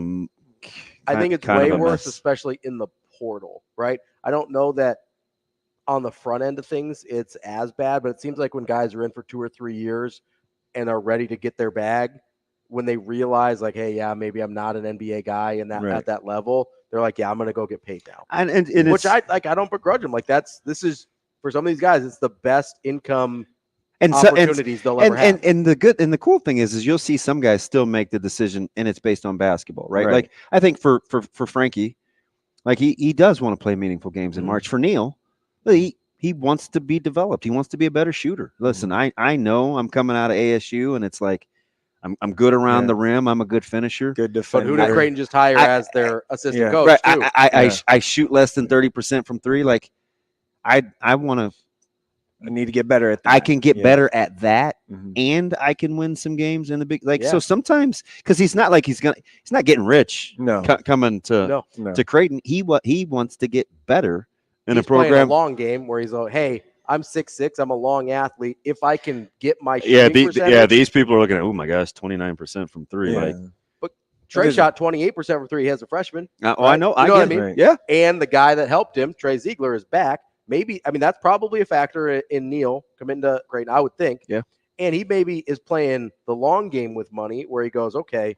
I think it's way worse, especially in the portal, right? I don't know that on the front end of things it's as bad, but it seems like when guys are in for 2 or 3 years and are ready to get their bag, when they realize like, hey, yeah, maybe I'm not an NBA guy and that at that level, they're like, yeah, I'm going to go get paid now. And which I don't begrudge them. Like this is for some of these guys, it's the best income opportunities they'll ever have. And the cool thing is you'll see some guys still make the decision, and it's based on basketball, right? Like I think for Frankie, like he does want to play meaningful games in March. For Neil, he wants to be developed. He wants to be a better shooter. Listen, I know I'm coming out of ASU, and it's like I'm good around the rim. I'm a good finisher. Good defender. But who did Creighton just hire as their assistant coach? Right. Too? I shoot less than 30% from three. Like I want to. I need to get better at that. I can get better at that, and I can win some games in the big. So sometimes, because he's not getting rich. No, coming to Creighton, he wants to get better in He's a program. playing a long game where he's like, hey, I'm 6'6", I'm a long athlete. If I can get my shooting percentage, these people are looking at, oh my gosh, 29% from three. Yeah. But Trey shot 28% from three as a freshman. I know. You know what I mean? Right. Yeah. And the guy that helped him, Trey Ziegler, is back. Maybe, I mean, that's probably a factor in Neil coming to Creighton, I would think. Yeah. And he maybe is playing the long game with money where he goes, okay,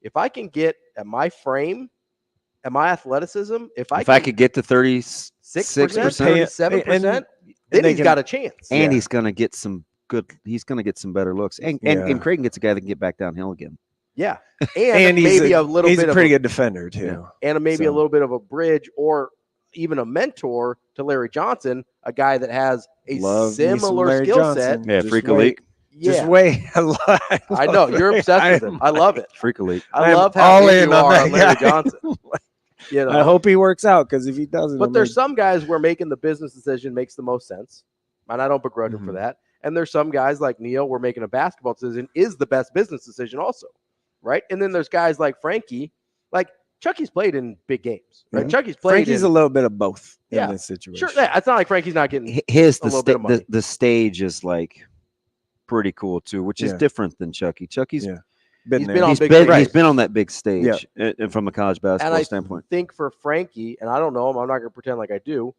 if I can get at my frame, at my athleticism, if I could get to 36%, 37%, then he's got a chance. And he's going to get some better looks. And Creighton gets a guy that can get back downhill again. Yeah. And maybe a little bit he's a pretty good defender too. And maybe a little bit of a bridge or even a mentor to Larry Johnson, a guy that has a similar skill set. Yeah, Freak Elite. Just wait. I know you're obsessed with him. I love it. Freak Elite. I love how in you are on Larry Johnson. You know? I hope he works out because if he doesn't, but there's some guys where making the business decision makes the most sense, and I don't begrudge him for that. And there's some guys like Neil where making a basketball decision is the best business decision also, right? And then there's guys like Frankie, like Chucky's played in big games, right? Chucky's played. Frankie's a little bit of both in this situation. Sure, it's not like Frankie's not getting the stage is like pretty cool too, which is different than Chucky. Chucky's been he's been on that big stage from a college basketball standpoint. I think for Frankie, and I don't know him, I'm not going to pretend like I do,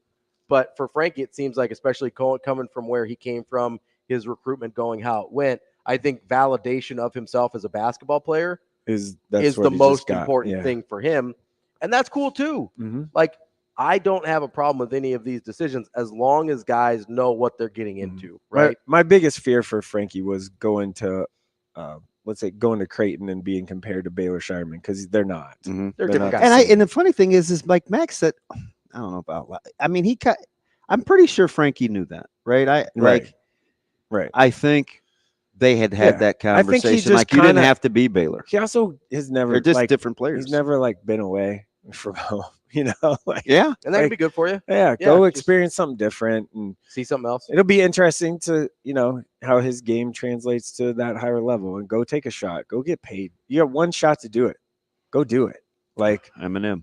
but for Frankie, it seems like, especially coming from where he came from, his recruitment going how it went, I think validation of himself as a basketball player is the most important thing for him. And that's cool too. Like, I don't have a problem with any of these decisions as long as guys know what they're getting into, right? My biggest fear for Frankie was going to Creighton and being compared to Baylor Shireman, because they're not. They're different guys. And the funny thing is like Max said, I don't know about. I mean, I'm pretty sure Frankie knew that, right? Right. I think they had that conversation. Like, you didn't have to be Baylor. He also has never. They're just different players. He's never been away from home. You know, and that could be good for you. Yeah, go experience something different and see something else. It'll be interesting to how his game translates to that higher level, and go take a shot. Go get paid. You have one shot to do it. Go do it. Like Eminem.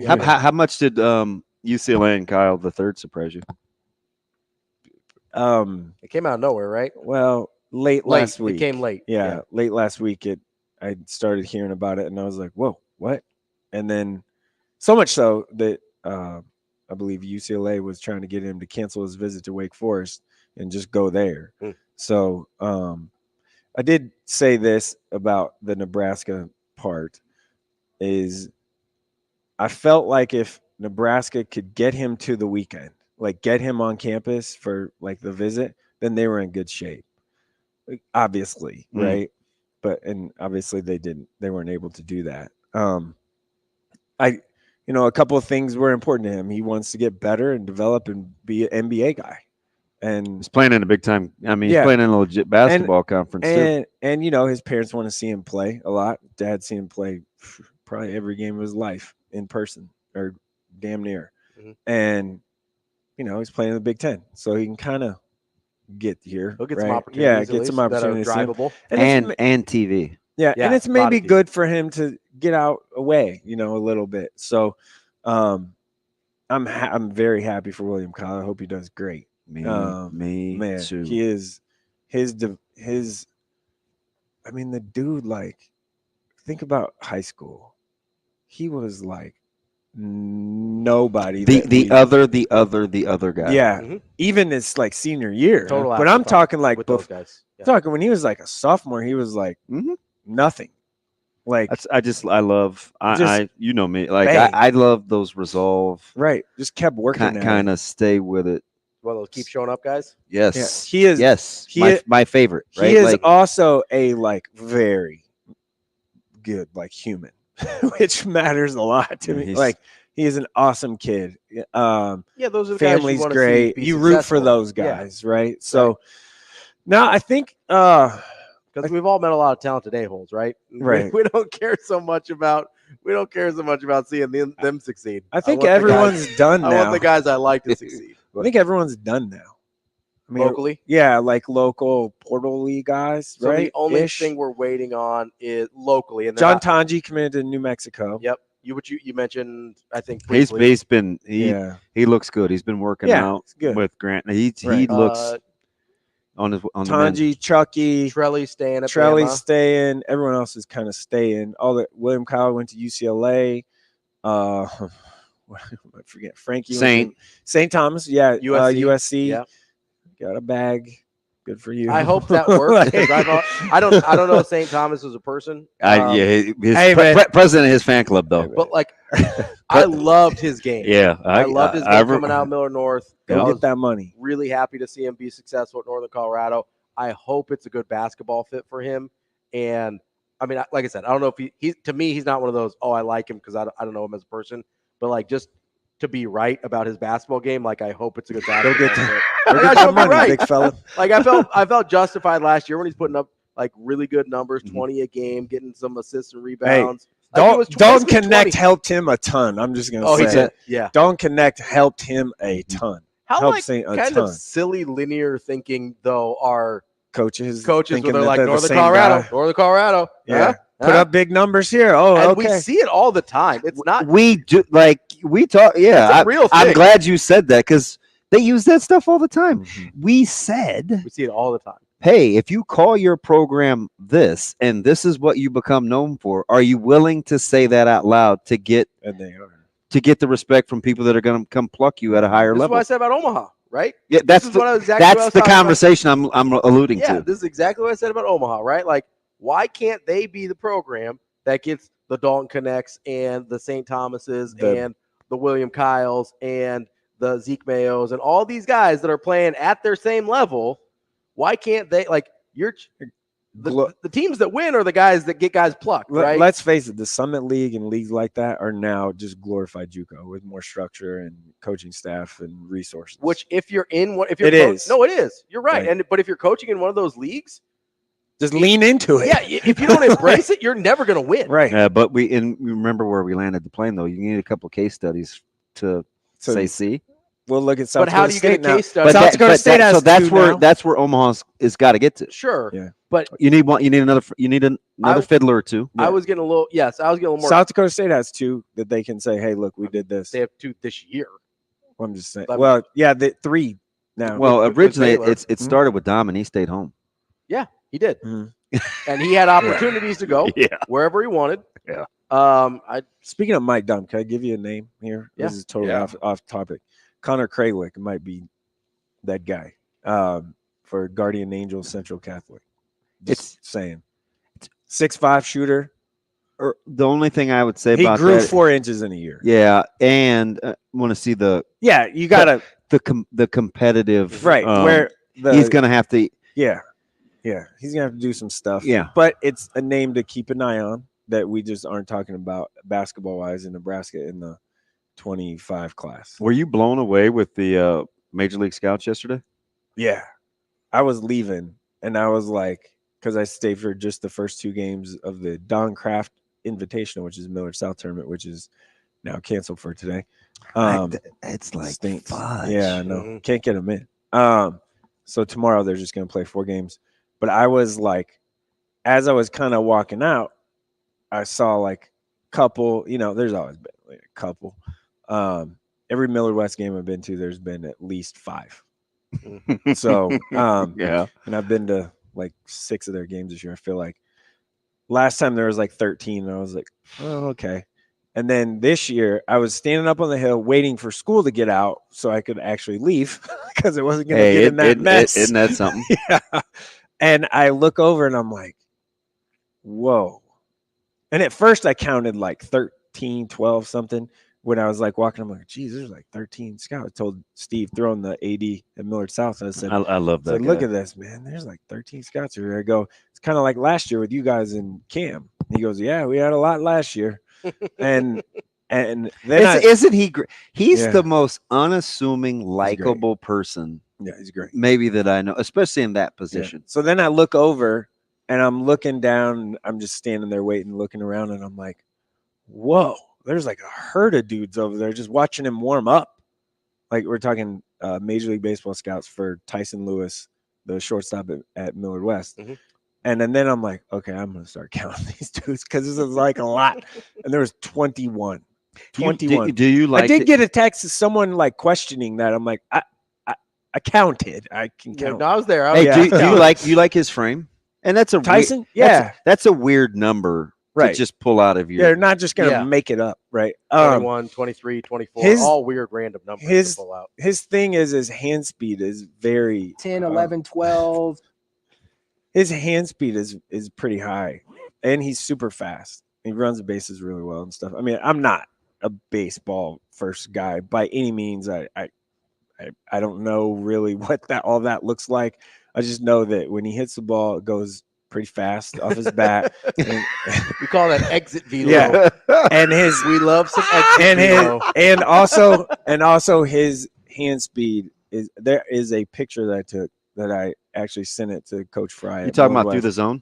How much did UCLA and Kyle the third surprise you? It came out of nowhere, right? Well, late last week. It came late. Yeah, late last week. I started hearing about it, and I was like, "Whoa, what?" And then, so much so that I believe UCLA was trying to get him to cancel his visit to Wake Forest and just go there. So I did say this about the Nebraska part is I felt like if Nebraska could get him to the weekend, like get him on campus for like the visit, then they were in good shape. Obviously, right? And obviously they weren't able to do that. A couple of things were important to him. He wants to get better and develop and be an NBA guy. And he's playing in a big time. I mean, he's playing in a legit basketball conference too. And his parents want to see him play a lot. Dad seen him play probably every game of his life in person, or damn near. And he's playing in the Big Ten, so he can kind of get here. He'll get some opportunities. Yeah, get some opportunities. Drivable. And TV. Yeah, and it's maybe good for him to get out away, a little bit. So, I'm very happy for William Kyle. I hope he does great. Me too. He is his. I mean, the dude. Like, think about high school. He was like nobody. The other guy. Yeah, even his like senior year. Total. But I'm talking like with those guys. Talking when he was like a sophomore, he was like nothing. Like I love you know me, like I love those resolve. Right, just kept working. Kind of stay with it one of those keep showing up guys. Yes, Yeah, he is. Yes, my favorite. Right? He is also a very good human, which matters a lot to me. He is an awesome kid. Yeah, those are the family's guys you great. You root for those guys, right? So now I think because we've all met a lot of talented a-holes, right? Right. We don't care so much about seeing them succeed. I think everyone's done now. I want the guys I like to succeed. I think everyone's done now. I mean, locally? Yeah, local portal league guys, So right? the only thing we're waiting on is locally. And John Tanji committed to New Mexico. Yep. You mentioned, I think He looks good. He's been working out with Grant. He looks on the Tanji, Chucky, Trelly staying at Trelly's Bama. staying. Everyone else is kind of staying. William Kyle went to UCLA. I forget Frankie St. Thomas. Yeah, USC. Yeah. Got a bag. Good for you. I hope that works. Because I don't know St. Thomas as a person. His president of his fan club though. But I loved his game. Yeah, I loved his game coming out of Miller North. Go get that money. Really happy to see him be successful at Northern Colorado. I hope it's a good basketball fit for him. And I mean, like I said, I don't know if he's to me, he's not one of those, I like him because I don't know him as a person. But just to be right about his basketball game, I hope it's a good basketball fit. Go get that money, big fella. I felt justified last year when he's putting up really good numbers, 20 a game, getting some assists and rebounds. Dalton Connect helped him a ton. I'm just gonna say, he did. Yeah. Dalton Connect helped him a ton. How of silly linear thinking though are coaches where thinking they're that Northern Colorado. Yeah. Huh? Put up big numbers here. Oh, and okay. we see it all the time. It's not. We talk. Yeah, it's a real thing. I'm glad you said that because they use that stuff all the time. Mm-hmm. We said we see it all the time. Hey, if you call your program this and this is what you become known for, are you willing to say that out loud to get the respect from people that are going to come pluck you at a higher This level? is what I said about Omaha, right? Yeah, that's the conversation I'm alluding to. Yeah, this is exactly what I said about Omaha, right? Why can't they be the program that gets the Dalton Connects and the St. Thomases and the William Kyles and the Zeke Mayos and all these guys that are playing at their same level? Why can't they the teams that win are the guys that get guys plucked, right? Let's face it, the Summit League and leagues like that are now just glorified JUCO with more structure and coaching staff and resources. Which if you're in one, it is. No, it is. You're right. But if you're coaching in one of those leagues, just lean into it. Yeah, if you don't embrace it, you're never going to win. Right. Yeah, but we remember where we landed the plane though. You need a couple of case studies to say see. We'll look at South But how Dakota do you State get a case now. study? South Dakota State has that's where Omaha's is got to get to. Sure. Yeah. But you need another fiddler or two. I was getting a little more. South Dakota State has two that they can say, hey, look, we did this. They have two this year. I'm just saying. Well, yeah, the three now. Well, originally it started with Dom and he stayed home. Yeah, he did. And he had opportunities to go wherever he wanted. Yeah. Speaking of Mike Dom, can I give you a name here? Yeah. This is totally off topic. Connor Kralick might be that guy for Guardian Angel Central Catholic. Just saying. 6'5" shooter. Or the only thing I would say about he grew that, 4 inches in a year. Yeah, and want to see you gotta the competitive where he's gonna have to he's gonna have to do some stuff. Yeah, but it's a name to keep an eye on that we just aren't talking about basketball wise in Nebraska in the 25 class. Were you blown away with the Major League Scouts yesterday? Yeah, I was leaving and I was like, because I stayed for just the first 2 games of the Don Kraft Invitational, which is Miller South tournament, which is now canceled for today. It's like stinks. fudge. Yeah, no, can't get them in. So tomorrow they're just going to play 4 games. But I was like, as I was kind of walking out, I saw like a couple, there's always been like a couple. Every Miller West game I've been to, there's been at least 5. So, yeah. And I've been to like 6 of their games this year. I feel like last time there was like 13 and I was like, oh, okay. And then this year I was standing up on the hill waiting for school to get out so I could actually leave because it wasn't going to get in that mess. Isn't that something? Yeah. And I look over and I'm like, whoa. And at first I counted like 13, 12 something. when I was like walking, I'm like, geez, there's like 13 scouts. I told Steve throwing the AD at Millard South. I said, I love that. Look at this, man. There's like 13 scouts here. I go, it's kind of like last year with you guys in Cam. He goes, yeah, we had a lot last year. And then isn't he great? He's Yeah. the most unassuming, likable person. Yeah, he's great. Maybe that I know, especially in that Yeah. position. So then I look over and I'm looking down. I'm just standing there waiting, looking around, and I'm like, whoa, there's like a herd of dudes over there just watching him warm up. Like we're talking Major League Baseball scouts for Tyson Lewis, the shortstop at Millard West. Mm-hmm. And then I'm like, okay, I'm going to start counting these dudes because this is like a lot. And there was 21. 21. Do you like I did get a text of someone like questioning that. I'm like, I counted. I can count. No, I was there. Hey, do you like his frame? And that's a Tyson? Yeah. That's a weird number Right. to just pull out of your. They're not just going to make it up, right? 21, 23, 24, all weird random numbers to pull out. His thing is his hand speed is very 10, 11, 12. His hand speed is pretty high, and he's super fast. He runs the bases really well and stuff. I mean, I'm not a baseball first guy by any means. I don't know really what all that looks like. I just know that when he hits the ball, it goes pretty fast off his bat. We call that exit velo. Yeah, and we love some exit velo. and also his hand speed is. There is a picture that I took that I actually sent it to Coach Fry. You talking about through the zone?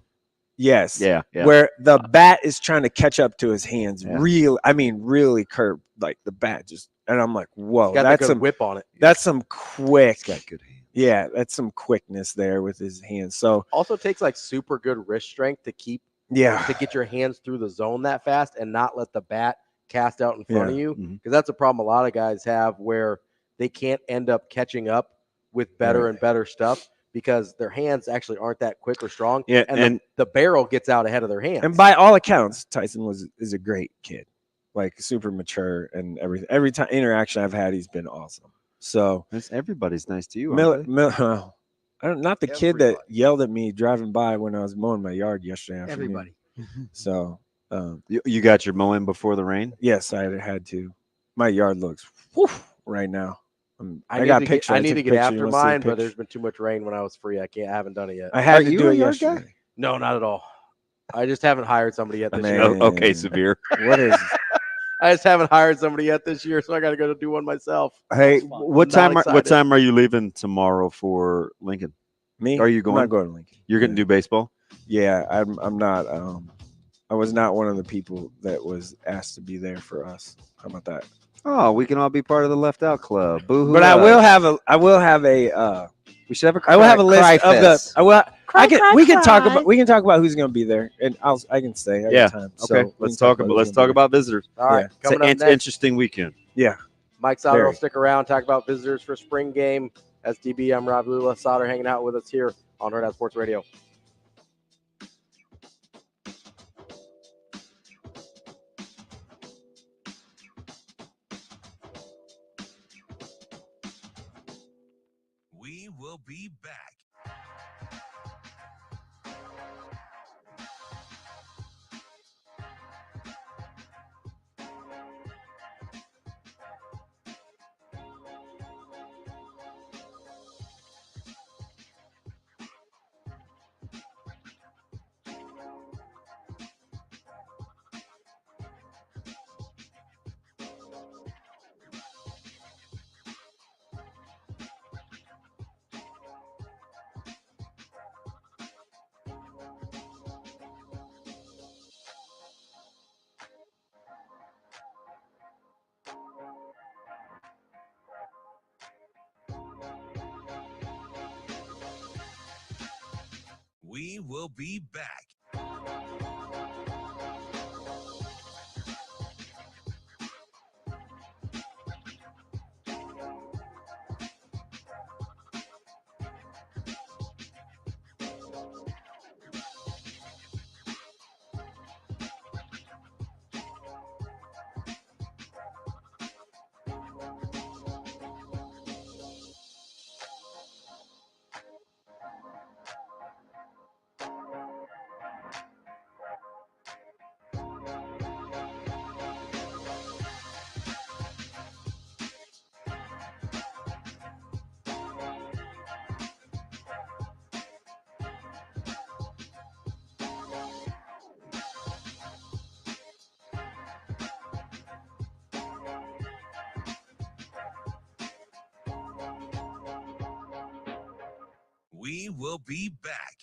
Yes. Yeah. Where the bat is trying to catch up to his hands. Yeah. Really curved. Like the bat just, and I'm like, whoa, that's some whip on it. That's some quick. He's got good hands. Yeah, that's some quickness there with his hands. So also takes like super good wrist strength to get your hands through the zone that fast and not let the bat cast out in front of you. Because that's a problem a lot of guys have where they can't end up catching up with better and better stuff because their hands actually aren't that quick or strong. Yeah, and the barrel gets out ahead of their hands. And by all accounts, Tyson is a great kid, like super mature and everything. Every time interaction I've had, he's been awesome. So everybody's nice to you. Not the kid that yelled at me driving by when I was mowing my yard yesterday afternoon. Everybody. So you got your mowing before the rain? Yes, I had to. My yard looks right now. I got pictures. I need to get after mine, but there's been too much rain when I was free. I haven't done it yet. I had to do it yesterday. No, not at all. I just haven't hired somebody yet this year. Okay, Severe. What is? I just haven't hired somebody yet this year, so I got to go do one myself. Hey, what time are you leaving tomorrow for Lincoln? Me? Are you going? I'm not going to Lincoln. You're going to do baseball? Yeah, I'm not. I was not one of the people that was asked to be there for us. How about that? Oh, we can all be part of the left out club. Boo-hoo. But I will have a. We should have a. I will have a list of the. We can talk about who's going to be there, and I can stay. Yeah. Time, okay. So let's talk about visitors. All right. Yeah. It's an interesting weekend. Yeah. Mike Sautter will stick around, talk about visitors for spring game. As DB, I'm Ravi Lulla. Sautter hanging out with us here on Hurrdat Sports Radio. We will be back. We will be back. We will be back.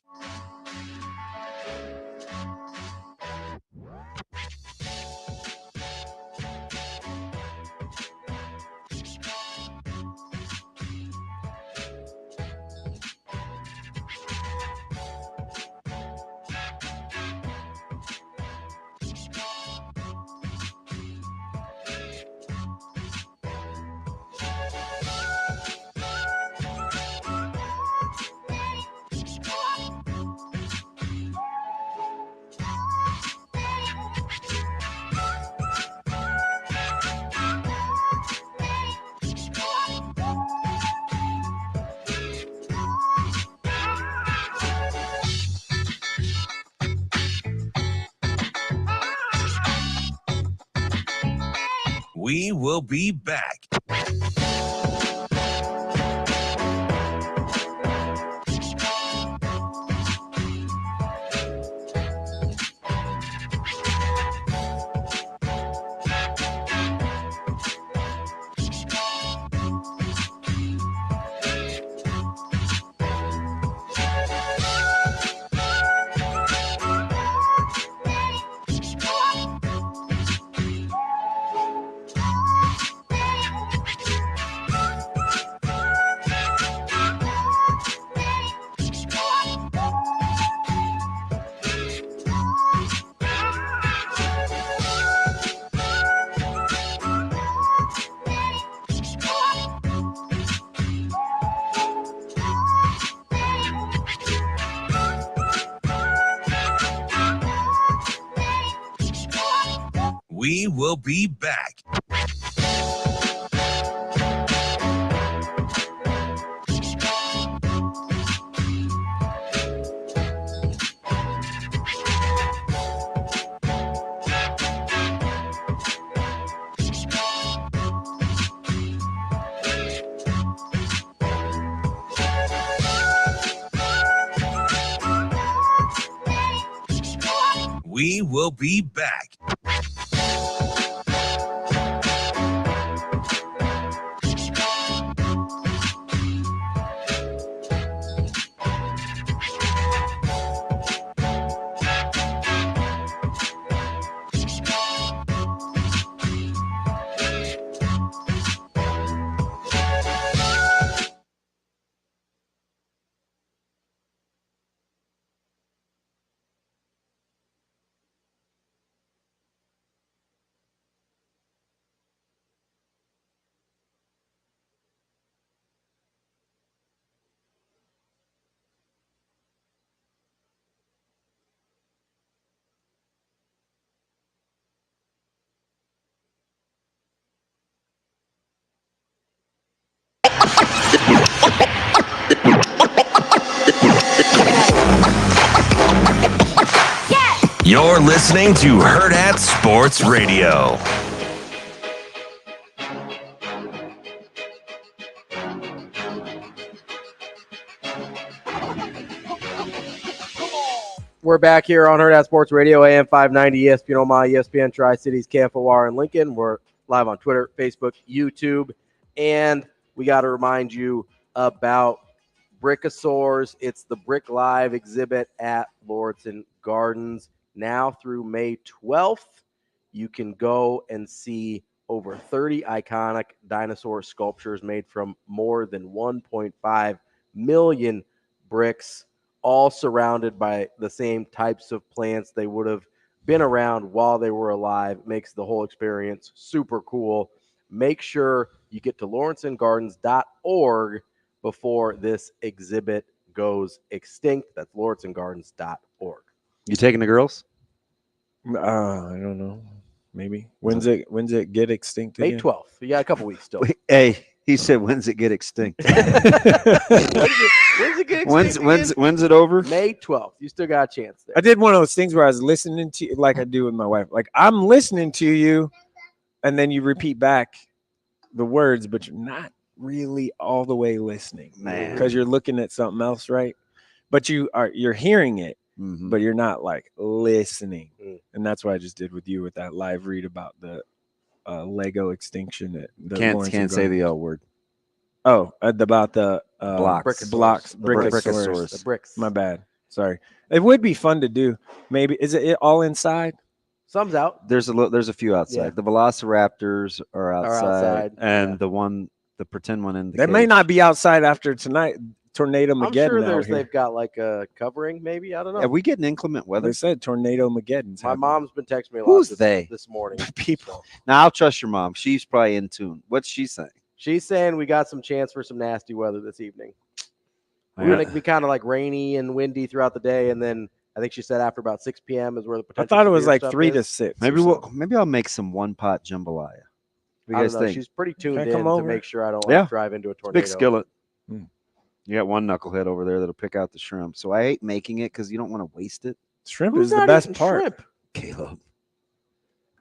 We will be back. We will be back. We will be back. You're listening to Hurrdat Sports Radio. We're back here on Hurrdat Sports Radio, AM 590, ESPN Omaha, ESPN Tri-Cities, KFOR, and Lincoln. We're live on Twitter, Facebook, YouTube, and we got to remind you about Brickosaurs. It's the Brick Live exhibit at Lordson Gardens. Now through May 12th, you can go and see over 30 iconic dinosaur sculptures made from more than 1.5 million bricks, all surrounded by the same types of plants they would have been around while they were alive. It makes the whole experience super cool. Make sure you get to lawrencegardens.org before this exhibit goes extinct. That's lawrencegardens.org. You taking the girls? I don't know. Maybe. When's it get extinct again? May 12th. You got a couple weeks still. Hey, he said, when's it get extinct? When's it get extinct? When's it over? May 12th. You still got a chance there. I did one of those things where I was listening to you, like I do with my wife. Like, I'm listening to you, and then you repeat back the words, but you're not really all the way listening, man, because you're looking at something else, right? But you're hearing it, but you're not like listening. And that's what I just did with you with that live read about the Lego extinction at the can't say the L word. Oh, about the Blocks. blocks, The Brickosaurus. Brickosaurus. The bricks. My bad. Sorry. It would be fun to do. Maybe is it all inside? Some's out. There's a few outside. Yeah. The Velociraptors are outside, and yeah. the pretend one in the They may cage. not be outside after tonight. Tornado I'm Mageddon. sure out here. they've got like a covering, maybe. I don't know. Are we getting inclement weather? They said Tornado Mageddon's My happening. mom's been texting me a lot Who's they? this morning. People. Now I'll trust your mom. She's probably in tune. What's she saying? She's saying we got some chance for some nasty weather this evening. I We're got- going to be kind of like rainy and windy throughout the day, and then I think she said after about 6 p.m. is where the I potential. thought it was severe like stuff 3 to is. 6. Maybe I'll make some one pot jambalaya. What do you I guys don't know. think? She's pretty tuned Can I in come to over? make sure I don't Yeah. drive into a tornado. Big skillet. Hmm. You got one knucklehead over there that'll pick out the shrimp. So I hate making it because you don't want to waste it. Shrimp Who's is the not best eating part. shrimp? Caleb.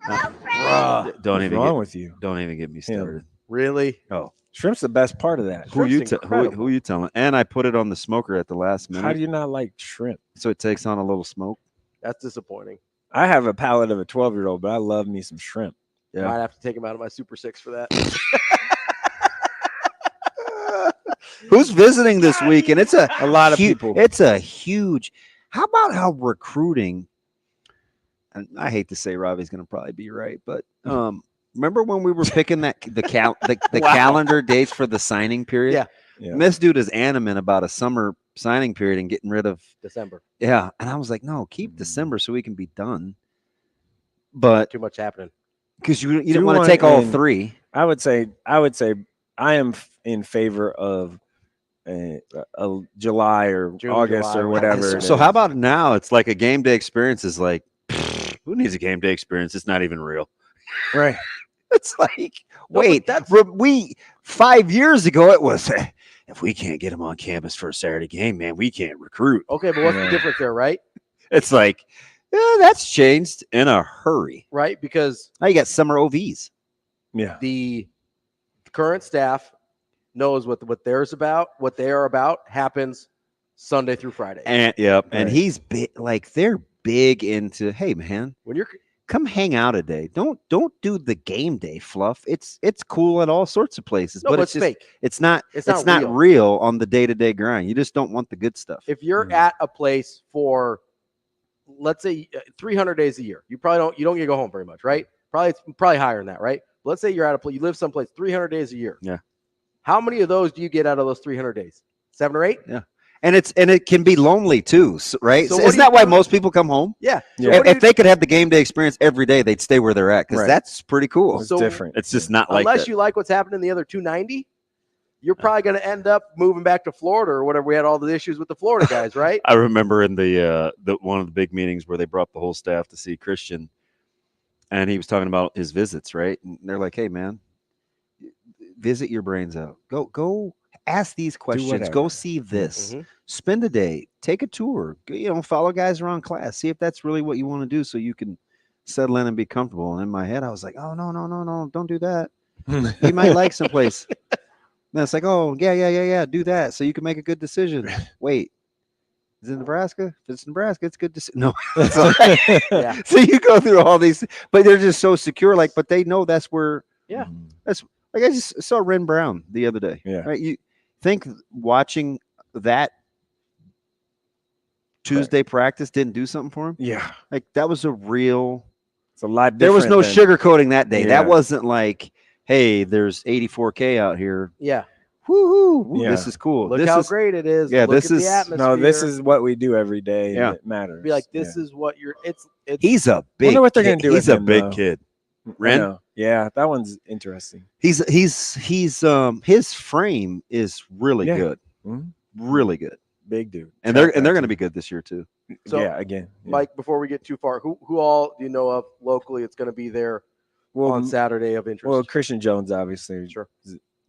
Bruh, Don't what's even wrong get, with you? Don't even get me started. Really? Oh, Shrimp's the best part of that. who you Shrimp's who you telling? And I put it on the smoker at the last minute, How do you not like shrimp? so it takes on a little smoke. That's disappointing. I have a palate of a 12-year-old, but I love me some shrimp. Yeah. Might have to take him out of my Super 6 for that. Who's visiting this week? And it's a lot of people. It's a huge. How about how recruiting? And I hate to say Ravi's going to probably be right, but remember when we were picking the Wow. calendar dates for the signing period? Yeah. Yeah. And this dude is animate about a summer signing period and getting rid of. December. Yeah, and I was like, no, keep December so we can be done. But Too much happening. because you Do don't want to one take all in- three. I would say I am in favor of a July or June, August July, or whatever. So, it so is. how about now? It's like a game day experience is like, who needs a game day experience? It's not even real. Right. It's like, No, wait, but we 5 years ago it was if we can't get them on campus for a Saturday game, man, we can't recruit. Okay, but what's Yeah. the difference there, right? It's like, yeah, that's changed in a hurry. Right? Because Now you got summer OVs. Yeah. the current staff knows what they are about happens Sunday through Friday. And and Right. he's big, like they're big into, hey man, When you're come hang out a day. Don't do the game day fluff. It's cool at all sorts of places, no, but but it's it's just, fake. it's not It's it's not not real on the day-to-day grind. You just don't want the good stuff. If you're Mhm. at a place for, let's say, 300 days a year, you don't get to go home very much, right? Probably higher than that, right? But let's say you're at a place, you live someplace 300 days a year. Yeah. How many of those do you get out of those 300 days? 7 or 8? Yeah. And it can be lonely too, right? So So what isn't do you that why do? most people come home? Yeah. Yeah. What do If they could have the game day experience every day, they'd stay where they're at because Right. that's pretty cool. It's So- different. It's just not like Unless that. you like what's happening in the other 290, you're probably going to end up moving back to Florida or whatever. We had all the issues with the Florida guys, right? I remember in the one of the big meetings where they brought the whole staff to see Christian, and he was talking about his visits, right? And they're like, "Hey, man, visit your brains out. Go ask these questions. Go whatever. see this. Mhm. Spend a day. Take a tour. Follow guys around class. See if that's really what you want to do, so you can settle in and be comfortable." And in my head, I was like, "Oh no, don't do that. You might like someplace." And it's like, "Oh yeah, do that so you can make a good decision." Wait. Is it Nebraska? If it's Nebraska, it's good to see. No. So, Yeah. so you go through all these, but they're just so secure. Like, but they know that's where. Yeah. That's like I just saw Ren Brown the other day. Yeah. Right. You think watching that Tuesday practice didn't do something for him? Yeah. Like that was a real. It's a lot There was no different than- sugarcoating that day. Yeah. That wasn't like, hey, there's 84K out here. Yeah. Woohoo! Yeah. This is cool. Look this how is, great it is. Yeah, Look this at the is- atmosphere. No, this is what we do every day. Yeah. And it matters. Be like, this Yeah. is what you're. It's. He's a big. Wonder what they're kid. gonna do He's with a him, big though. kid. I Ren. know. Yeah, that one's interesting. He's his frame is really Yeah. good. Mhm. Really good. Big dude. And they're Track going to record. be good this year too. So, yeah, again. Yeah. Mike, before we get too far, who all do you know of locally? It's going to be there Well, on Saturday of interest. Well, Christian Jones, obviously. Sure.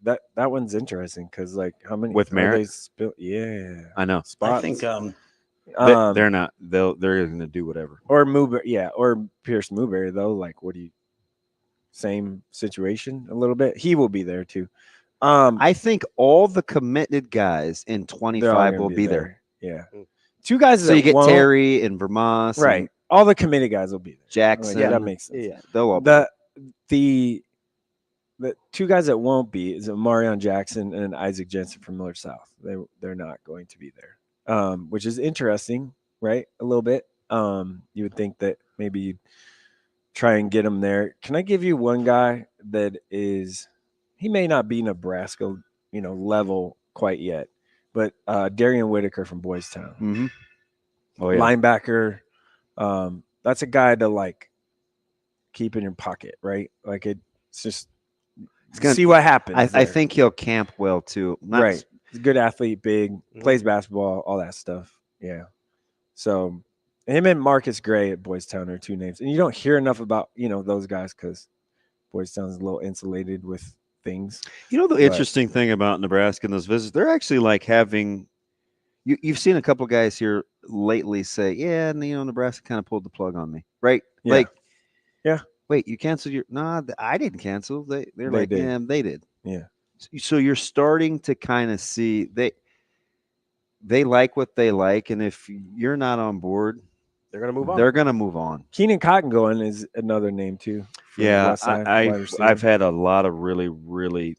That one's interesting because, like, how many With are Merritt? they yeah, I know. spots. I think They're not. They're going to do whatever. or Moober, yeah, or Pierce Mooberry though. Like, what do you? Same situation a little bit. He will be there too. I think all the committed guys in They're all 25 gonna will be there. Yeah, two guys. So that you get won't- Terry and Vermont, right? All the committed guys will be there. Jackson. Yeah, that makes sense. Yeah. They'll all. The the two guys that won't be is Marion Jackson and Isaac Jensen from Miller South. They're not going to be there, which is interesting, right? A little bit. You would think that maybe you'd try and get him there. Can I give you one guy that is? He may not be Nebraska, level quite yet, but Darian Whitaker from Boys Town, Oh yeah, linebacker. That's a guy to like keep in your pocket, right? Like it's just see what happens. I think he'll camp well too. Right, he's a good athlete, big, plays basketball, all that stuff. Yeah, so him and Marcus Gray at Boys Town are two names, and you don't hear enough about those guys because Boys Town is a little insulated with things. The interesting thing about Nebraska and those visits, they're actually like having. You've seen a couple guys here lately say, "Yeah, Nebraska kind of pulled the plug on me," right? Yeah. Like, yeah. Wait, you canceled your? Nah, I didn't cancel. They're like, did. yeah, they did. Yeah. So you're starting to kind of see they like what they like, and if you're not on board, they're gonna move on. They're gonna move on. Keenan Cotton going is another name too. Yeah, I've had a lot of really, really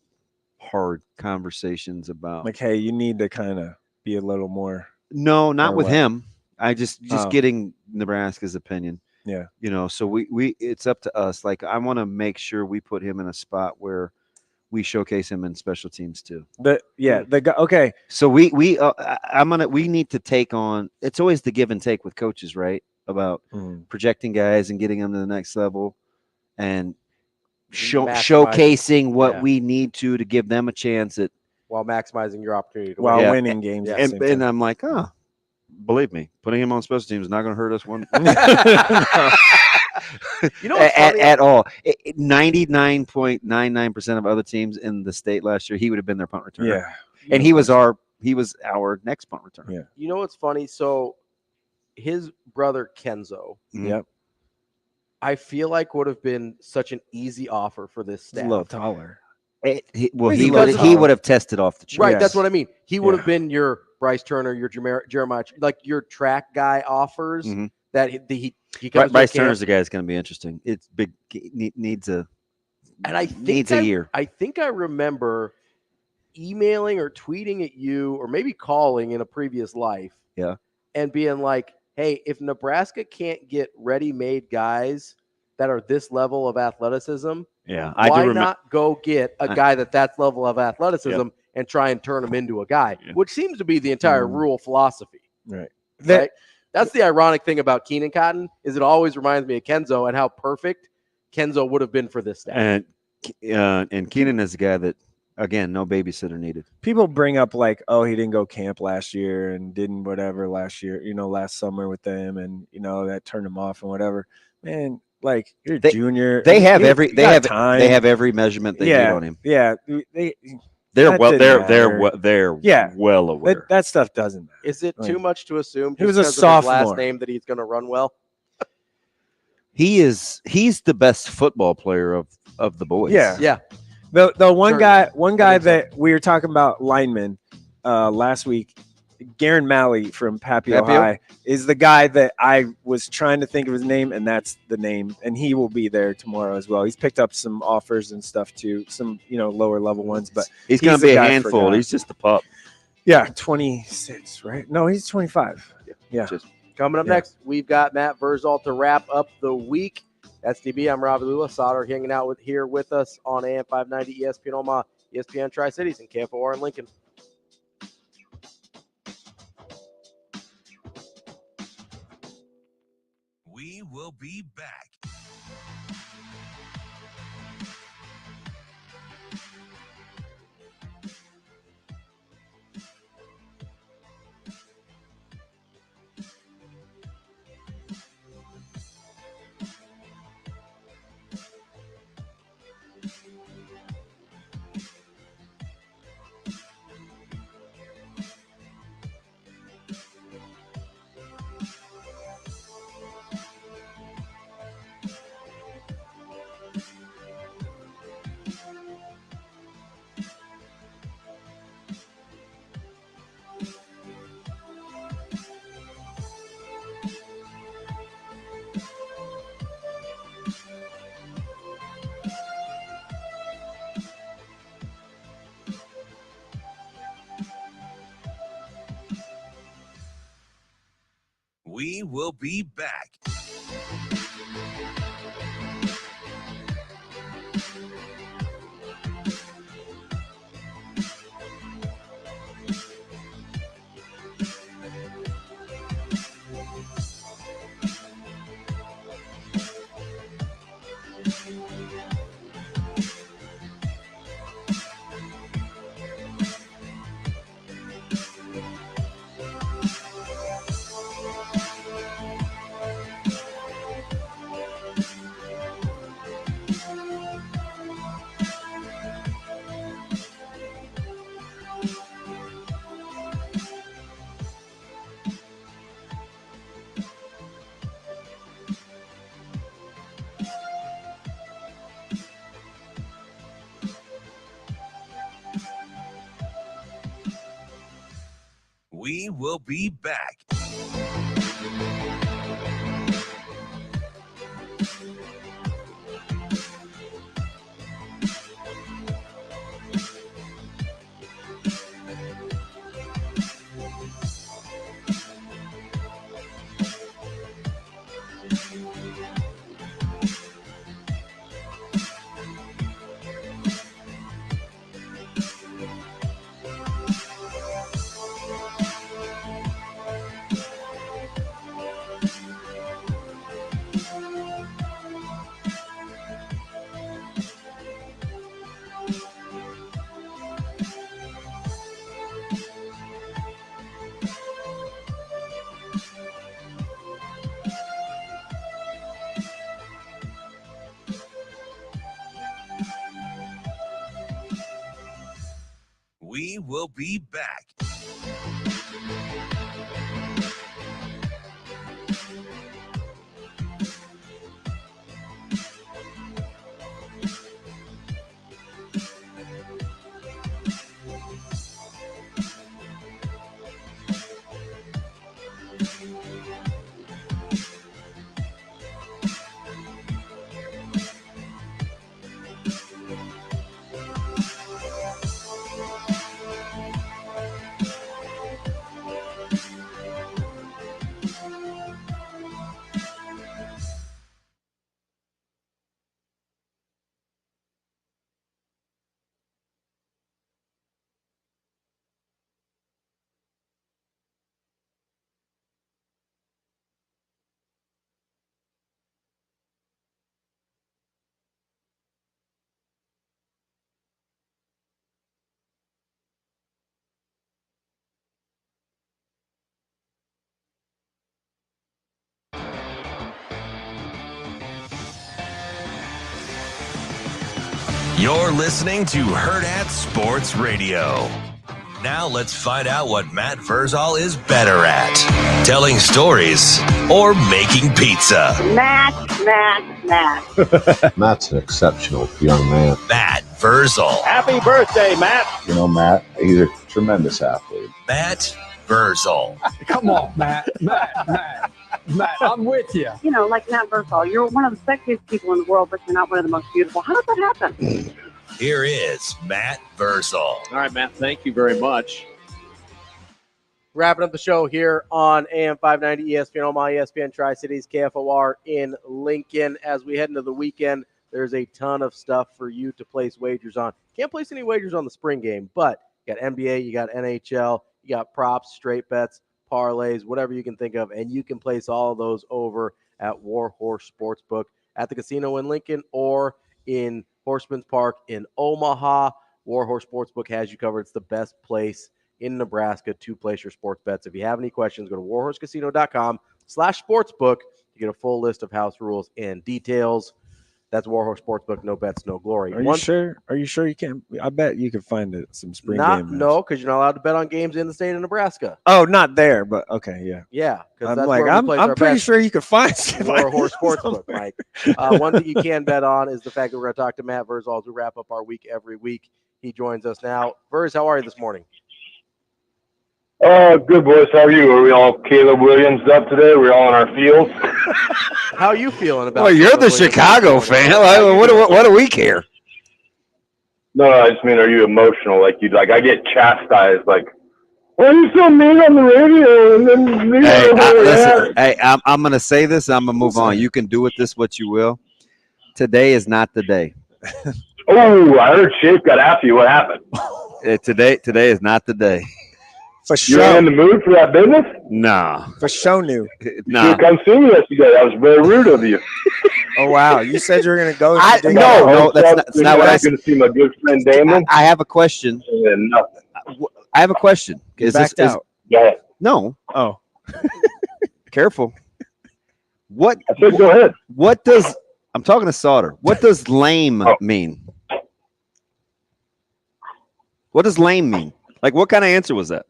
hard conversations about like, hey, you need to kind of be a little more. No, not with him. I just getting Nebraska's opinion. Yeah. So we it's up to us. Like, I want to make sure we put him in a spot where we showcase him in special teams too. The guy. Okay. So we need to take on. It's always the give and take with coaches, right? About projecting guys and getting them to the next level, and showcasing what we need to give them a chance at while maximizing your opportunity to win. Winning games. Yeah. And I'm like, believe me, putting him on special teams is not going to hurt us one. At all. 99.99% of other teams in the state last year, he would have been their punt returner. Yeah. And he was our next punt returner. Yeah. You know what's funny? So his brother Kenzo. Yep. I feel like would have been such an easy offer for this staff. A little taller. He would have tested off the chart. Right, that's what I mean. He would have been your Bryce Turner, your Jeremiah, like your track guy offers that he comes. Bryce Turner's the guy that's going to be interesting. It's big. Needs a year. I think I remember emailing or tweeting at you, or maybe calling in a previous life. Yeah, and being like, "Hey, if Nebraska can't get ready-made guys that are this level of athleticism." Yeah, why not go get a guy that's level of athleticism and try and turn him into a guy, which seems to be the entire Rule philosophy. Right. That's the ironic thing about Keenan Cotton is it always reminds me of Kenzo and how perfect Kenzo would have been for this staff. And Keenan is a guy that, again, no babysitter needed. People bring up like, oh, he didn't go camp last year and didn't whatever last year, last summer with them, and that turned him off and whatever. Man. Like you're a junior, they have every measurement they need on him. Yeah, they're well aware. That stuff doesn't matter. Is it too much to assume? He was a sophomore. Last name that he's going to run well. He's the best football player of the boys. Yeah. The one guy that we were talking about, lineman, last week. Garen Malley from Papio High is the guy that I was trying to think of his name, and that's the name. And he will be there tomorrow as well. He's picked up some offers and stuff too, some lower level ones, but he's going to be a handful. He's just a pup. Yeah, 26, right? No, he's 25. Yeah. Coming up next, we've got Matt Vrzal to wrap up the week. That's DB. I'm Ravi Lulla. Sautter hanging out here with us on AM 590 ESPN Omaha, ESPN Tri-Cities, and KFOR in Lincoln. We will be back. will be back. We will be back. We will be back. You're listening to Hurrdat Sports Radio. Now let's find out what Matt Vrzal is better at. Telling stories or making pizza. Matt. Matt's an exceptional young man. Matt Vrzal. Happy birthday, Matt. You know, Matt, he's a tremendous athlete. Matt Vrzal. Come on, Matt, I'm with you. You know, like Matt Vrzal, you're one of the sexiest people in the world, but you're not one of the most beautiful. How does that happen? Here is Matt Vrzal. All right, Matt, thank you very much. Wrapping up the show here on AM 590 ESPN Omaha, ESPN Tri-Cities, KFOR in Lincoln. As we head into the weekend, there's a ton of stuff for you to place wagers on. Can't place any wagers on the spring game, but you got NBA, you got NHL, you got props, straight bets, parlays, whatever you can think of, and you can place all of those over at Warhorse Sportsbook at the casino in Lincoln or in Horseman's Park in Omaha. Warhorse Sportsbook has you covered. It's the best place in Nebraska to place your sports bets. If you have any questions, go to warhorsecasino.com/sportsbook to get a full list of house rules and details. That's Warhorse Sportsbook. No bets, no glory. Are you sure? Are you sure you can? I bet you can find it some spring game. No, because you're not allowed to bet on games in the state of Nebraska. Oh, not there, but okay, yeah. Yeah, because I'm pretty sure you could find Warhorse Sportsbook, Mike. One thing you can bet on is the fact that we're going to talk to Matt Vrzal as we wrap up our week every week. He joins us now. Verz, how are you this morning? Good, boys. How are you? Are we all Caleb Williams up today? We're all in our fields. How are you feeling about? Well, you're the Chicago fan. What do we care? No, I just mean, are you emotional? Like I get chastised. Like, Why are you so mean on the radio? And then Listen, I'm going to say this. I'm going to move on. You can do with this what you will. Today is not the day. Oh, I heard Schaefer got after you. What happened? Today is not the day. For sure. You ain't in the mood for that business? No. For sure new. No. You come see me yesterday. That was very rude of you. Oh, wow. You said you were going to go. No, that's not what I said. Going to see my good friend Damon. I have a question. Nothing. I have a question. Is backed this out? Yeah. No. Oh. Careful. What? I said go ahead. What does I'm talking to Sautter. What does lame mean? What does lame mean? Like, what kind of answer was that?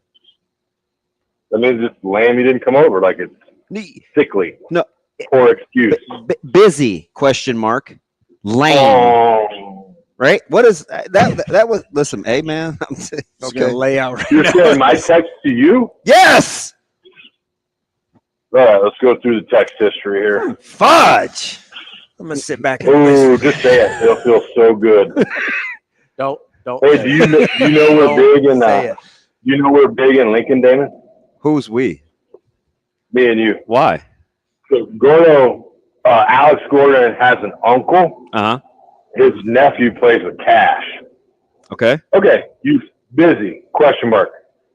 That means it's lame. You didn't come over. Like it's sickly. No. Poor excuse. Busy? Question mark. Lame. Oh. Right? What is that? That was. Listen, hey man. I'm okay. Lay out right You're now. saying my text to you? Yes. All right. Let's go through the text history here. Fudge. I'm gonna sit back and Ooh, just say it. It'll feel so good. Don't. Hey, do you know we're big in you know we're big in Lincoln, Damon? Who's we? Me and you. Why? So Gordo, Alex Gordon has an uncle. His nephew plays with Cash. Okay. Okay. You busy? Question mark.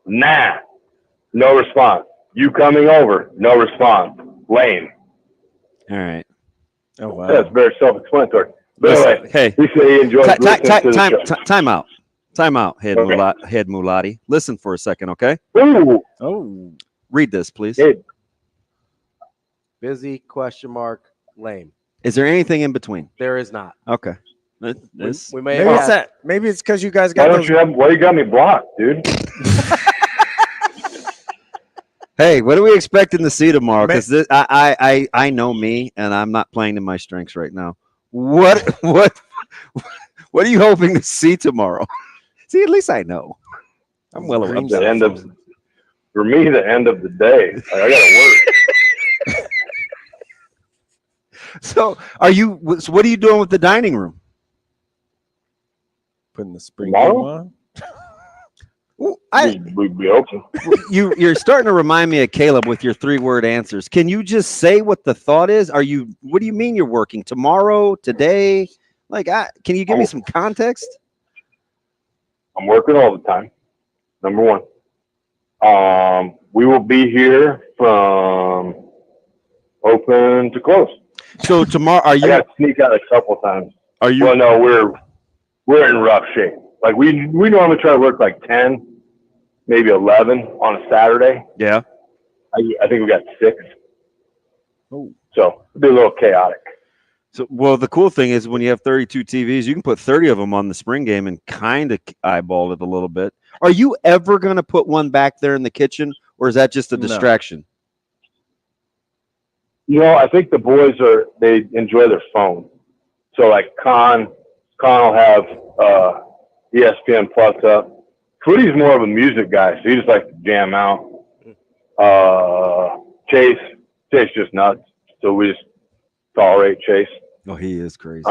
Nah. No response. You coming over? No response. Lame. All right. Oh wow. That's very self-explanatory. But Listen, anyway, hey, he said he enjoys listening to the show. Time out. Time out, head Mulati. Listen for a second, okay? Ooh. Oh. Read this, please. Hey. Busy? Question mark. Lame. Is there anything in between? There is not. Okay. We may Maybe have it's that. Maybe it's because you guys got. Why you got me blocked, dude? Hey, what are we expecting to see tomorrow? Because I know me, and I'm not playing to my strengths right now. What are you hoping to see tomorrow? See, at least I know. I'm well aware. For me, the end of the day. I got to work. So, what are you doing with the dining room? Putting the spring on. We'd be open. You're starting to remind me of Caleb with your 3-word answers. Can you just say what the thought is? What do you mean you're working tomorrow, today? Like, can you give me some context? I'm working all the time. Number one. We will be here from open to close. So tomorrow, I got to sneak out a couple times. Are you? Well, no, we're in rough shape. Like we normally try to work like 10, maybe 11 on a Saturday. Yeah. I think we got 6. Oh. So it'll be a little chaotic. So, well, the cool thing is when you have 32 TVs, you can put 30 of them on the spring game and kind of eyeball it a little bit. Are you ever going to put one back there in the kitchen, or is that just a distraction? You know, I think the boys they enjoy their phone. So like Con will have ESPN Plus up. Twitty's more of a music guy, so he just likes to jam out. Chase just nuts, so we just tolerate Chase. Oh, he is crazy.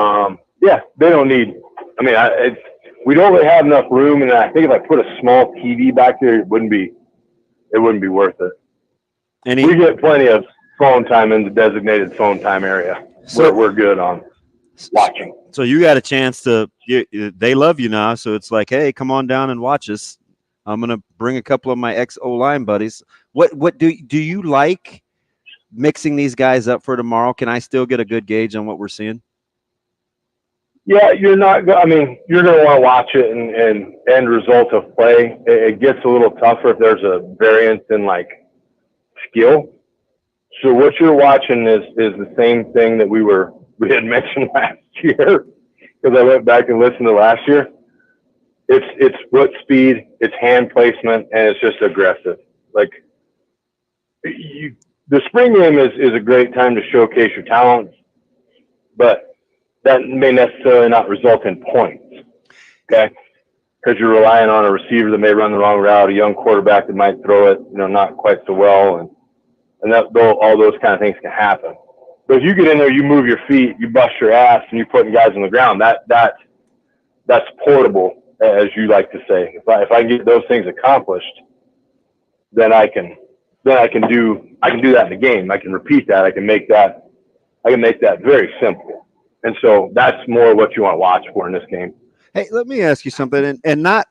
Yeah, they don't need. I mean, we don't really have enough room, and I think if I put a small TV back there, it wouldn't be worth it. We get plenty of phone time in the designated phone time area. So we're good on watching. So you got a chance to. They love you now, so it's like, hey, come on down and watch us. I'm gonna bring a couple of my ex-O-line buddies. What do you like mixing these guys up for tomorrow? Can I still get a good gauge on what we're seeing? Yeah, you're not. I mean, you're going to want to watch it and end result of play. It gets a little tougher if there's a variance in like skill. So what you're watching is the same thing that we had mentioned last year, because I went back and listened to last year. It's foot speed, it's hand placement, and it's just aggressive. Like the spring game is a great time to showcase your talents, but that may necessarily not result in points, okay? Because you're relying on a receiver that may run the wrong route, a young quarterback that might throw it, not quite so well, and all those kind of things can happen. But if you get in there, you move your feet, you bust your ass, and you're putting guys on the ground, that's portable, as you like to say. If I can get those things accomplished, then I can do that in the game. I can repeat that. I can make that very simple. And so that's more what you want to watch for in this game. Hey, let me ask you something, and not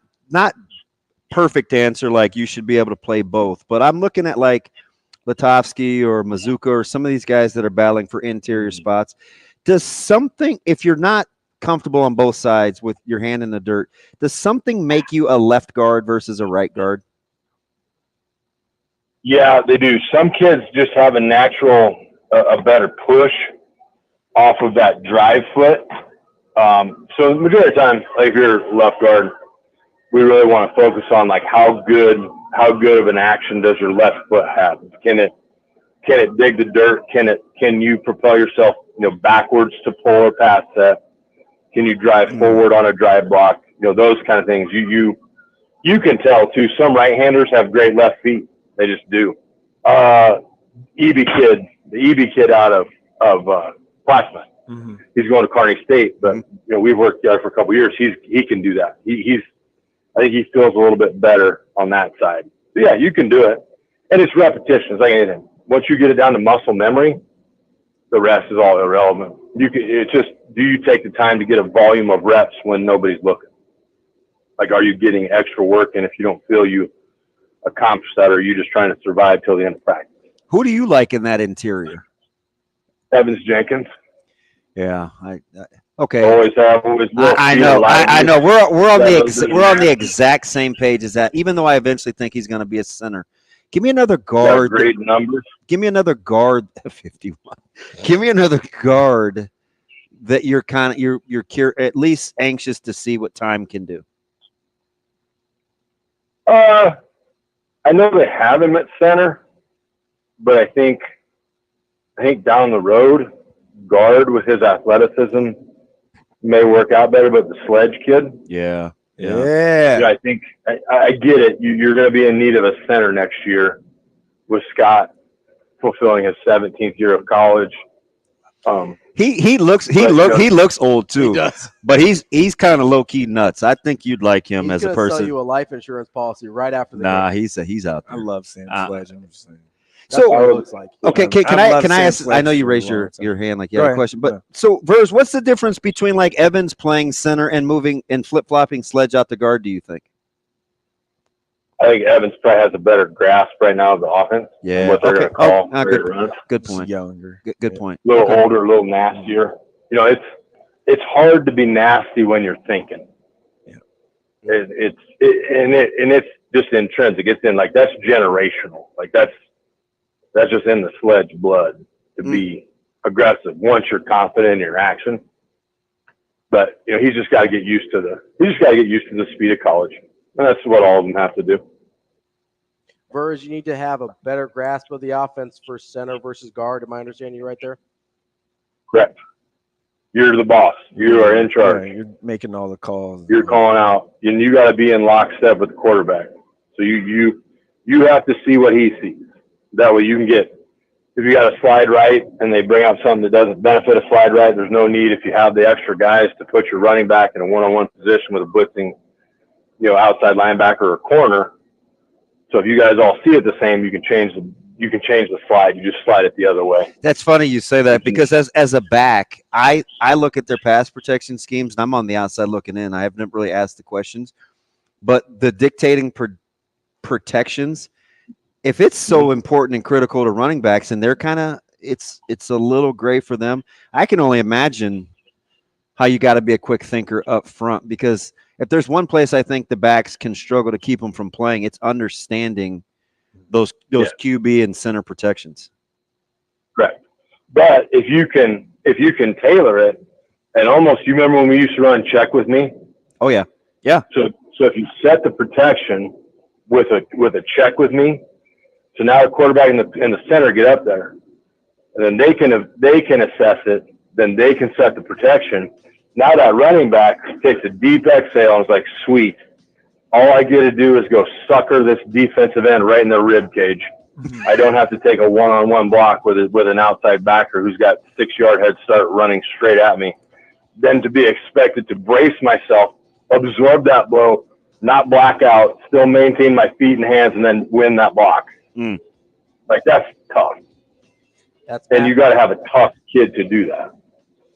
perfect answer like you should be able to play both, but I'm looking at like Latovsky or Mazuka or some of these guys that are battling for interior spots. Does something, if you're not comfortable on both sides with your hand in the dirt, does something make you a left guard versus a right guard? Yeah, they do. Some kids just have a natural, a better push off of that drive foot. So the majority of the time, like if you're left guard, we really want to focus on like how good of an action does your left foot have? Can it dig the dirt? Can you propel yourself, backwards to pull or pass set? Can you drive forward on a drive block? Those kind of things. You can tell too. Some right-handers have great left feet. They just do. The EB kid out of Plattsmouth. Mm-hmm. He's going to Kearney State, but we've worked together for a couple of years. He can do that. I think he feels a little bit better on that side. But yeah, you can do it, and it's repetition. It's like anything. Once you get it down to muscle memory, the rest is all irrelevant. It's just, do you take the time to get a volume of reps when nobody's looking? Like, are you getting extra work? And if you don't feel you accomplish that, or are you just trying to survive till the end of practice? Who do you like in that interior? Evans Jenkins. Yeah, okay. Always have. Always will. I know. We're on the exact same page as that. Even though I eventually think he's going to be a center. Give me another guard. Great numbers. Give me another guard. 51. Give me another guard that you're at least anxious to see what time can do. I know they have him at center, but I think down the road, guard with his athleticism may work out better. But the Sledge kid, yeah. I think I get it. You're going to be in need of a center next year with Scott fulfilling his 17th year of college. He looks old too. He does. But he's kind of low key nuts. I think you'd like him as a person. Sell you a life insurance policy right after the game. He's out there. I love Sam Sledge. I'm just saying. That's what it looks like. Okay, can I ask? I know you raised your hand like you had a question, but so Verz, what's the difference between like Evans playing center and moving and flip flopping Sledge out the guard? Do you think? I think Evans probably has a better grasp right now of the offense. Yeah. What they're going to call. Good point. Younger. Good point. A little older, a little nastier. It's hard to be nasty when you're thinking. Yeah. It's just intrinsic. It's in like that's generational. Like that's just in the Sledge blood to be aggressive once you're confident in your action. But he's just got to get used to the speed of college, and that's what all of them have to do. Verz, you need to have a better grasp of the offense for center versus guard. Am I understanding you right there? Correct. You're the boss. You are in charge. Yeah, you're making all the calls. You're calling out, and you got to be in lockstep with the quarterback. So you have to see what he sees. That way you can get, if you got a slide right and they bring out something that doesn't benefit a slide right, there's no need if you have the extra guys to put your running back in a one-on-one position with a blitzing, outside linebacker or corner. So if you guys all see it the same, you can change the slide. You just slide it the other way. That's funny you say that because as a back, I look at their pass protection schemes and I'm on the outside looking in. I haven't really asked the questions, but the dictating protections, if it's so important and critical to running backs and they're kind of it's a little gray for them, I can only imagine how you got to be a quick thinker up front, because if there's one place I think the backs can struggle to keep them from playing, it's understanding those QB and center protections. Correct. But if you can tailor it, and almost, you remember when we used to run check with me? Oh yeah. Yeah. So if you set the protection with a check with me, so now the quarterback and the center get up there, and then they can assess it. Then they can set the protection. Now that running back takes a deep exhale and is like, sweet. All I get to do is go sucker this defensive end right in the rib cage. I don't have to take a one-on-one block with an outside backer who's got 6-yard head start running straight at me. Then to be expected to brace myself, absorb that blow, not black out, still maintain my feet and hands, and then win that block. Like, that's tough. And you got to have a tough kid to do that.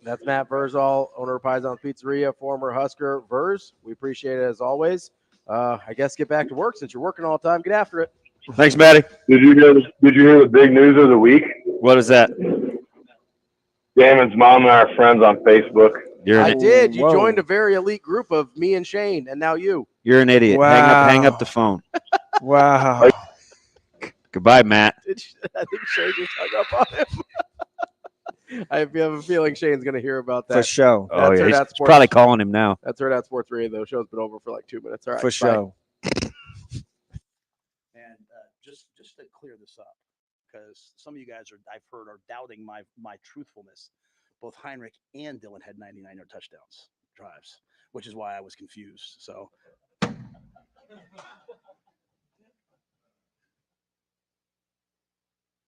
That's Matt Vrzal, owner of Paisan's Pizzeria, former Husker. Verz, we appreciate it as always. I guess get back to work since you're working all the time. Get after it. Thanks, Matty. Did you hear the big news of the week? What is that? Damon's mom and I are friends on Facebook. I did. You joined a very elite group of me and Shane, and now you. You're an idiot. Wow. Hang up the phone. Wow. Goodbye, Matt. I think Shane just hung up on him. I have a feeling Shane's going to hear about that. For sure. Oh, yeah. He's probably calling him now. That's Hurrdat Sports Radio. The show's been over for like 2 minutes. All right. For sure. And just to clear this up, because some of you guys I've heard are doubting my truthfulness. Both Heinrich and Dylan had 99-yard touchdowns drives, which is why I was confused. So